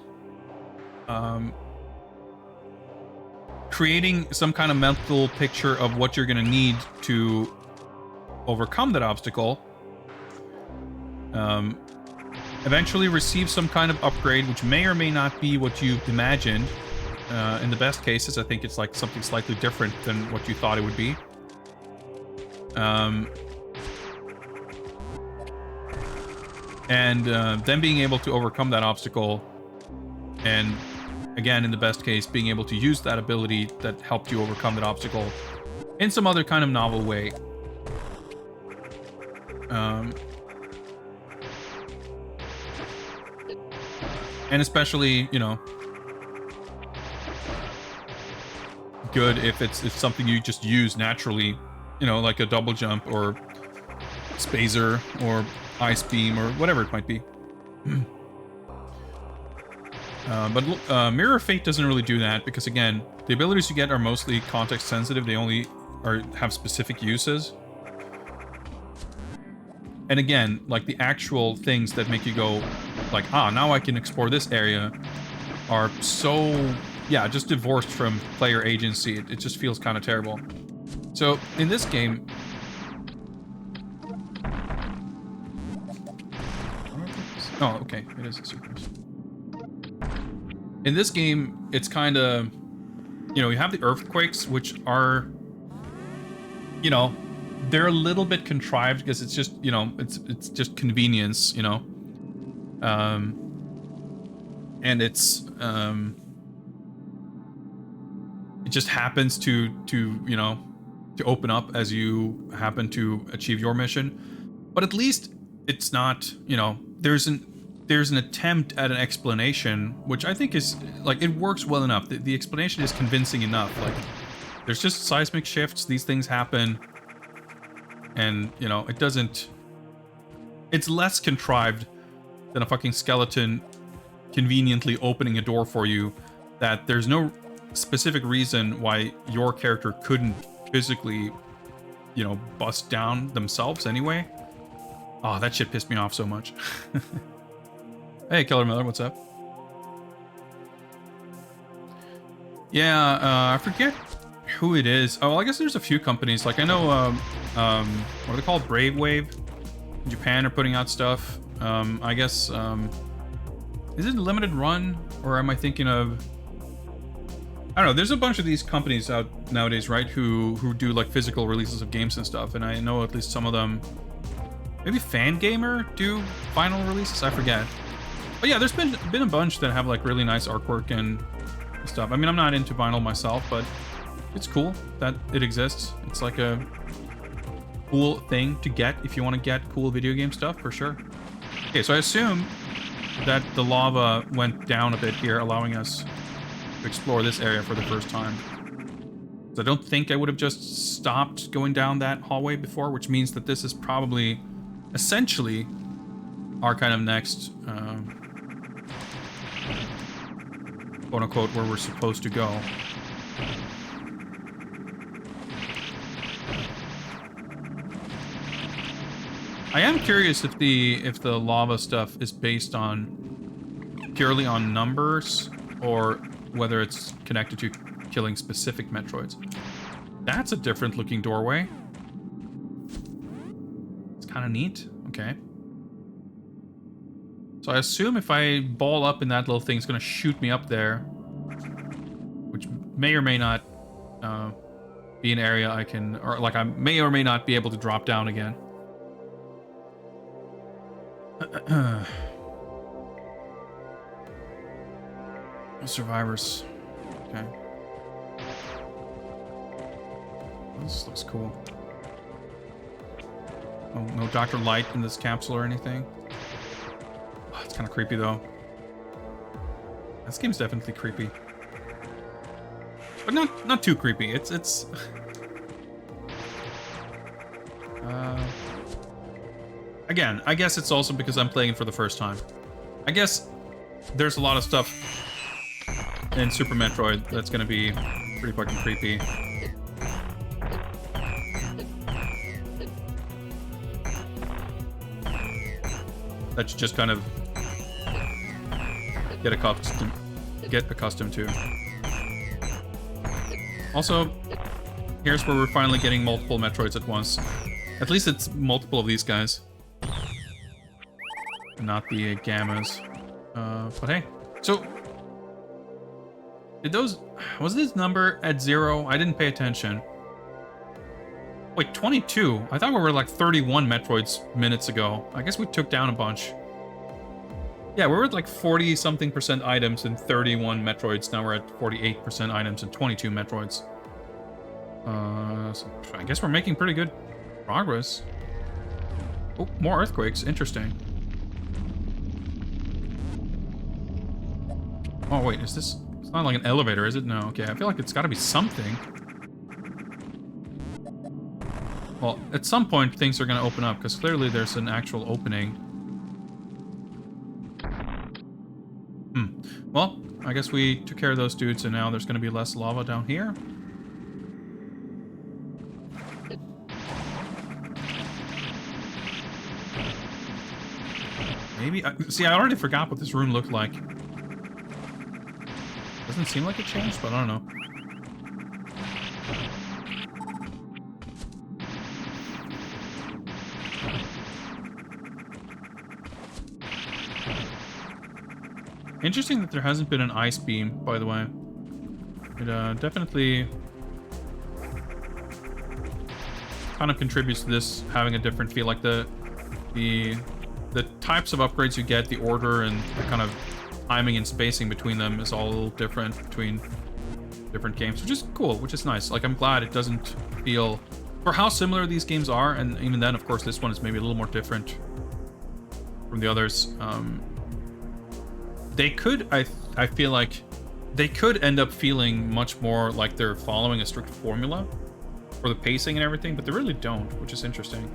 creating some kind of mental picture of what you're going to need to overcome that obstacle, eventually receive some kind of upgrade, which may or may not be what you imagined. In the best cases, I think it's like something slightly different than what you thought it would be. And then being able to overcome that obstacle, and again, in the best case, being able to use that ability that helped you overcome that obstacle in some other kind of novel way. And especially, you know, good if it's something you just use naturally, you know, like a double jump or spazer or ice beam or whatever it might be. But Mirror of Fate doesn't really do that because, again, the abilities you get are mostly context sensitive. They only have specific uses. And again, like the actual things that make you go like, ah, now I can explore this area are so, yeah, just divorced from player agency. It just feels kind of terrible. So in this game, oh, okay, it is a sequence. In this game, it's kind of, you know, you have the earthquakes, which are, you know, they're a little bit contrived because it's just, you know, it's just convenience, you know. And it's it just happens to you know, to open up as you happen to achieve your mission. But at least it's not, you know, there's an attempt at an explanation, which I think is, like, it works well enough. The explanation is convincing enough. Like, there's just seismic shifts, these things happen, and, you know, it doesn't, it's less contrived than a fucking skeleton conveniently opening a door for you, that there's no specific reason why your character couldn't physically, you know, bust down themselves anyway. Oh, that shit pissed me off so much. Hey, Killer Miller, what's up? Yeah, I forget who it is. Oh, well, I guess there's a few companies. Like, I know, what are they called? Brave Wave in Japan are putting out stuff. I guess, is it a limited run, or am I thinking of, I don't know, there's a bunch of these companies out nowadays, right, who do like physical releases of games and stuff, and I know at least some of them, maybe Fangamer do final releases, I forget. But yeah, there's been a bunch that have like really nice artwork and stuff. I mean, I'm not into vinyl myself, but it's cool that it exists. It's like a cool thing to get if you want to get cool video game stuff, for sure. Okay, so I assume that the lava went down a bit here, allowing us to explore this area for the first time. So I don't think I would have just stopped going down that hallway before, which means that this is probably essentially our kind of next quote unquote where we're supposed to go. I am curious if the lava stuff is based on purely on numbers, or whether it's connected to killing specific Metroids. That's a different looking doorway. It's kind of neat. Okay. So I assume if I ball up in that little thing, it's going to shoot me up there, which may or may not be an area I can, or like I may or may not be able to drop down again. Survivors. Okay. This looks cool. Oh, no Dr. Light in this capsule or anything. Oh, it's kind of creepy though. This game's definitely creepy, but not too creepy. It's. Again, I guess it's also because I'm playing it for the first time. I guess there's a lot of stuff in Super Metroid, that's gonna be pretty fucking creepy. That you just kind of get accustomed to. Also, here's where we're finally getting multiple Metroids at once. At least it's multiple of these guys. Not the Gammas. But hey. So, was this number at 0? I didn't pay attention. Wait, 22? I thought we were like 31 Metroids minutes ago. I guess we took down a bunch. Yeah, we were at like 40-something% items and 31 Metroids. Now we're at 48% items and 22 Metroids. So I guess we're making pretty good progress. Oh, more earthquakes. Interesting. Oh, wait, is this... It's not like an elevator, is it? No, okay. I feel like it's got to be something. Well, at some point, things are going to open up, because clearly there's an actual opening. Well, I guess we took care of those dudes, and now there's going to be less lava down here. Maybe... see, I already forgot what this room looked like. Doesn't seem like it changed, but I don't know. Interesting that there hasn't been an ice beam, by the way. It definitely kind of contributes to this having a different feel. Like the types of upgrades you get, the order, and the kind of timing and spacing between them is all a little different between different games, which is cool, which is nice. Like, I'm glad it doesn't feel... For how similar these games are, and even then, of course, this one is maybe a little more different from the others. They could, I feel like, they could end up feeling much more like they're following a strict formula for the pacing and everything, but they really don't, which is interesting.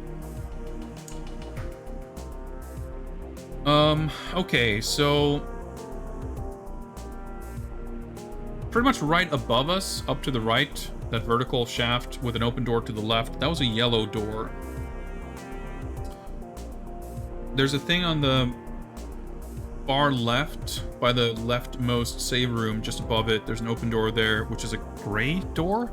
Okay, so... pretty much right above us, up to the right, that vertical shaft with an open door to the left, that was a yellow door. There's a thing on the far left, by the leftmost save room, just above it. There's an open door there, which is a gray door.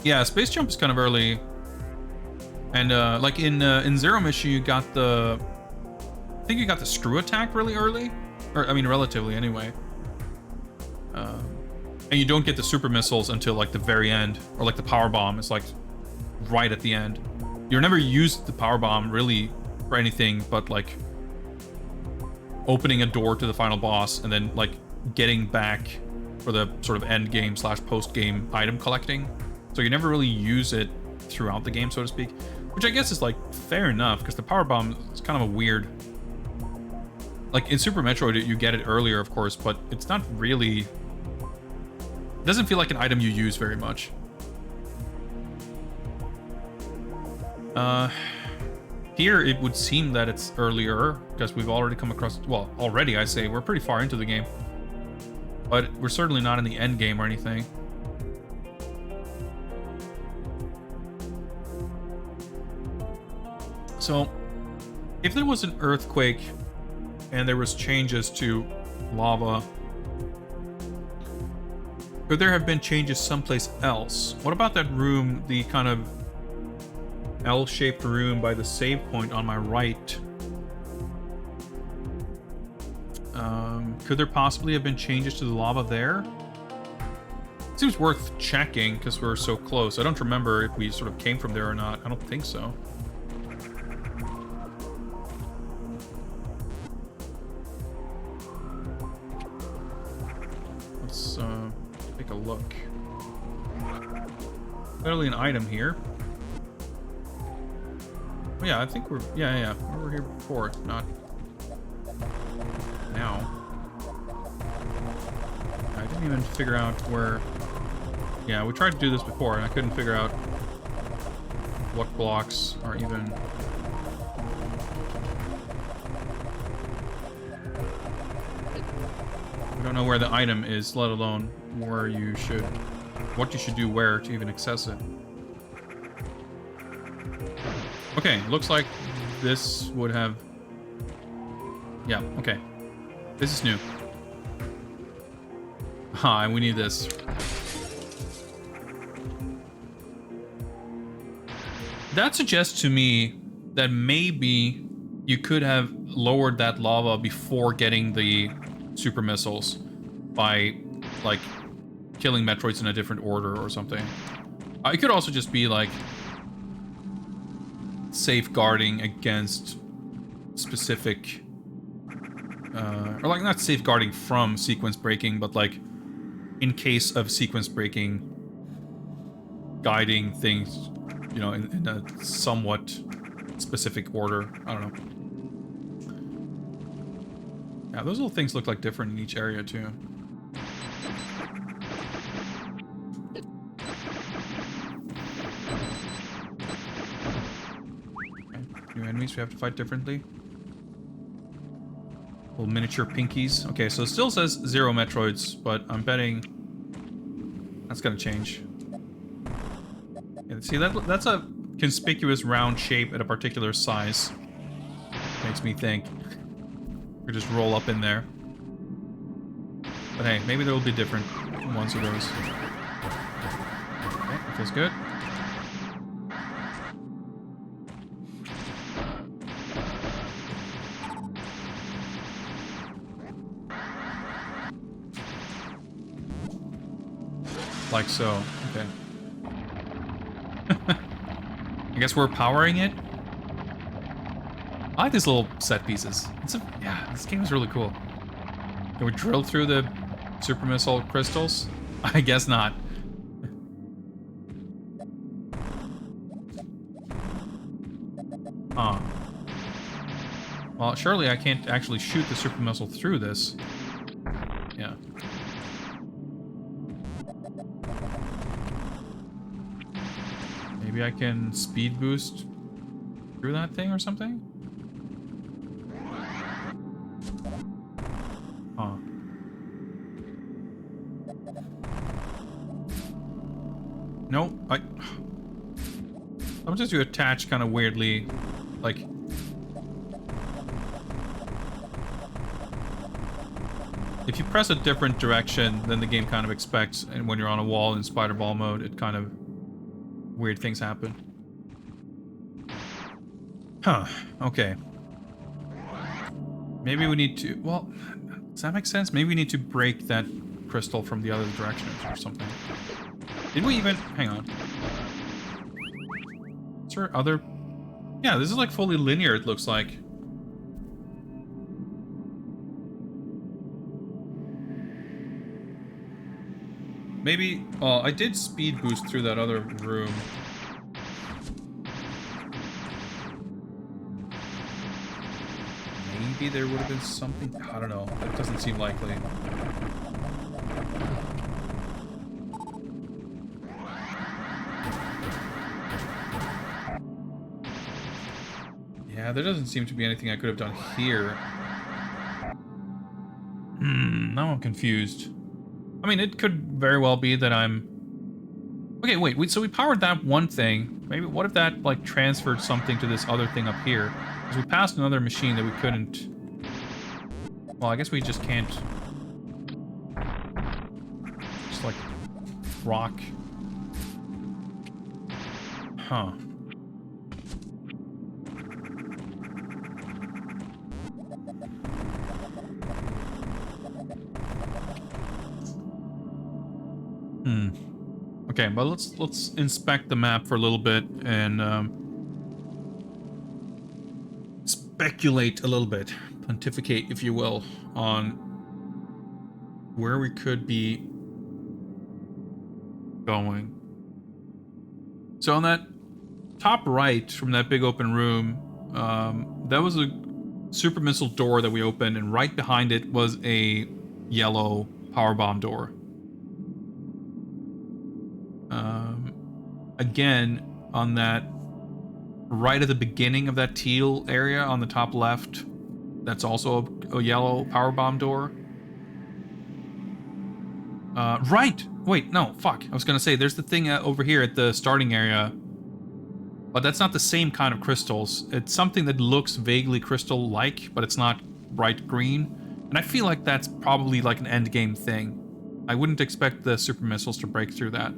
Yeah, space jump is kind of early. And like in Zero Mission, you got the... I think you got the screw attack really early. Or, I mean, relatively, anyway. And you don't get the super missiles until, like, the very end. Or, like, the power bomb is, like, right at the end. You never used the power bomb, really, for anything but, like, opening a door to the final boss and then, like, getting back for the sort of end game / post game item collecting. So you never really use it throughout the game, so to speak. Which I guess is, like, fair enough, because the power bomb is kind of a weird... Like, in Super Metroid, you get it earlier, of course, but it's not really... It doesn't feel like an item you use very much. Here, it would seem that it's earlier, because we've already come across... Well, already, I say. We're pretty far into the game. But we're certainly not in the end game or anything. So, if there was an earthquake and there was changes to lava, could there have been changes someplace else? What about that room, the kind of L-shaped room by the save point on my right? Could there possibly have been changes to the lava there? Seems worth checking because we're so close. I don't remember if we sort of came from there or not. I don't think so. Let's take a look. Clearly an item here. Oh, yeah, I think we're... Yeah. We were here before, not now. I didn't even figure out where... Yeah, we tried to do this before, and I couldn't figure out what blocks are even... don't know where the item is, let alone where you should, what you should do where to even access it. Okay, looks like this would have... Yeah, okay. This is new. Ah, and we need this. That suggests to me that maybe you could have lowered that lava before getting the super missiles by, like, killing Metroids in a different order or something. It could also just be, like, safeguarding against specific... or, like, not safeguarding from sequence breaking, but, like, in case of sequence breaking, guiding things, you know, in a somewhat specific order. I don't know. Yeah, those little things look like different in each area, too. Okay. New enemies we have to fight differently. Little miniature pinkies. Okay, so it still says 0 Metroids, but I'm betting that's gonna change. Yeah, see, that's a conspicuous round shape at a particular size. Makes me think we just roll up in there. But hey, maybe there will be different ones of those. Okay, that feels good. Like so. Okay. I guess we're powering it. I like these little set pieces. Yeah, this game is really cool. Can we drill through the super missile crystals? I guess not. Huh. Well, surely I can't actually shoot the super missile through this. Yeah. Maybe I can speed boost through that thing or something? Huh. No, I just do attach kind of weirdly, like... If you press a different direction than the game kind of expects, and when you're on a wall in spider ball mode, it kind of... weird things happen. Huh, okay. Maybe we need to... Well, does that make sense? Maybe we need to break that crystal from the other direction or something. Did we even... Hang on. Is there other... Yeah, this is like fully linear, it looks like. Maybe... I did speed boost through that other room. Maybe there would have been something... I don't know. That doesn't seem likely. Yeah, there doesn't seem to be anything I could have done here. Now I'm confused. I mean, it could very well be that I'm... Okay, wait, so we powered that one thing. Maybe, what if that, like, transferred something to this other thing up here? Because we passed another machine that we couldn't... Well, I guess we just can't... Just, like, rock. Huh. Okay, but let's inspect the map for a little bit and speculate a little bit, pontificate, if you will, on where we could be going. So on that top right from that big open room, that was a super missile door that we opened, and right behind it was a yellow power bomb door. Again, on that right at the beginning of that teal area on the top left, that's also a yellow power bomb door. Right! Wait, no, fuck. I was gonna say, there's the thing over here at the starting area. But that's not the same kind of crystals. It's something that looks vaguely crystal-like, but it's not bright green. And I feel like that's probably like an endgame thing. I wouldn't expect the super missiles to break through that.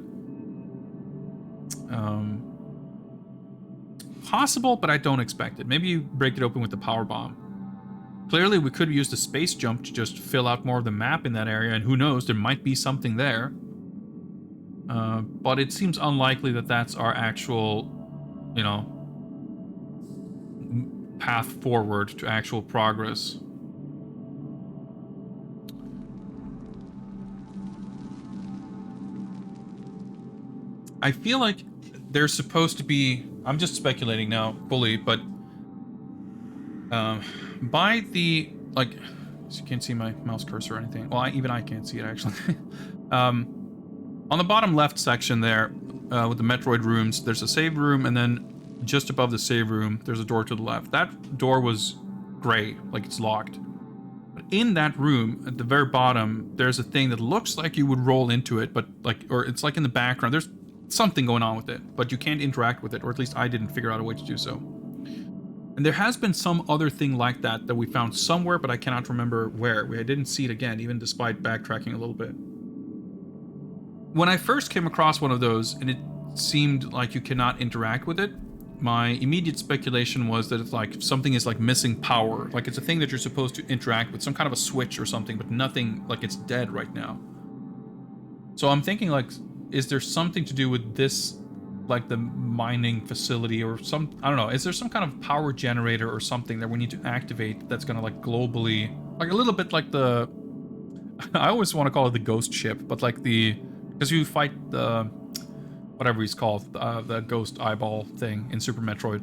Possible, but I don't expect it. Maybe you break it open with the power bomb. Clearly, we could use the space jump to just fill out more of the map in that area, and who knows, there might be something there. But it seems unlikely that that's our actual, you know, path forward to actual progress. I feel like there's supposed to be, I'm just speculating now fully, but by the, like, so you can't see my mouse cursor or anything. Well, even I can't see it actually. On the bottom left section there, with the Metroid rooms, there's a save room, and then just above the save room, there's a door to the left. That door was gray, like it's locked. But in that room, at the very bottom, there's a thing that looks like you would roll into it, but like, or it's like in the background. There's something going on with it, but you can't interact with it, or at least I didn't figure out a way to do so. And there has been some other thing like that that we found somewhere, but I cannot remember where. I didn't see it again, even despite backtracking a little bit. When I first came across one of those, and it seemed like you cannot interact with it, my immediate speculation was that it's like something is like missing power. Like it's a thing that you're supposed to interact with, some kind of a switch or something, but nothing, like it's dead right now. So I'm thinking like, is there something to do with this, like the mining facility or some, I don't know, is there some kind of power generator or something that we need to activate that's gonna like globally, like a little bit like the, I always want to call it the ghost ship, but like the, because you fight the, whatever he's called, the ghost eyeball thing in Super Metroid.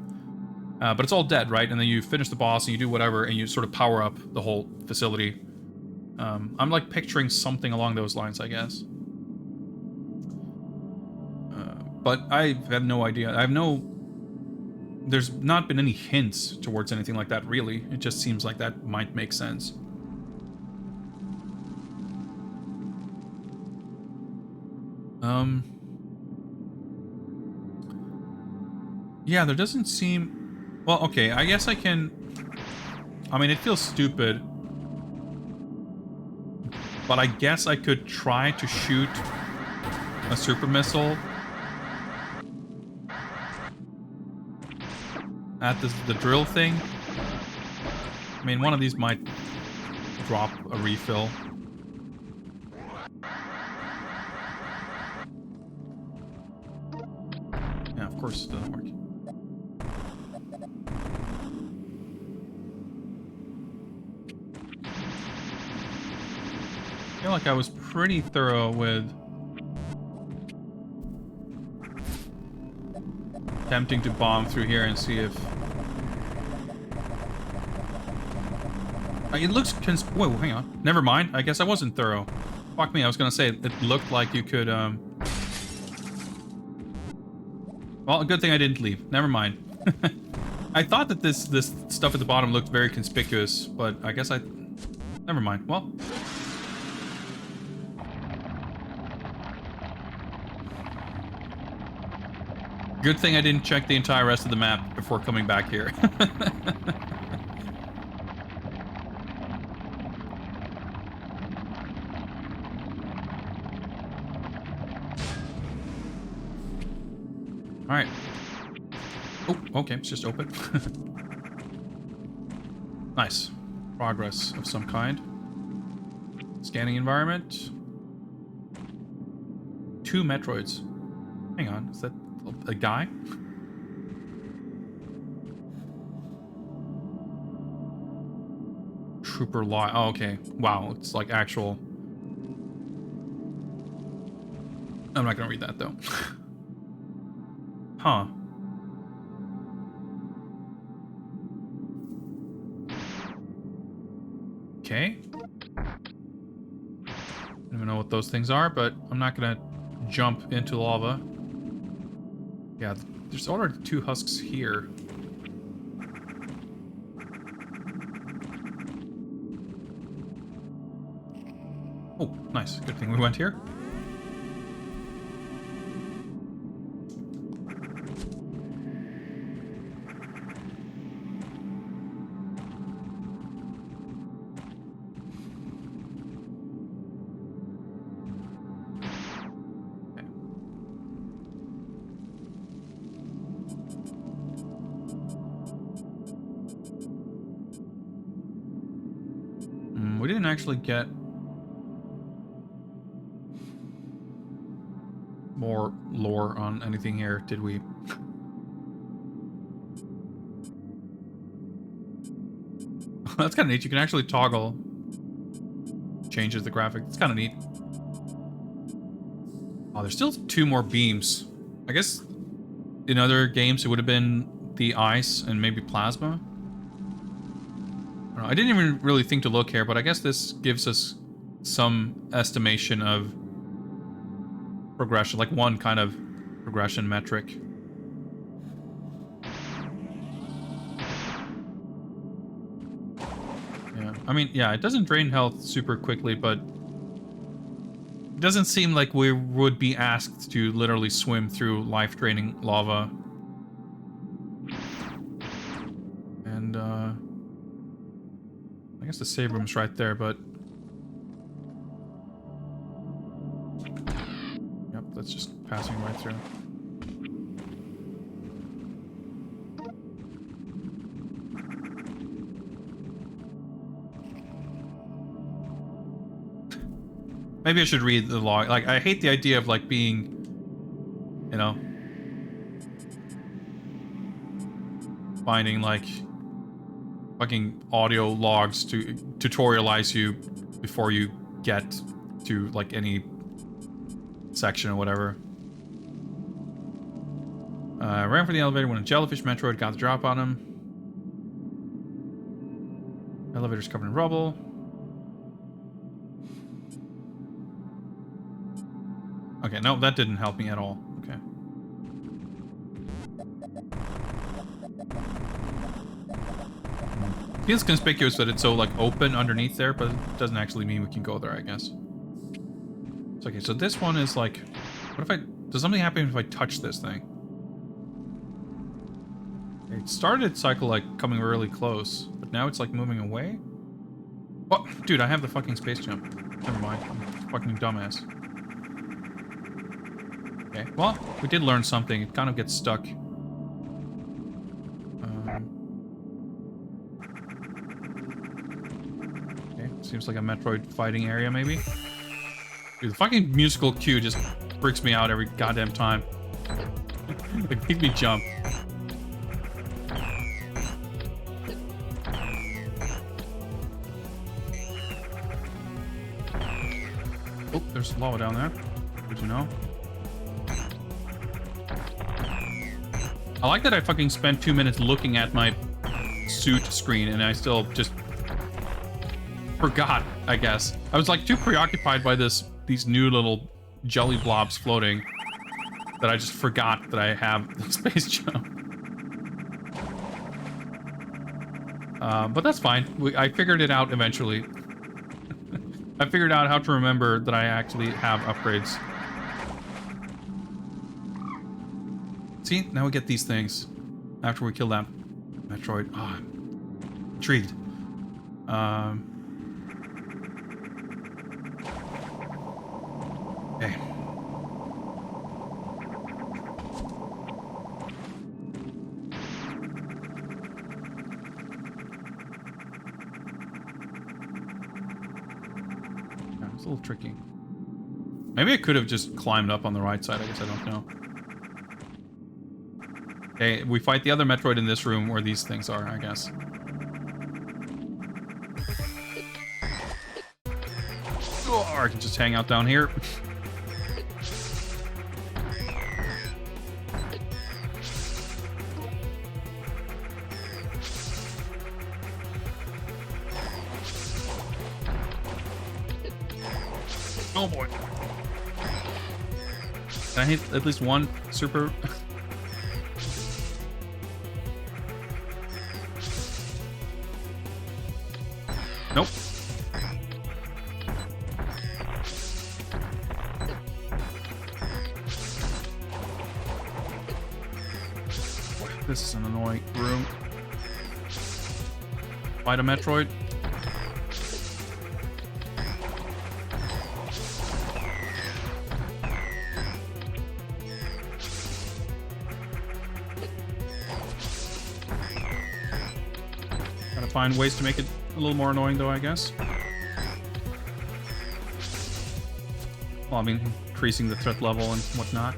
But it's all dead, right? And then you finish the boss and you do whatever and you sort of power up the whole facility. I'm like picturing something along those lines, I guess. But I have no idea. There's not been any hints towards anything like that, really. It just seems like that might make sense. Yeah, there doesn't seem... Well, okay, I guess I can... I mean, it feels stupid. But I guess I could try to shoot a super missile at the drill thing. I mean, one of these might drop a refill. Yeah, of course it doesn't work. I feel like I was pretty thorough with attempting to bomb through here and see if... It looks... Whoa, hang on. Never mind. I guess I wasn't thorough. Fuck me, I was gonna say, it looked like you could, Well, a good thing I didn't leave. Never mind. I thought that this stuff at the bottom looked very conspicuous, but I guess I... Never mind. Well... Good thing I didn't check the entire rest of the map before coming back here. Alright. Oh, okay, it's just open. Nice. Progress of some kind. Scanning environment. 2 Metroids. Hang on, is that a guy? Trooper Law. Oh, okay. Wow, it's like actual... I'm not gonna read that, though. Huh. Okay. I don't even know what those things are, but I'm not gonna jump into lava. Yeah, there's already 2 husks here. Oh, nice. Good thing we went here. We didn't actually get more lore on anything here, did we? That's kind of neat. You can actually toggle changes the graphic. It's kind of neat. Oh, there's still 2 more beams. I guess in other games it would have been the ice and maybe plasma. I didn't even really think to look here, but I guess this gives us some estimation of progression, like one kind of progression metric. Yeah, I mean, yeah, it doesn't drain health super quickly, but it doesn't seem like we would be asked to literally swim through life-draining lava. And, I guess the save room's right there, but... Yep, that's just passing right through. Maybe I should read the log. Like, I hate the idea of, like, being... You know... Finding, like... fucking audio logs to tutorialize you before you get to like any section or whatever. Ran for the elevator when a jellyfish Metroid got the drop on him. Elevator's covered in rubble. Okay, no, that didn't help me at all. Okay. Feels conspicuous that it's so like open underneath there, but it doesn't actually mean we can go there, I guess. So, okay, so this one is like, what if I, does something happen if I touch this thing? It started its cycle like coming really close, but now it's like moving away? Oh, dude, I have the fucking space jump. Never mind, I'm a fucking dumbass. Okay, well, we did learn something. It kind of gets stuck. Seems like a Metroid fighting area, maybe? Dude, the fucking musical cue just freaks me out every goddamn time. It makes me jump. Oh, there's lava down there. Did you know? I like that I fucking spent 2 minutes looking at my suit screen and I still just... forgot, I guess. I was like too preoccupied by these new little jelly blobs floating that I just forgot that I have the space jump. But that's fine. I figured it out eventually. I figured out how to remember that I actually have upgrades. See, now we get these things after we kill that Metroid. Oh, I'm intrigued. Okay. Yeah, it's a little tricky. Maybe I could have just climbed up on the right side. I guess I don't know. Okay, we fight the other Metroid in this room where these things are, I guess. Or I can just hang out down here. Oh boy. Can I hit at least one super? Nope. This is an annoying room. Fight a Metroid. Gotta find ways to make it a little more annoying, though, I guess. Well, I mean, increasing the threat level and whatnot.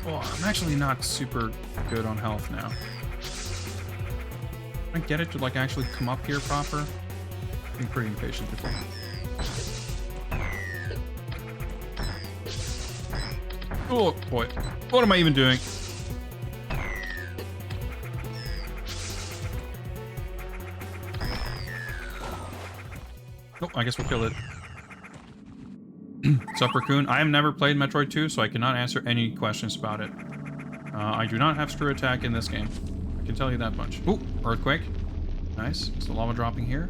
Oh, I'm actually not super good on health now. Can I get it to, like, actually come up here proper? I'm being pretty impatient before. Oh, boy. What am I even doing? Oh, I guess we'll kill it. Sup, Raccoon? I have never played Metroid 2, so I cannot answer any questions about it. I do not have screw attack in this game. I can tell you that much. Ooh, earthquake. Nice. Is the lava dropping here?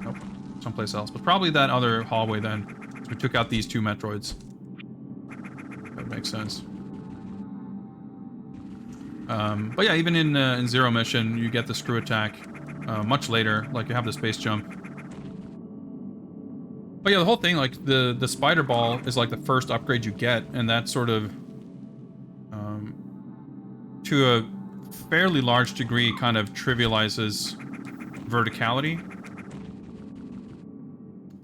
Nope. Someplace else. But probably that other hallway then. We took out these two Metroids. That makes sense. But yeah, even in Zero Mission, you get the screw attack much later. Like, you have the space jump. But yeah, the whole thing, like, the spider ball is like the first upgrade you get, and that sort of, to a fairly large degree, kind of trivializes verticality.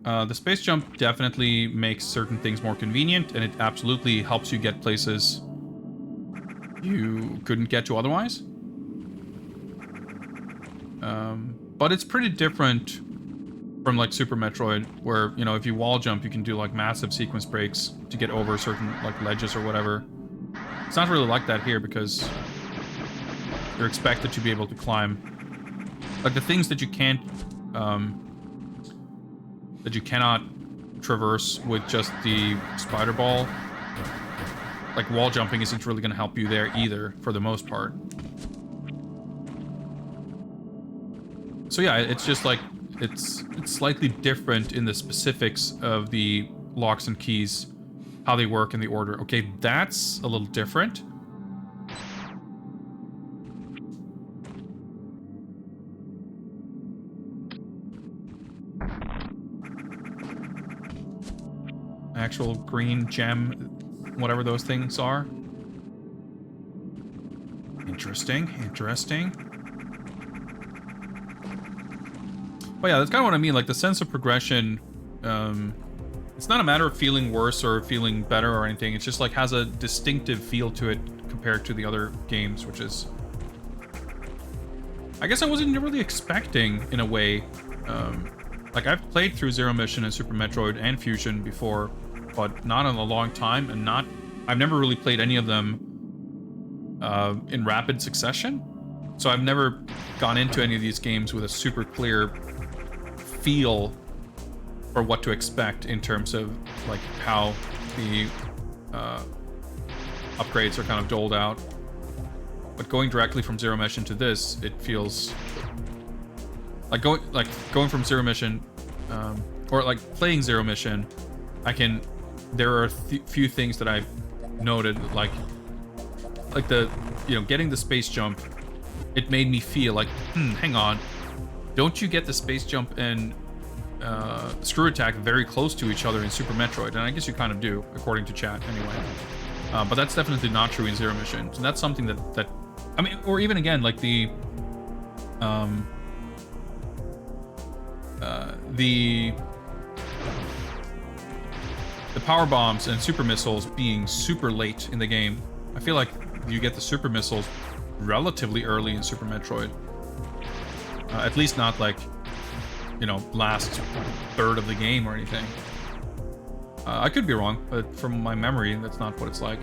The space jump definitely makes certain things more convenient, and it absolutely helps you get places you couldn't get to otherwise. But it's pretty different from, like, Super Metroid, where, you know, if you wall jump, you can do, like, massive sequence breaks to get over certain, like, ledges or whatever. It's not really like that here, because you're expected to be able to climb. Like, the things that you can't, that you cannot traverse with just the spider ball, like, wall jumping isn't really going to help you there either, for the most part. So yeah, it's just like, it's slightly different in the specifics of the locks and keys, how they work in the order. Okay, that's a little different. Actual green gem, whatever those things are. Interesting, interesting. But yeah, that's kind of what I mean. Like, the sense of progression, it's not a matter of feeling worse or feeling better or anything. It's just, like, has a distinctive feel to it compared to the other games, which is, I guess I wasn't really expecting, in a way. Like, I've played through Zero Mission and Super Metroid and Fusion before, but not in a long time, and I've never really played any of them in rapid succession. So I've never gone into any of these games with a super clear feel for what to expect in terms of, like, how the upgrades are kind of doled out. But going directly from Zero Mission to this, it feels like going from Zero Mission, or like playing Zero Mission, there are a few things that I've noted, like the, you know, getting the space jump. It made me feel like, hang on, don't you get the space jump and screw attack very close to each other in Super Metroid? And I guess you kind of do, according to chat, anyway. But that's definitely not true in Zero Mission. So that's something that I mean, or even again, like the power bombs and super missiles being super late in the game. I feel like you get the super missiles relatively early in Super Metroid. At least not, like, you know, last third of the game or anything. I could be wrong, but from my memory, that's not what it's like.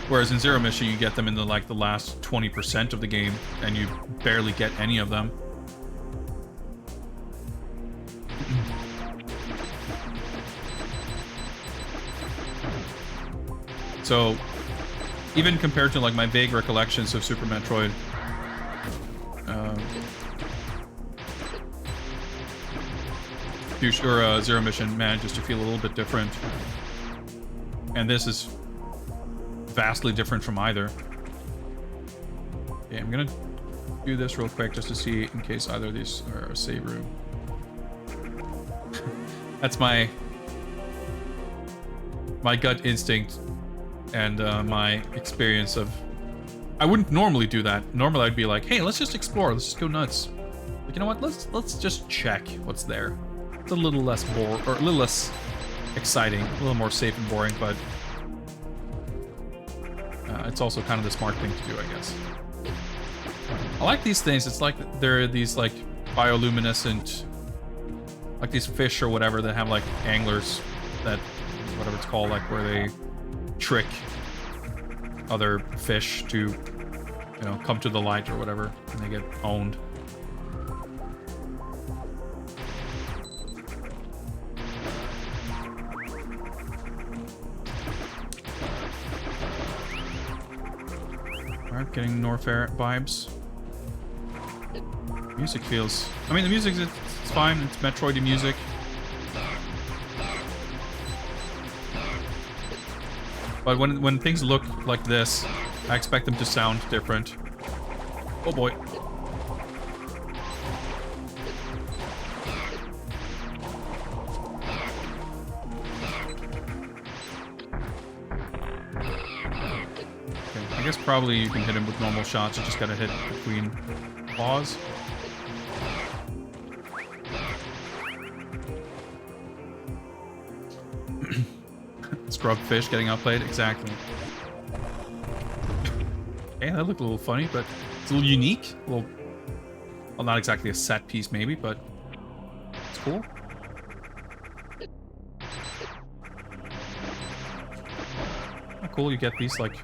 Whereas in Zero Mission, you get them in the, like, the last 20% of the game, and you barely get any of them. So, even compared to, like, my vague recollections of Super Metroid, Future or Zero Mission manages to feel a little bit different. And this is vastly different from either. Okay, I'm gonna do this real quick just to see in case either of these are a save room. That's my gut instinct and my experience of... I wouldn't normally do that. Normally I'd be like, hey, let's just explore, let's just go nuts. Like, you know what, let's just check what's there. It's a little less or a little less exciting, a little more safe and boring, but it's also kind of the smart thing to do, I guess. I like these things. It's like they're these like bioluminescent, like these fish or whatever that have like anglers that, whatever it's called, like where they trick other fish to, you know, come to the light or whatever, and they get owned. Alright, getting Norfair vibes. Music feels... I mean, the music, it's fine. It's Metroid music. But when things look like this, I expect them to sound different. Oh boy. I guess probably you can hit him with normal shots. You just gotta hit between claws. Scrub fish getting outplayed, exactly. Okay, that looked a little funny, but it's a little unique. A little, well, not exactly a set piece, maybe, but it's cool. Oh, cool, you get these like...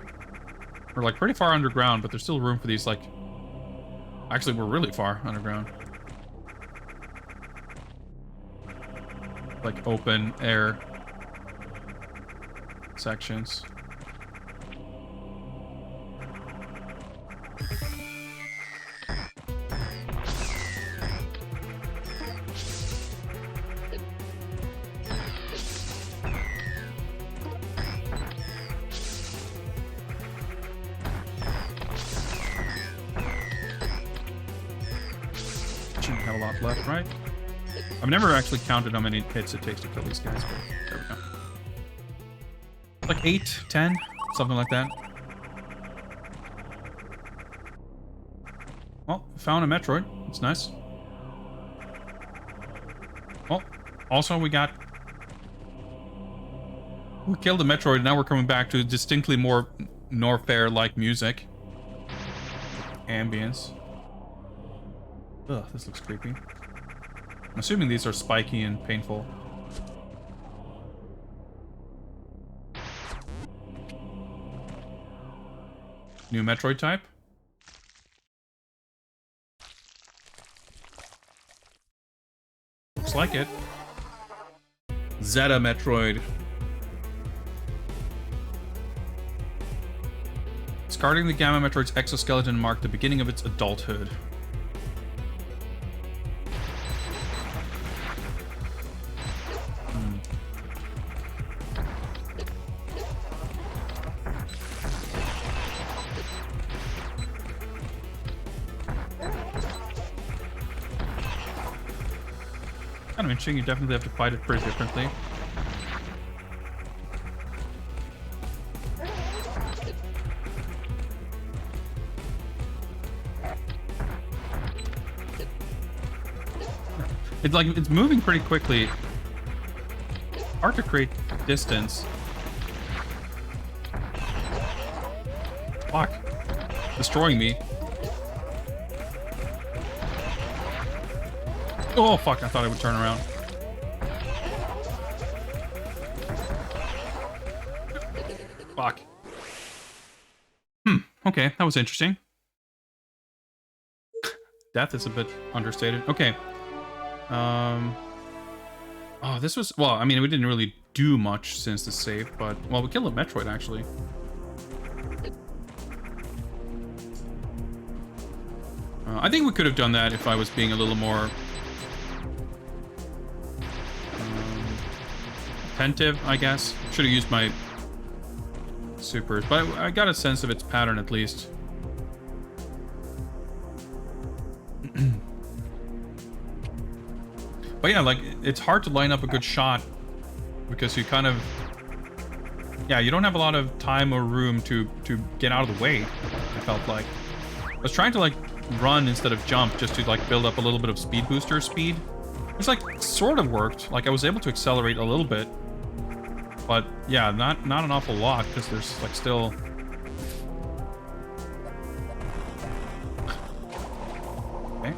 We're like pretty far underground, but there's still room for these like... Actually, we're really far underground. Like open air sections. Shouldn't have a lot left, right? I've never actually counted how many hits it takes to kill these guys, but there we go. Like 8, 10, something like that. Well, found a Metroid. It's nice. Well, also we killed a Metroid, now we're coming back to distinctly more Norfair-like music. Ambience. Ugh, this looks creepy. I'm assuming these are spiky and painful. New Metroid type? Looks like it. Zeta Metroid. Discarding the Gamma Metroid's exoskeleton marked the beginning of its adulthood. Kind of interesting, you definitely have to fight it pretty differently. It's moving pretty quickly. Hard to create distance. Fuck. Destroying me. Oh, fuck, I thought I would turn around. Fuck. Okay, that was interesting. Death is a bit understated. Okay. Oh, this was... Well, I mean, we didn't really do much since the save, but... Well, we killed a Metroid, actually. I think we could have done that if I was being a little more... attentive, I guess. Should have used my supers, but I got a sense of its pattern at least. But yeah, like, it's hard to line up a good shot because you kind of... Yeah, you don't have a lot of time or room to get out of the way, I felt like. I was trying to, like, run instead of jump just to, like, build up a little bit of speed booster speed. It's, like, sort of worked. Like, I was able to accelerate a little bit. But, yeah, not an awful lot because there's, like, still... Okay.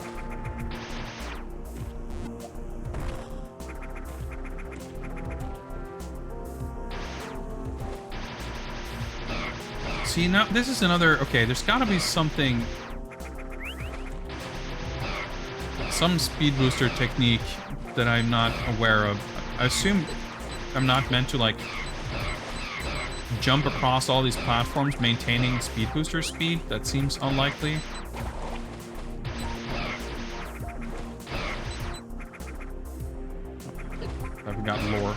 See, now, this is another... Okay, there's gotta be something... Some speed booster technique that I'm not aware of. I assume I'm not meant to, like, jump across all these platforms maintaining speed booster speed. That seems unlikely. I've got lore.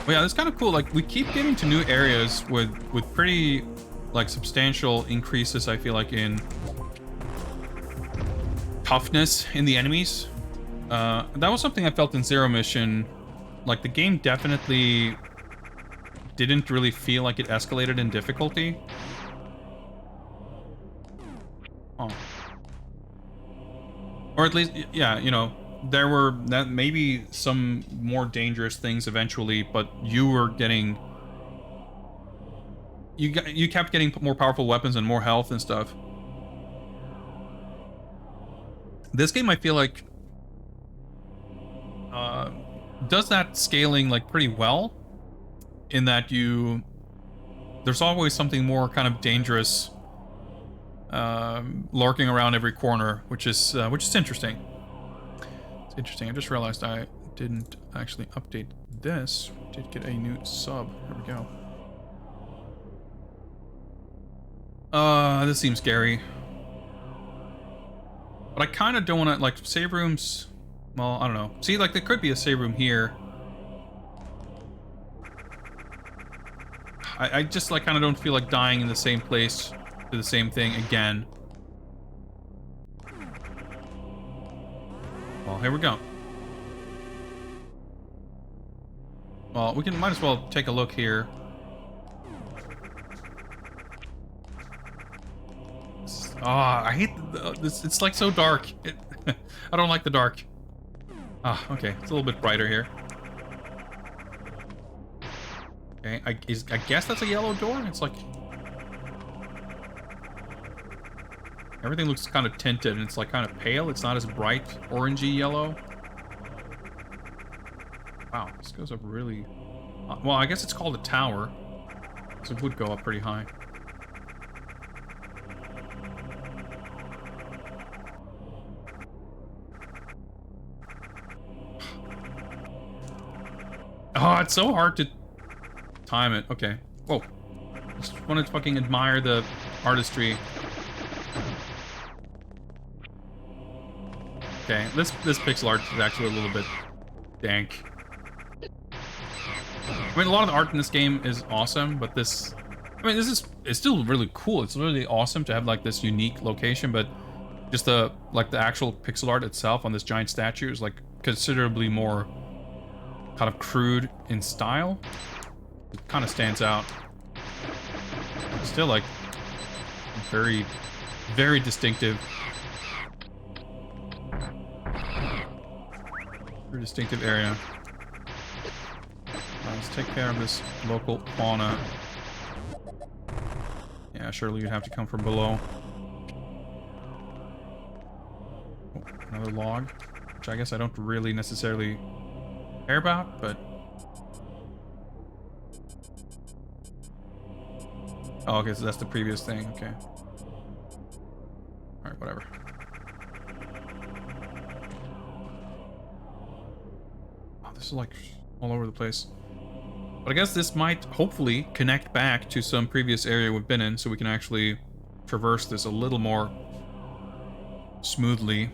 But yeah, it's kind of cool. Like, we keep getting to new areas with pretty, like, substantial increases, I feel like, in toughness in the enemies. That was something I felt in Zero Mission. Like, the game definitely didn't really feel like it escalated in difficulty. Oh. Or at least, yeah, you know, there were maybe some more dangerous things eventually, but you were getting... You kept getting more powerful weapons and more health and stuff. This game, I feel like, does that scaling, like, pretty well. In that there's always something more kind of dangerous lurking around every corner, which is interesting. It's interesting. I just realized I didn't actually update this. Did get a new sub. Here we go. This seems scary. But I kind of don't want to, like, save rooms. Well, I don't know. See, like, there could be a save room here. I just, like, kind of don't feel like dying in the same place to the same thing again. Well, here we go. Well, we might as well take a look here. I hate this. It's, like, so dark. I don't like the dark. Okay. It's a little bit brighter here. Okay, I guess that's a yellow door? It's like... Everything looks kind of tinted, and it's, like, kind of pale. It's not as bright orangey yellow. Wow, this goes up really... well, I guess it's called a tower. So it would go up pretty high. Oh, it's so hard to... time it. Okay. Whoa. Just want to fucking admire the artistry. Okay, this pixel art is actually a little bit dank. I mean, a lot of the art in this game is awesome, but this... I mean, it's still really cool. It's really awesome to have, like, this unique location, but just the actual pixel art itself on this giant statue is, like, considerably more kind of crude in style. It kind of stands out. It's still, like, very, very distinctive. Very distinctive area. Let's take care of this local fauna. Yeah, surely you'd have to come from below. Oh, another log, which I guess I don't really necessarily care about, but... Oh, okay, so that's the previous thing, okay. Alright, whatever. Oh, this is, like, all over the place. But I guess this might hopefully connect back to some previous area we've been in, so we can actually traverse this a little more smoothly.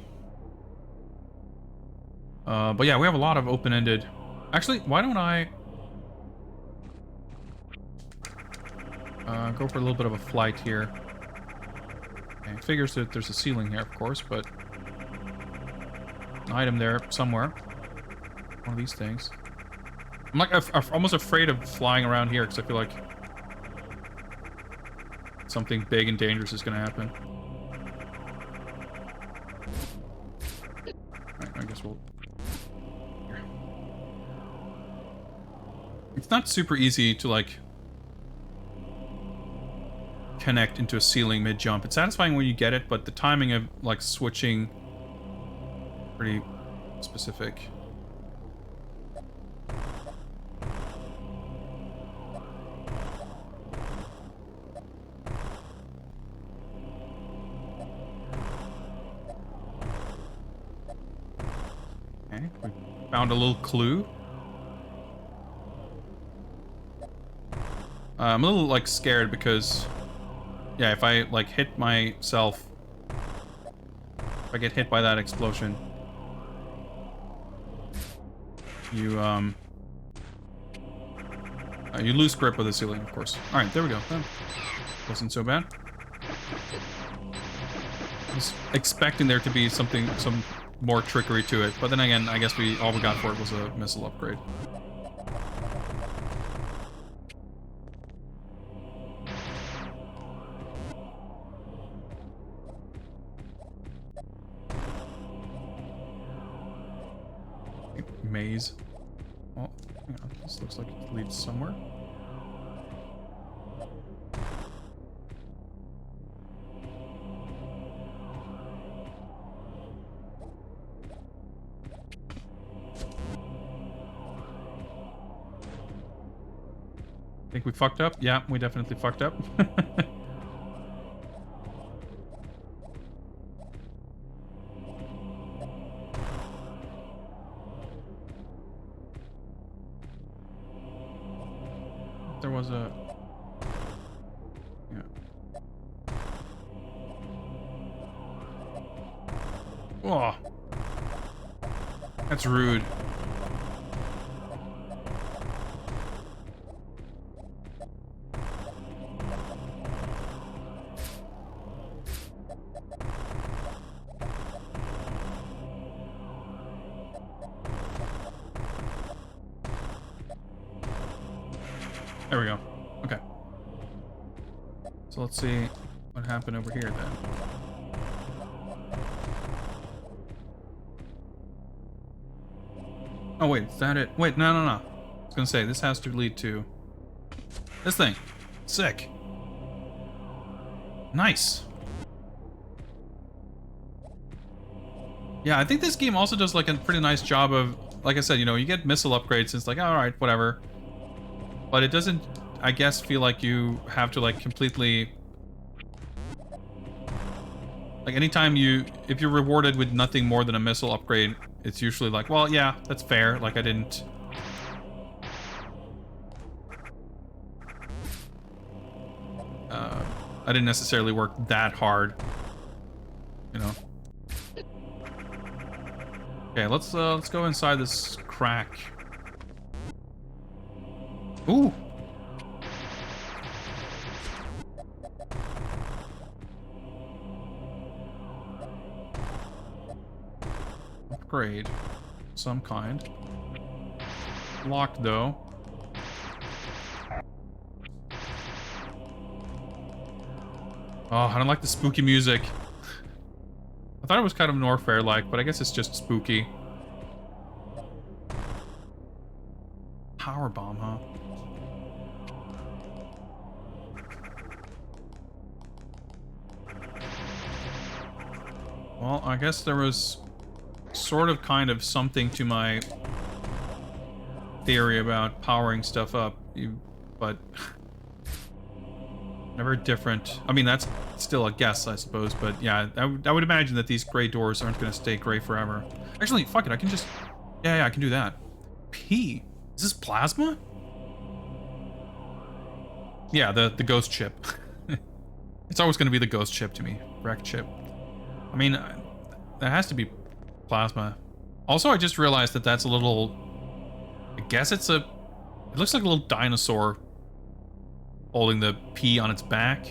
But yeah, we have a lot of open-ended... Actually, why don't I... go for a little bit of a flight here. Okay, it figures that there's a ceiling here, of course, but... an item there somewhere. One of these things. I'm like almost afraid of flying around here, because I feel like... something big and dangerous is going to happen. Alright, I guess we'll... Here. It's not super easy to, like... connect into a ceiling mid-jump. It's satisfying when you get it, but the timing of, like, switching... pretty specific. Okay, we found a little clue. I'm a little, like, scared because... yeah, if I, like, hit myself... if I get hit by that explosion... you lose grip of the ceiling, of course. Alright, there we go. That wasn't so bad. I was expecting there to be some more trickery to it, but then again, I guess all we got for it was a missile upgrade. Maze. Well, hang on. This looks like it leads somewhere. Think we fucked up? Yeah, we definitely fucked up. There was a... yeah. Oh. That's rude. There we go. Okay. So let's see what happened over here then. Oh wait, is that it? Wait, no. I was gonna say, this has to lead to... this thing. Sick. Nice. Yeah, I think this game also does like a pretty nice job of... like I said, you know, you get missile upgrades, it's like, alright, whatever. But it doesn't, I guess, feel like you have to, like, completely... like, anytime if you're rewarded with nothing more than a missile upgrade, it's usually like, well, yeah, that's fair. Like, I didn't... I didn't necessarily work that hard. You know? Okay, let's go inside this crack. Ooh! Upgrade. Some kind. Locked, though. Oh, I don't like the spooky music. I thought it was kind of Norfair-like, but I guess it's just spooky. Power bomb, huh? Well, I guess there was sort of kind of something to my theory about powering stuff up, but never different. I mean, that's still a guess, I suppose, but yeah, I would imagine that these gray doors aren't going to stay gray forever. Actually, fuck it, I can just... yeah, I can do that. P. Is this plasma? Yeah, the ghost chip. It's always going to be the ghost chip to me. Wreck chip. I mean, that has to be plasma. Also, I just realized that that's a little... I guess it's a... It looks like a little dinosaur holding the P on its back.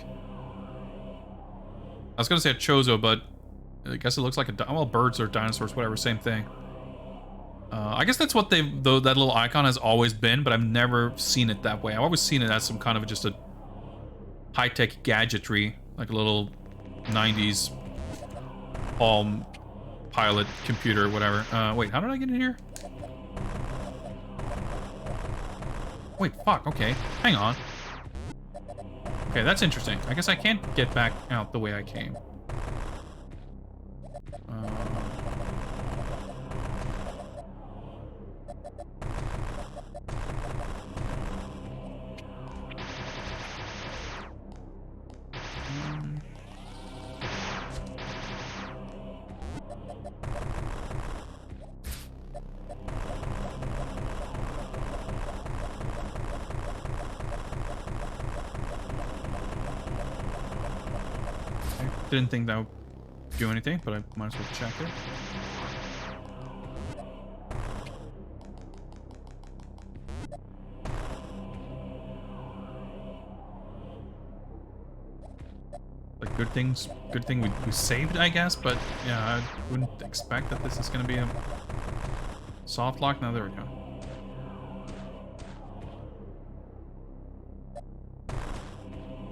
I was going to say a Chozo, but I guess it looks like a... Well, birds or dinosaurs, whatever, same thing. I guess that's what they've... Though that little icon has always been, but I've never seen it that way. I've always seen it as some kind of just a high-tech gadgetry, like a little 90s Palm Pilot computer, whatever. Wait, how did I get in here? Wait, fuck, okay. Hang on. Okay, that's interesting. I guess I can't get back out the way I came. Didn't think that would do anything, but I might as well check it. Like, good thing we saved, I guess, but yeah, I wouldn't expect that this is gonna be a soft lock. Now, there we go.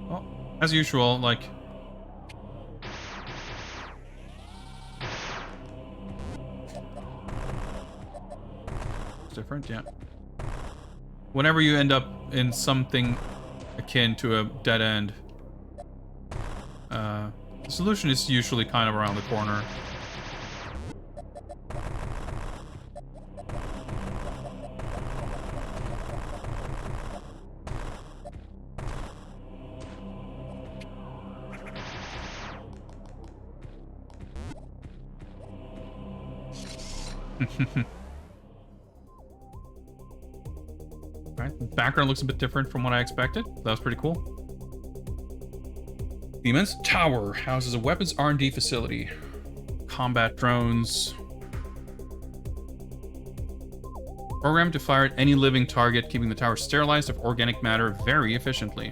Well, as usual, like, different, yeah. Whenever you end up in something akin to a dead end, the solution is usually kind of around the corner. Alright, the background looks a bit different from what I expected. That was pretty cool. The immense tower houses a weapons R&D facility. Combat drones. Programmed to fire at any living target, keeping the tower sterilized of organic matter very efficiently.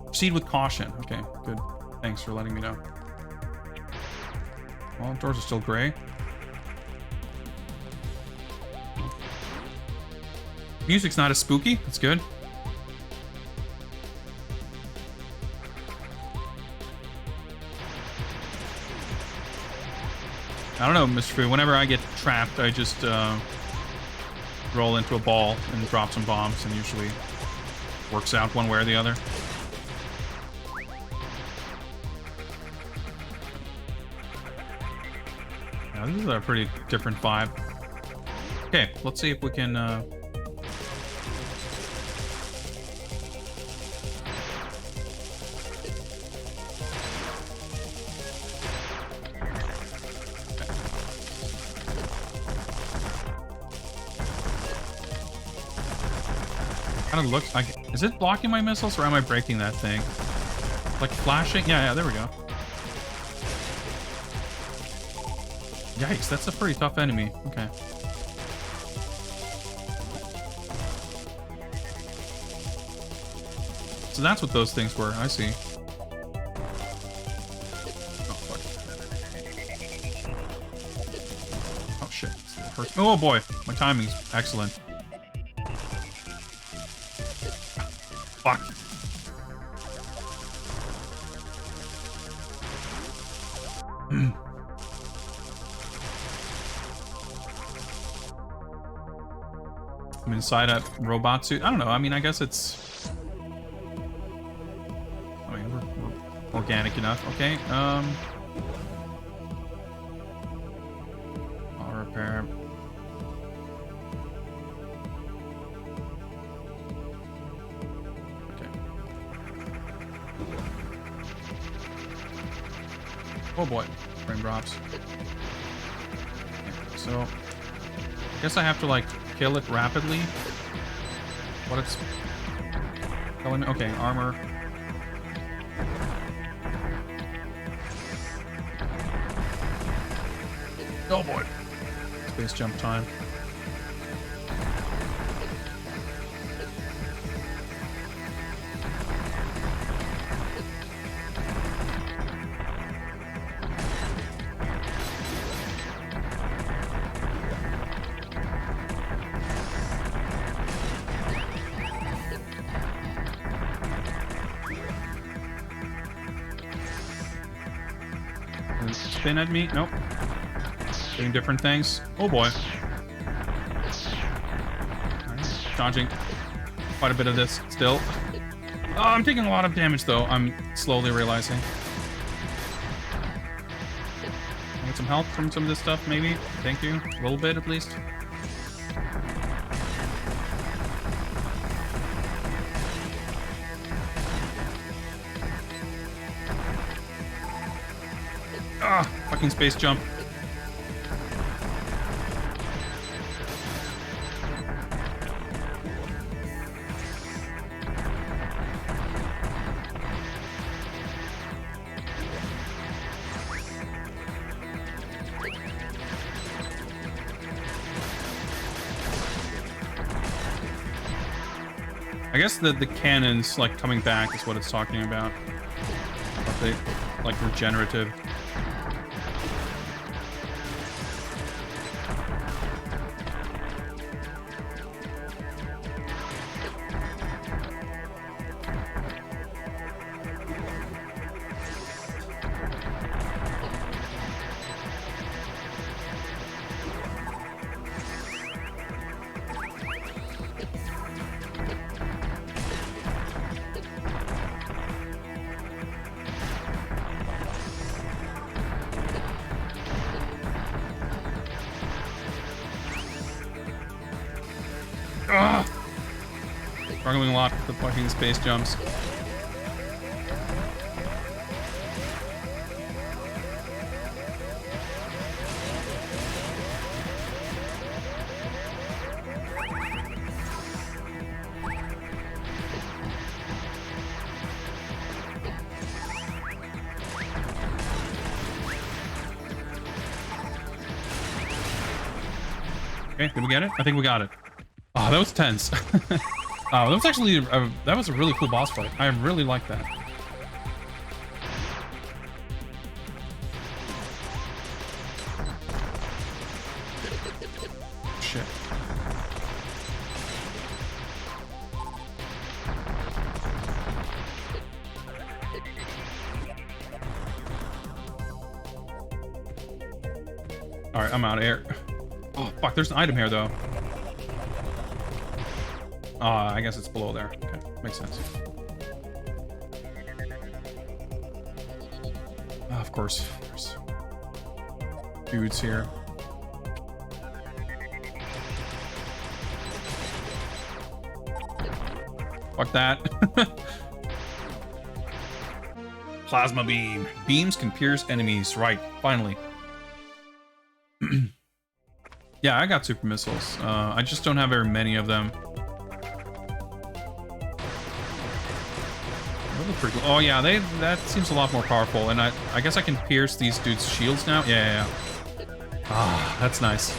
Proceed with caution. Okay, good. Thanks for letting me know. Well, doors are still gray. Music's not as spooky. That's good. I don't know, Mr. Fu. Whenever I get trapped, I just roll into a ball and drop some bombs, and usually works out one way or the other. Yeah, this is a pretty different vibe. Okay, let's see if we can... Kind of looks like... Is it blocking my missiles, or am I breaking that thing? Like flashing? Yeah, there we go. Yikes, that's a pretty tough enemy. Okay. So that's what those things were. I see. Oh, fuck. Oh, shit. Oh, boy. My timing's excellent. Fuck. I'm inside a robot suit. I don't know. I mean, I guess it's... I mean, we're organic enough. Okay. Auto repair. Oh boy, frame drops. Okay, so, I guess I have to like kill it rapidly. What it's... Okay, armor. Oh boy. Space jump time. Spin at me? Nope. Doing different things. Oh boy. Right. Dodging quite a bit of this still. Oh, I'm taking a lot of damage though. I'm slowly realizing. I get some help from some of this stuff, maybe. Thank you. A little bit at least. Ah, fucking space jump. I guess the cannons, like, coming back is what it's talking about. Are they, like, regenerative? Ugh. Struggling a lot with the fucking space jumps. Okay, did we get it? I think we got it. Oh, that was tense. That was actually that was a really cool boss fight. I really like that. Shit. All right, I'm out of here. Oh fuck, there's an item here though. I guess it's below there. Okay, makes sense. Of course, there's dudes here. Fuck that. Plasma beam. Beams can pierce enemies. Right, finally. Yeah, I got super missiles. I just don't have very many of them. Pretty cool. Oh yeah, that seems a lot more powerful, and I guess I can pierce these dudes' shields now. Yeah. Ah, that's nice.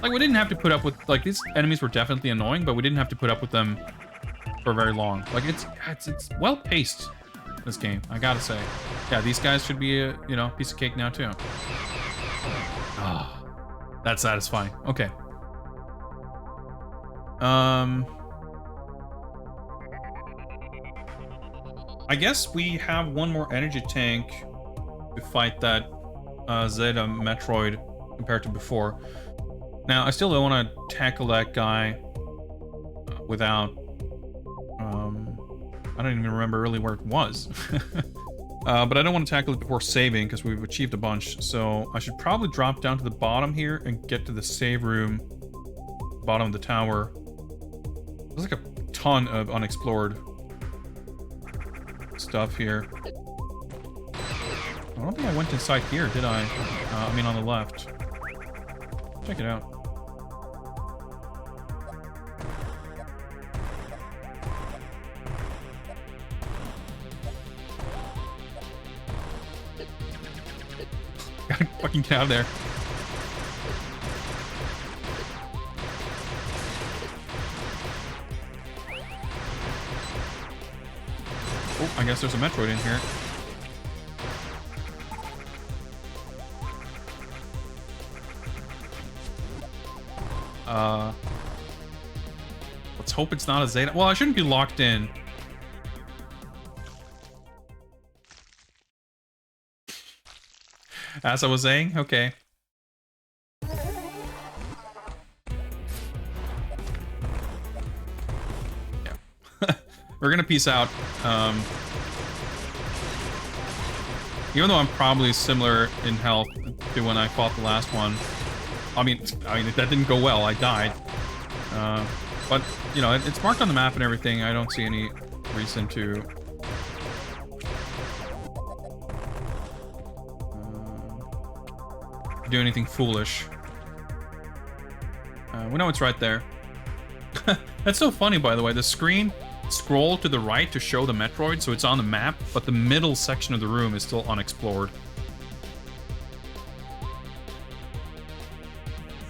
Like, we didn't have to put up with, like, these enemies were definitely annoying, but we didn't have to put up with them for very long. Like, it's well paced, this game, I gotta say. Yeah, these guys should be a, you know, piece of cake now too. Ah, that's satisfying. Okay. I guess we have one more energy tank to fight that Zeta METROID compared to before. Now, I still don't want to tackle that guy without... I don't even remember really where it was. But I don't want to tackle it before saving because we've achieved a bunch. So I should probably drop down to the bottom here and get to the save room, bottom of the tower. There's like a ton of unexplored stuff here. I don't think I went inside here, did I? I mean on the left. Check it out. Fucking get out of there. Oh, I guess there's a Metroid in here. Let's hope it's not a Zeta. Well, I shouldn't be locked in. As I was saying, okay. Yeah. We're gonna peace out. Even though I'm probably similar in health to when I fought the last one. I mean, that didn't go well. I died. But, you know, it's marked on the map and everything. I don't see any reason to... do anything foolish. We know it's right there. That's so funny, by the way. The screen scrolled to the right to show the Metroid, so it's on the map, but the middle section of the room is still unexplored.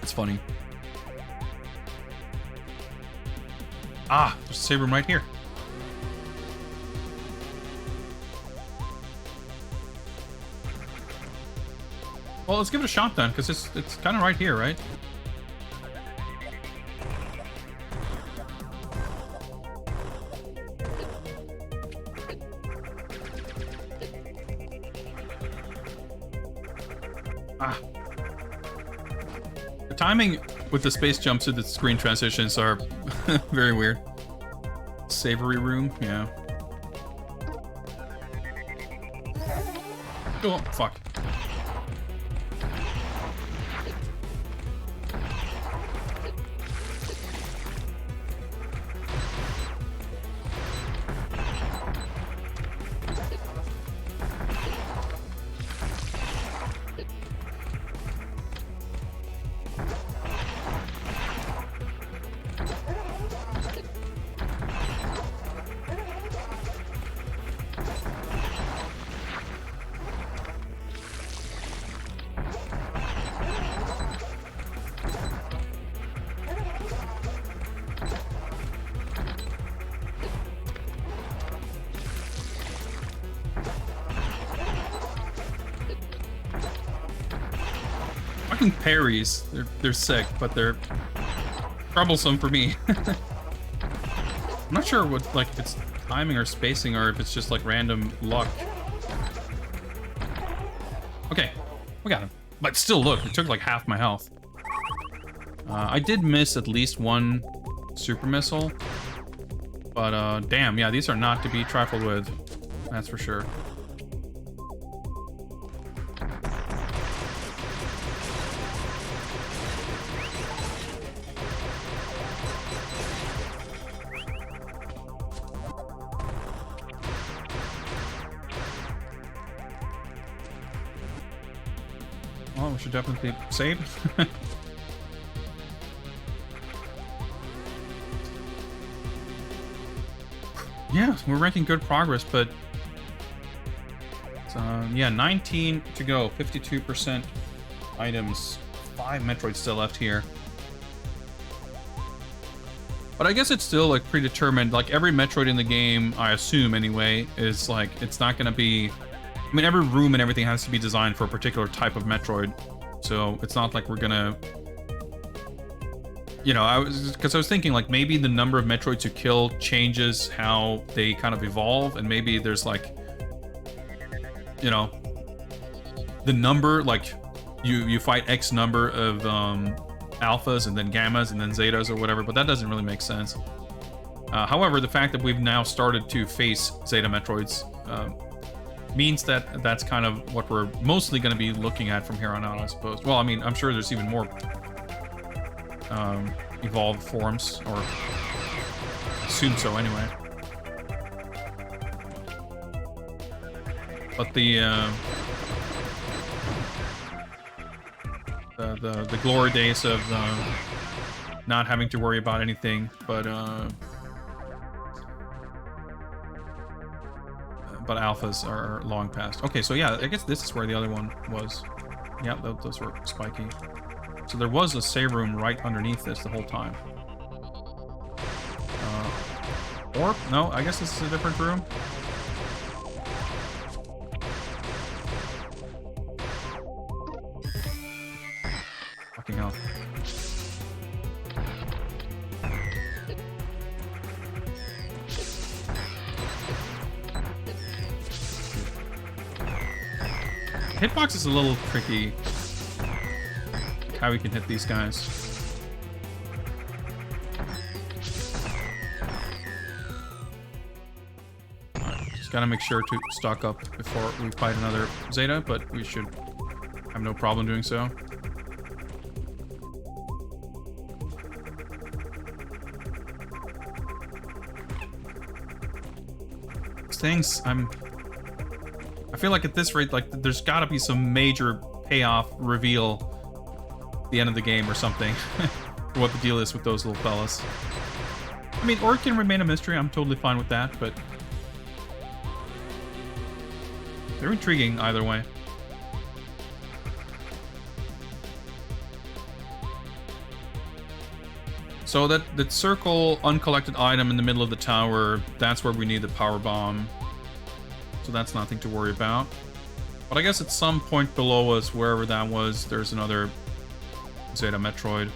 It's funny. Ah, there's a save room right here. Well, let's give it a shot then, because it's kind of right here, right? Ah. The timing with the space jumps to the screen transitions are very weird. Savory room, yeah. Oh, fuck. Parries. They're sick, but they're troublesome for me. I'm not sure what, like, if it's timing or spacing or if it's just like random luck. Okay, we got him. But still, look, it took like half my health. I did miss at least one super missile, but damn, yeah, these are not to be trifled with. That's for sure. Well, we should definitely save. Yeah, we're making good progress, but yeah, 19 to go, 52% items, 5 Metroids still left here. But I guess it's still like predetermined. Like every Metroid in the game, I assume anyway, is like it's not going to be. I mean, every room and everything has to be designed for a particular type of Metroid, so it's not like we're gonna. You know, because I was thinking like maybe the number of Metroids you kill changes how they kind of evolve, and maybe there's like, you know, the number, like you fight X number of alphas and then gammas and then zetas or whatever, but that doesn't really make sense. However, the fact that we've now started to face Zeta Metroids means that that's kind of what we're mostly going to be looking at from here on out, I suppose. Well, I mean, I'm sure there's even more evolved forms, or assume so anyway. But the glory days of not having to worry about anything, but alphas are long past. Okay, so yeah, I guess this is where the other one was. Yeah, those were spiky. So there was a save room right underneath this the whole time. Or, no, I guess this is a different room. Fucking hell. Hitbox is a little tricky. How we can hit these guys. Just gotta make sure to stock up before we fight another Zeta, but we should have no problem doing so. Things I feel like at this rate, like, there's gotta be some major payoff reveal at the end of the game or something. For what the deal is with those little fellas. I mean, or it can remain a mystery. I'm totally fine with that, but they're intriguing either way. So that circle uncollected item in the middle of the tower, that's where we need the power bomb. So that's nothing to worry about. But I guess at some point below us, wherever that was, there's another Zeta Metroid.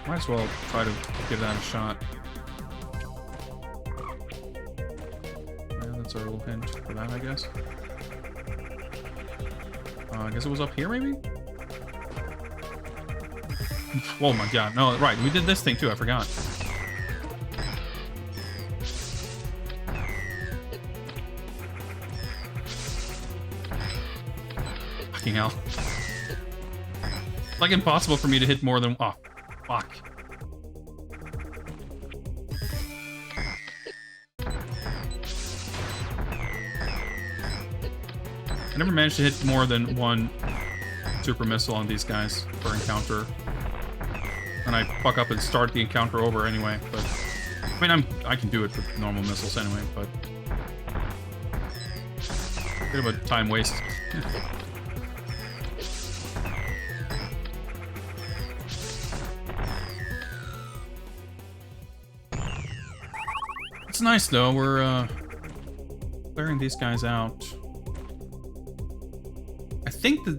Might as well try to give that a shot. Yeah, that's our little hint for that, I guess. I guess it was up here, maybe? Oh my god, no, right, we did this thing too, I forgot. Fucking hell. Like impossible for me to hit more than... Oh, fuck. I never managed to hit more than one super missile on these guys per encounter. And I fuck up and start the encounter over anyway, but... I mean, I can do it with normal missiles anyway, but... Bit of a time waste. It's nice, though. We're, clearing these guys out. I think that...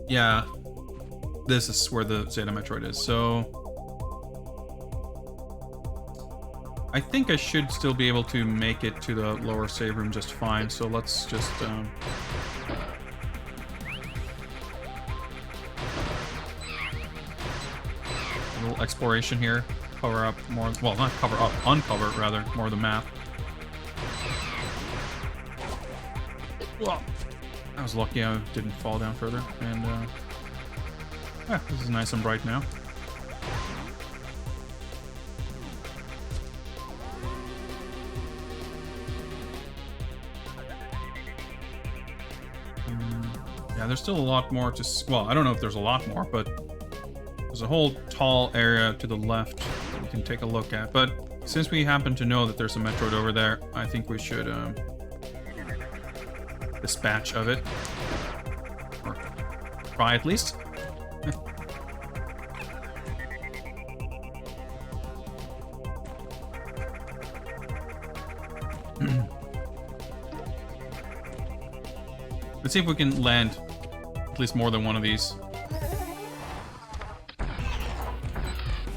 yeah, this is where the Zeta Metroid is, so... I think I should still be able to make it to the lower save room just fine, so let's just, a little exploration here. Cover up more... Well, not cover up, uncover, rather, more of the map. Whoa. I was lucky I didn't fall down further, and yeah, this is nice and bright now. Yeah, there's still a lot more to... Well, I don't know if there's a lot more, but there's a whole tall area to the left that we can take a look at. But since we happen to know that there's a Metroid over there, I think we should dispatch of it. Or try at least. Let's see if we can land at least more than one of these.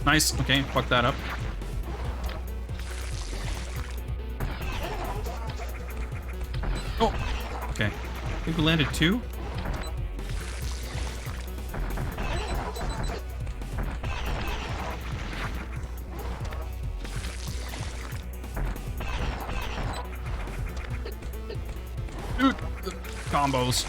Nice. Okay, fuck that up. Oh, okay. I think we landed two. Dude, the combos.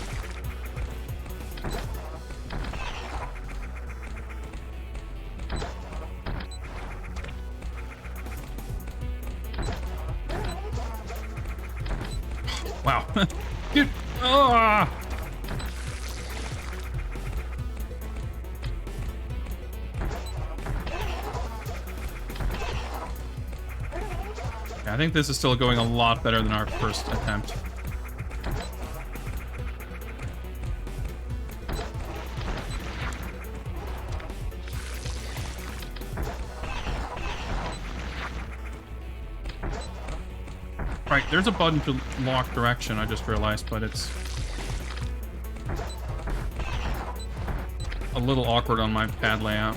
Wow. Dude. Ah. Yeah, I think this is still going a lot better than our first attempt. Right, there's a button to lock direction, I just realized, but it's a little awkward on my pad layout.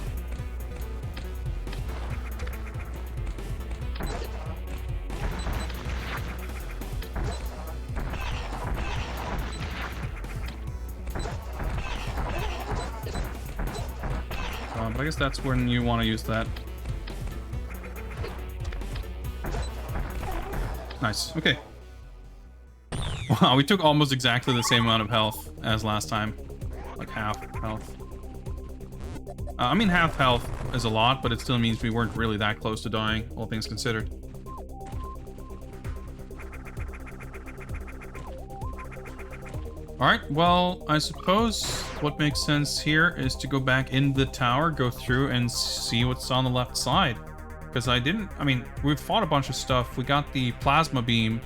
But I guess that's when you want to use that. Nice. Okay. Wow, we took almost exactly the same amount of health as last time. Like half health. I mean, half health is a lot, but it still means we weren't really that close to dying, all things considered. Alright, well, I suppose what makes sense here is to go back in the tower, go through, and see what's on the left side. Because I mean, we've fought a bunch of stuff. We got the plasma beam.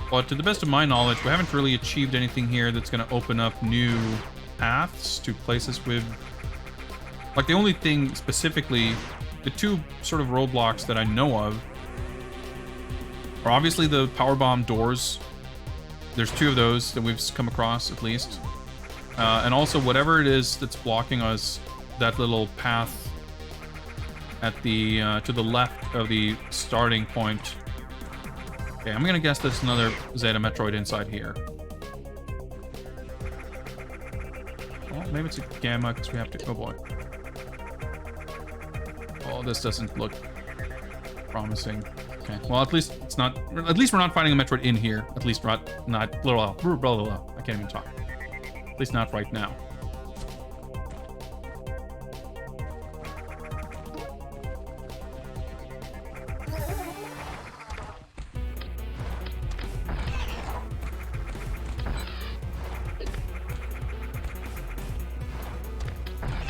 But to the best of my knowledge, we haven't really achieved anything here that's going to open up new paths to places with... Like, the only thing specifically, the two sort of roadblocks that I know of are obviously the power bomb doors. There's two of those that we've come across, at least. And also, whatever it is that's blocking us, that little path at the to the left of the starting point. Okay, I'm gonna guess there's another Zeta Metroid inside here. Well, maybe it's a Gamma because we have to. Oh boy. Oh, this doesn't look promising. Okay. Well, at least it's not. At least we're not fighting a Metroid in here. At least not. Blah, blah, blah, blah. I can't even talk. At least not right now.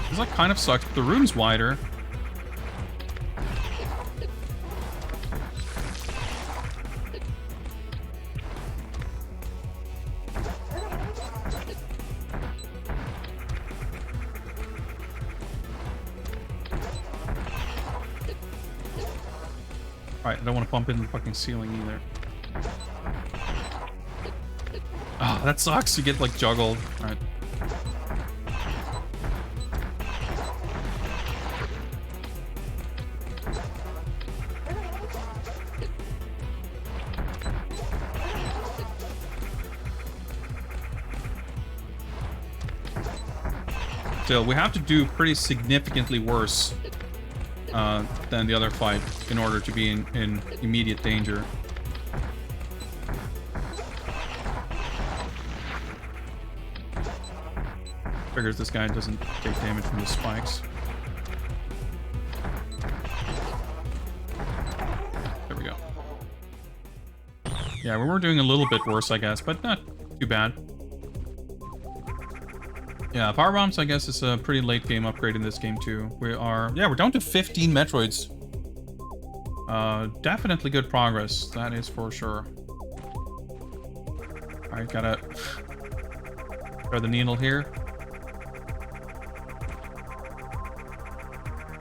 This like kind of sucks. The room's wider. Alright, I don't want to bump into the fucking ceiling either. Oh, that sucks. You get like juggled. Alright. Still, we have to do pretty significantly worse than the other fight in order to be in immediate danger. Figures this guy doesn't take damage from the spikes. There we go. Yeah, we were doing a little bit worse, I guess, but not too bad. Yeah, power bombs, I guess, is a pretty late game upgrade in this game too. We're down to 15 Metroids. Definitely good progress, that is for sure. Alright, gotta throw the needle here.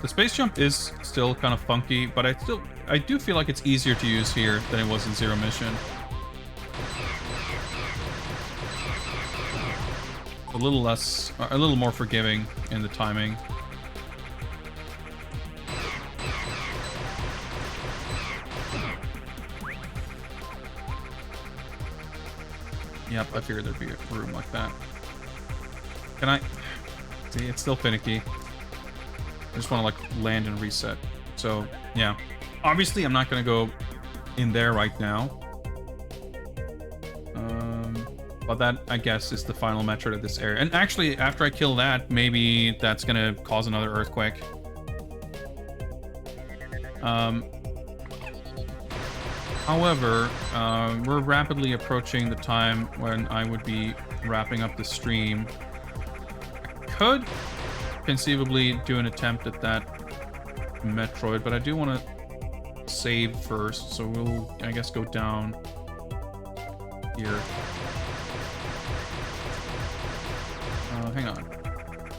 The space jump is still kind of funky, but I do feel like it's easier to use here than it was in Zero Mission. A little more forgiving in the timing. Yep, I figured there'd be a room like that. Can I... See, it's still finicky. I just want to, like, land and reset. So, yeah. Obviously, I'm not going to go in there right now. But that, I guess, is the final Metroid of this area. And actually, after I kill that, maybe that's going to cause another earthquake. However, we're rapidly approaching the time when I would be wrapping up the stream. I could conceivably do an attempt at that Metroid, but I do want to save first, so we'll, I guess, go down here. Hang on.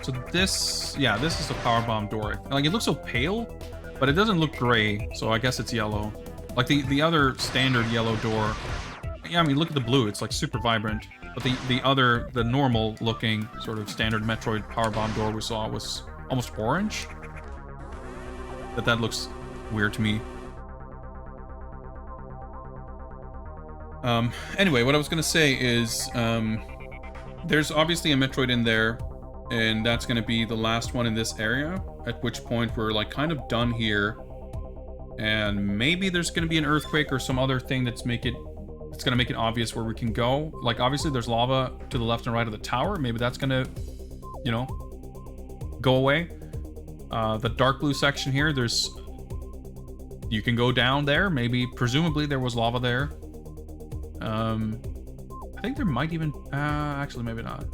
So this, yeah, this is the power bomb door. Like, it looks so pale, but it doesn't look gray, so I guess it's yellow. Like the other standard yellow door. Yeah, I mean, look at the blue. It's like super vibrant. But the normal looking sort of standard Metroid power bomb door we saw was almost orange. That looks weird to me. Anyway, what I was gonna say is, there's obviously a Metroid in there, and that's gonna be the last one in this area, at which point we're like kind of done here. And maybe there's gonna be an earthquake or some other thing it's gonna make it obvious where we can go. Like, obviously there's lava to the left and right of the tower. Maybe that's gonna, you know, go away. The dark blue section here, you can go down there. Maybe, presumably there was lava there. I think there might even, actually maybe not.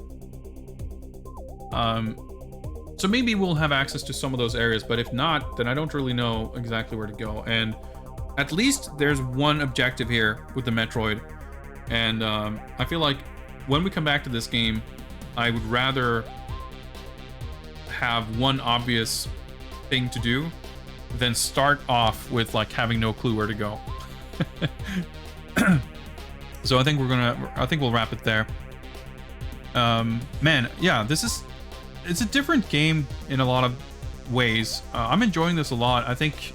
So maybe we'll have access to some of those areas, but if not, then I don't really know exactly where to go. And at least there's one objective here with the Metroid. And I feel like when we come back to this game, I would rather have one obvious thing to do than start off with like having no clue where to go. So I think we'll wrap it there. Man, yeah, it's a different game in a lot of ways. I'm enjoying this a lot. I think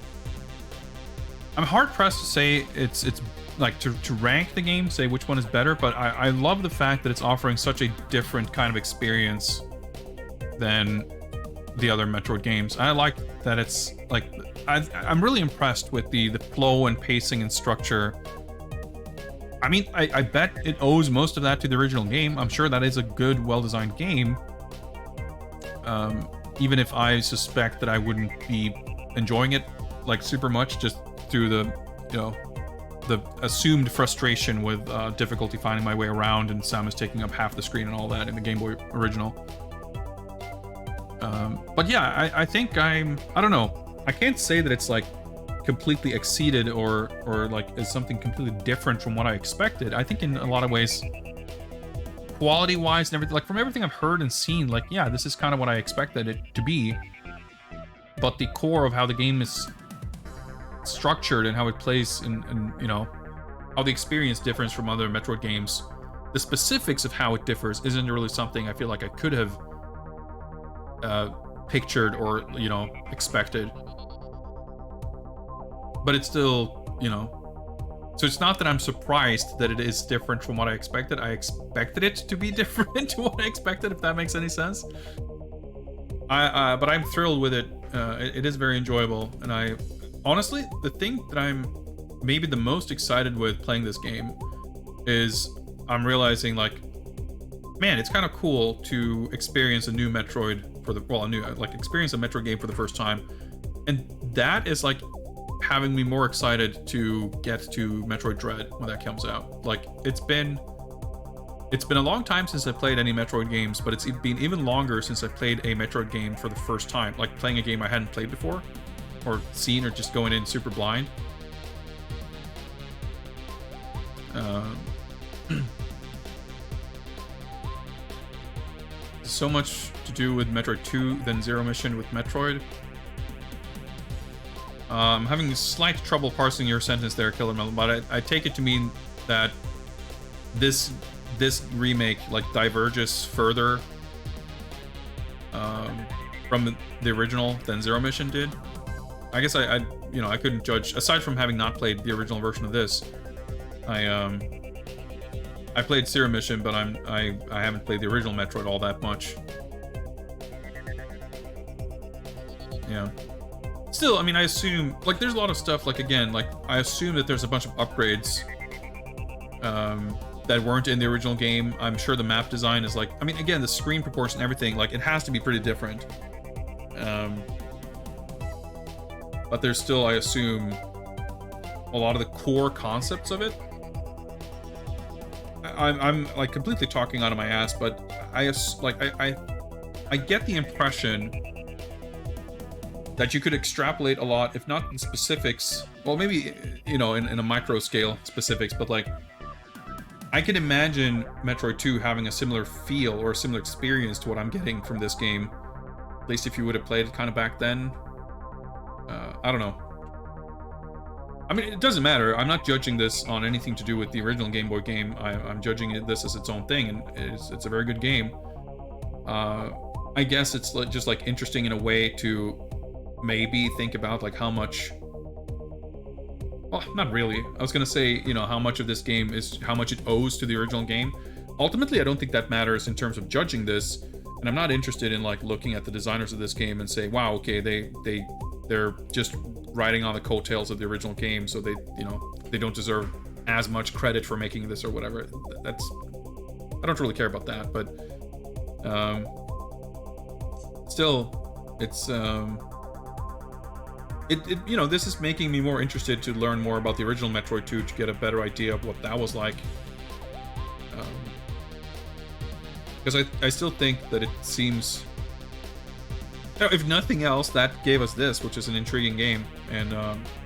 I'm hard pressed to say it's like to rank the game, say which one is better, but I love the fact that it's offering such a different kind of experience than the other Metroid games. I like that it's like, I'm really impressed with the flow and pacing and structure. I mean, I bet it owes most of that to the original game. I'm sure that is a good, well-designed game. Even if I suspect that I wouldn't be enjoying it like super much, just through the, you know, the assumed frustration with difficulty finding my way around and Samus taking up half the screen and all that in the Game Boy original. But yeah, I think I don't know. I can't say that it's like completely exceeded or like is something completely different from what I expected. I think in a lot of ways, quality wise and everything, like from everything I've heard and seen, like, yeah, this is kind of what I expected it to be. But the core of how the game is structured and how it plays and you know, how the experience differs from other Metroid games, the specifics of how it differs isn't really something I feel like I could have pictured or, you know, expected. But it's still, you know, so it's not that I'm surprised that it is different from what I expected. I expected it to be different to what I expected, if that makes any sense. But I'm thrilled with it. It is very enjoyable, and I honestly, the thing that I'm maybe the most excited with playing this game is I'm realizing, like, man, it's kind of cool to experience a new Metroid for the, well, experience a Metroid game for the first time, and that is like having me more excited to get to Metroid Dread when that comes out. Like, it's been a long time since I played any Metroid games, but it's been even longer since I played a Metroid game for the first time, like playing a game I hadn't played before or seen, or just going in super blind. So much to do with Metroid 2 than Zero Mission with Metroid. I'm having slight trouble parsing your sentence there, Killer Melon, but I take it to mean that this remake like diverges further from the original than Zero Mission did. I guess I couldn't judge, aside from having not played the original version of this. I played Zero Mission, but I haven't played the original Metroid all that much. Yeah. Still, I mean, I assume, like, there's a lot of stuff, like, again, like, I assume that there's a bunch of upgrades that weren't in the original game. I'm sure the map design is, like, I mean, again, the screen proportion, everything, like, it has to be pretty different. But there's still, I assume, a lot of the core concepts of it. I'm like, completely talking out of my ass, but I get the impression that you could extrapolate a lot, if not in specifics, well, maybe, you know, in a micro scale specifics, but like, I can imagine Metroid 2 having a similar feel or a similar experience to what I'm getting from this game, at least if you would have played it kind of back then. I don't know. I mean, it doesn't matter. I'm not judging this on anything to do with the original Game Boy game. I'm judging this as its own thing, and it's a very good game. I guess it's just like interesting in a way to maybe think about like how much, well, not really. I was gonna say, you know, how much of this game is how much it owes to the original game. Ultimately, I don't think that matters in terms of judging this, and I'm not interested in like looking at the designers of this game and say, wow, okay, they're just riding on the coattails of the original game, so they, you know, they don't deserve as much credit for making this or whatever. That's, I don't really care about that, but still, it's you know, this is making me more interested to learn more about the original Metroid 2 to get a better idea of what that was like. Because I still think that it seems, if nothing else, that gave us this, which is an intriguing game, and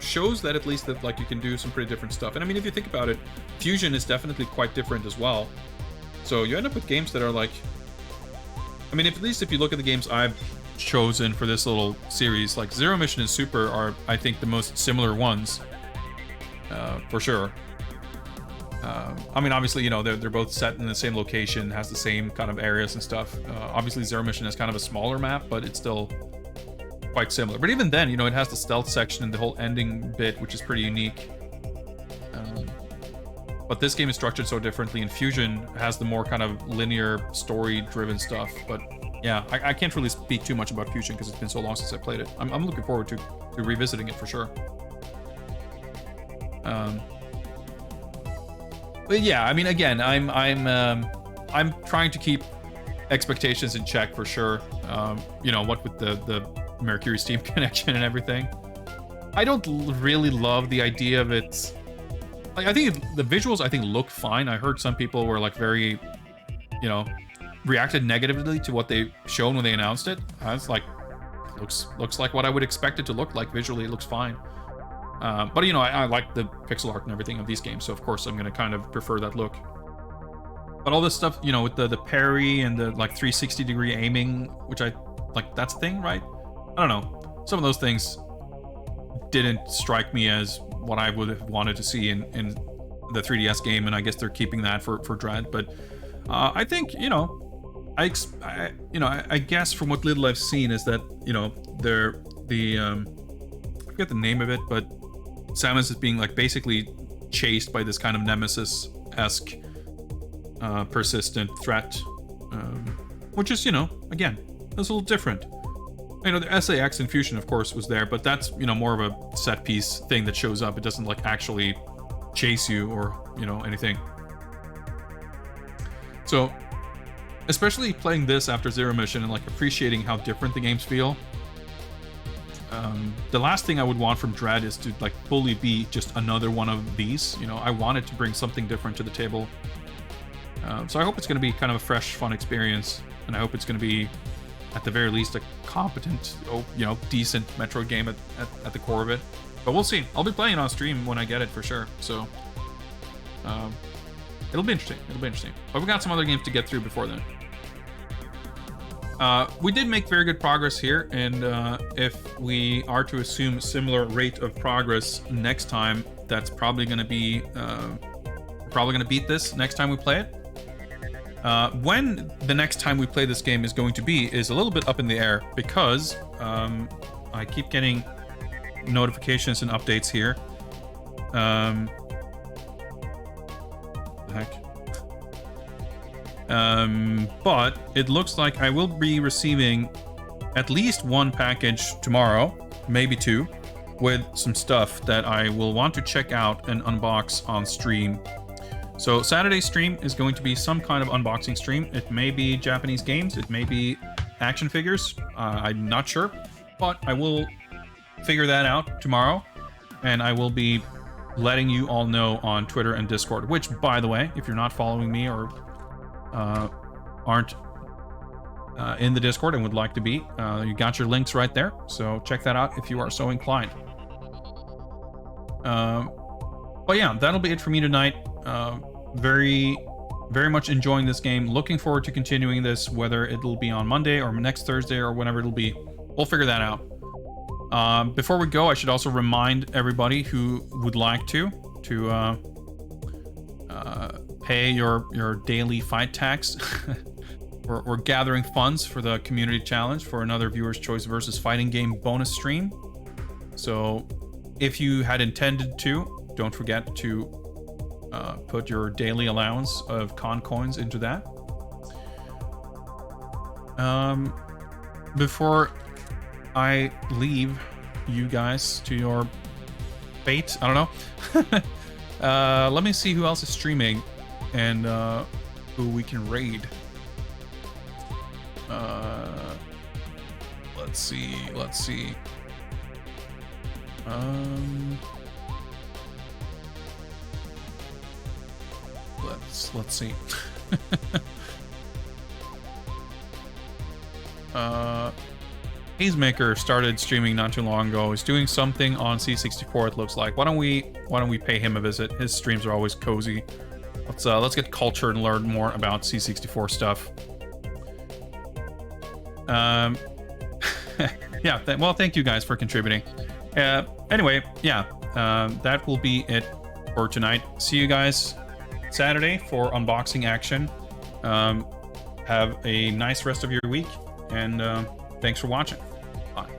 shows that at least that like you can do some pretty different stuff. And I mean, if you think about it, Fusion is definitely quite different as well. So you end up with games that are like, I mean, at least if you look at the games I've chosen for this little series, like Zero Mission and Super are, I think, the most similar ones, for sure. I mean, obviously, you know, they're both set in the same location, has the same kind of areas and stuff. Obviously, Zero Mission is kind of a smaller map, but it's still quite similar. But even then, you know, it has the stealth section and the whole ending bit, which is pretty unique. But this game is structured so differently, and Fusion has the more kind of linear, story-driven stuff. But yeah, I can't really speak too much about Fusion because it's been so long since I played it. I'm looking forward to revisiting it for sure. But yeah, I mean, again, I'm trying to keep expectations in check for sure. You know, what with the Mercury Steam connection and everything. I don't really love the idea of it. Like, I think the visuals, I think, look fine. I heard some people were like very, you know, reacted negatively to what they shown when they announced it. I was like, looks like what I would expect it to look like visually. It looks fine. But you know, I like the pixel art and everything of these games, so of course I'm gonna kind of prefer that look. But all this stuff, you know, with the parry and the like 360-degree aiming, which I like, that's a thing, right? I don't know. Some of those things didn't strike me as what I would have wanted to see in the 3DS game, and I guess they're keeping that for Dread. But I think, you know, I guess from what little I've seen is that, you know, I forget the name of it, but Samus is being like basically chased by this kind of Nemesis-esque persistent threat, which is, you know, again, that's a little different. You know, the SAX and Fusion, of course, was there, but that's, you know, more of a set piece thing that shows up. It doesn't like actually chase you or, you know, anything. So, especially playing this after Zero Mission and like appreciating how different the games feel. The last thing I would want from Dread is to like fully be just another one of these. You know, I wanted to bring something different to the table. So I hope it's going to be kind of a fresh, fun experience, and I hope it's going to be, at the very least, a competent, you know, decent Metroid game at the core of it. But we'll see. I'll be playing it on stream when I get it for sure. So it'll be interesting. It'll be interesting. But we got some other games to get through before then. We did make very good progress here, and if we are to assume a similar rate of progress next time, that's probably going to be probably going to beat this next time we play it. When the next time we play this game is going to be is a little bit up in the air, because I keep getting notifications and updates here. Heck. But it looks like I will be receiving at least one package tomorrow, maybe two, with some stuff that I will want to check out and unbox on stream. So Saturday's stream is going to be some kind of unboxing stream. It may be Japanese games, it may be action figures, I'm not sure, but I will figure that out tomorrow, and I will be letting you all know on Twitter and Discord, which, by the way, if you're not following me or aren't in the Discord and would like to be, you got your links right there. So check that out if you are so inclined. But yeah, that'll be it for me tonight. Very much enjoying this game. Looking forward to continuing this, whether it'll be on Monday or next Thursday or whenever it'll be. We'll figure that out. Before we go, I should also remind everybody who would like to pay your daily fight tax. We're gathering funds for the community challenge for another Viewer's Choice versus Fighting Game bonus stream. So if you had intended to, don't forget to put your daily allowance of con coins into that. Before I leave you guys to your fate, I don't know. Let me see who else is streaming and who we can raid. Let's see. Let's see. Hazemaker started streaming not too long ago. He's doing something on C64, it looks like. Why don't we pay him a visit? His streams are always cozy. Let's get cultured and learn more about C64 stuff. Yeah, well, thank you guys for contributing. Anyway, yeah, that will be it for tonight. See you guys Saturday for unboxing action. Have a nice rest of your week, and thanks for watching. Bye.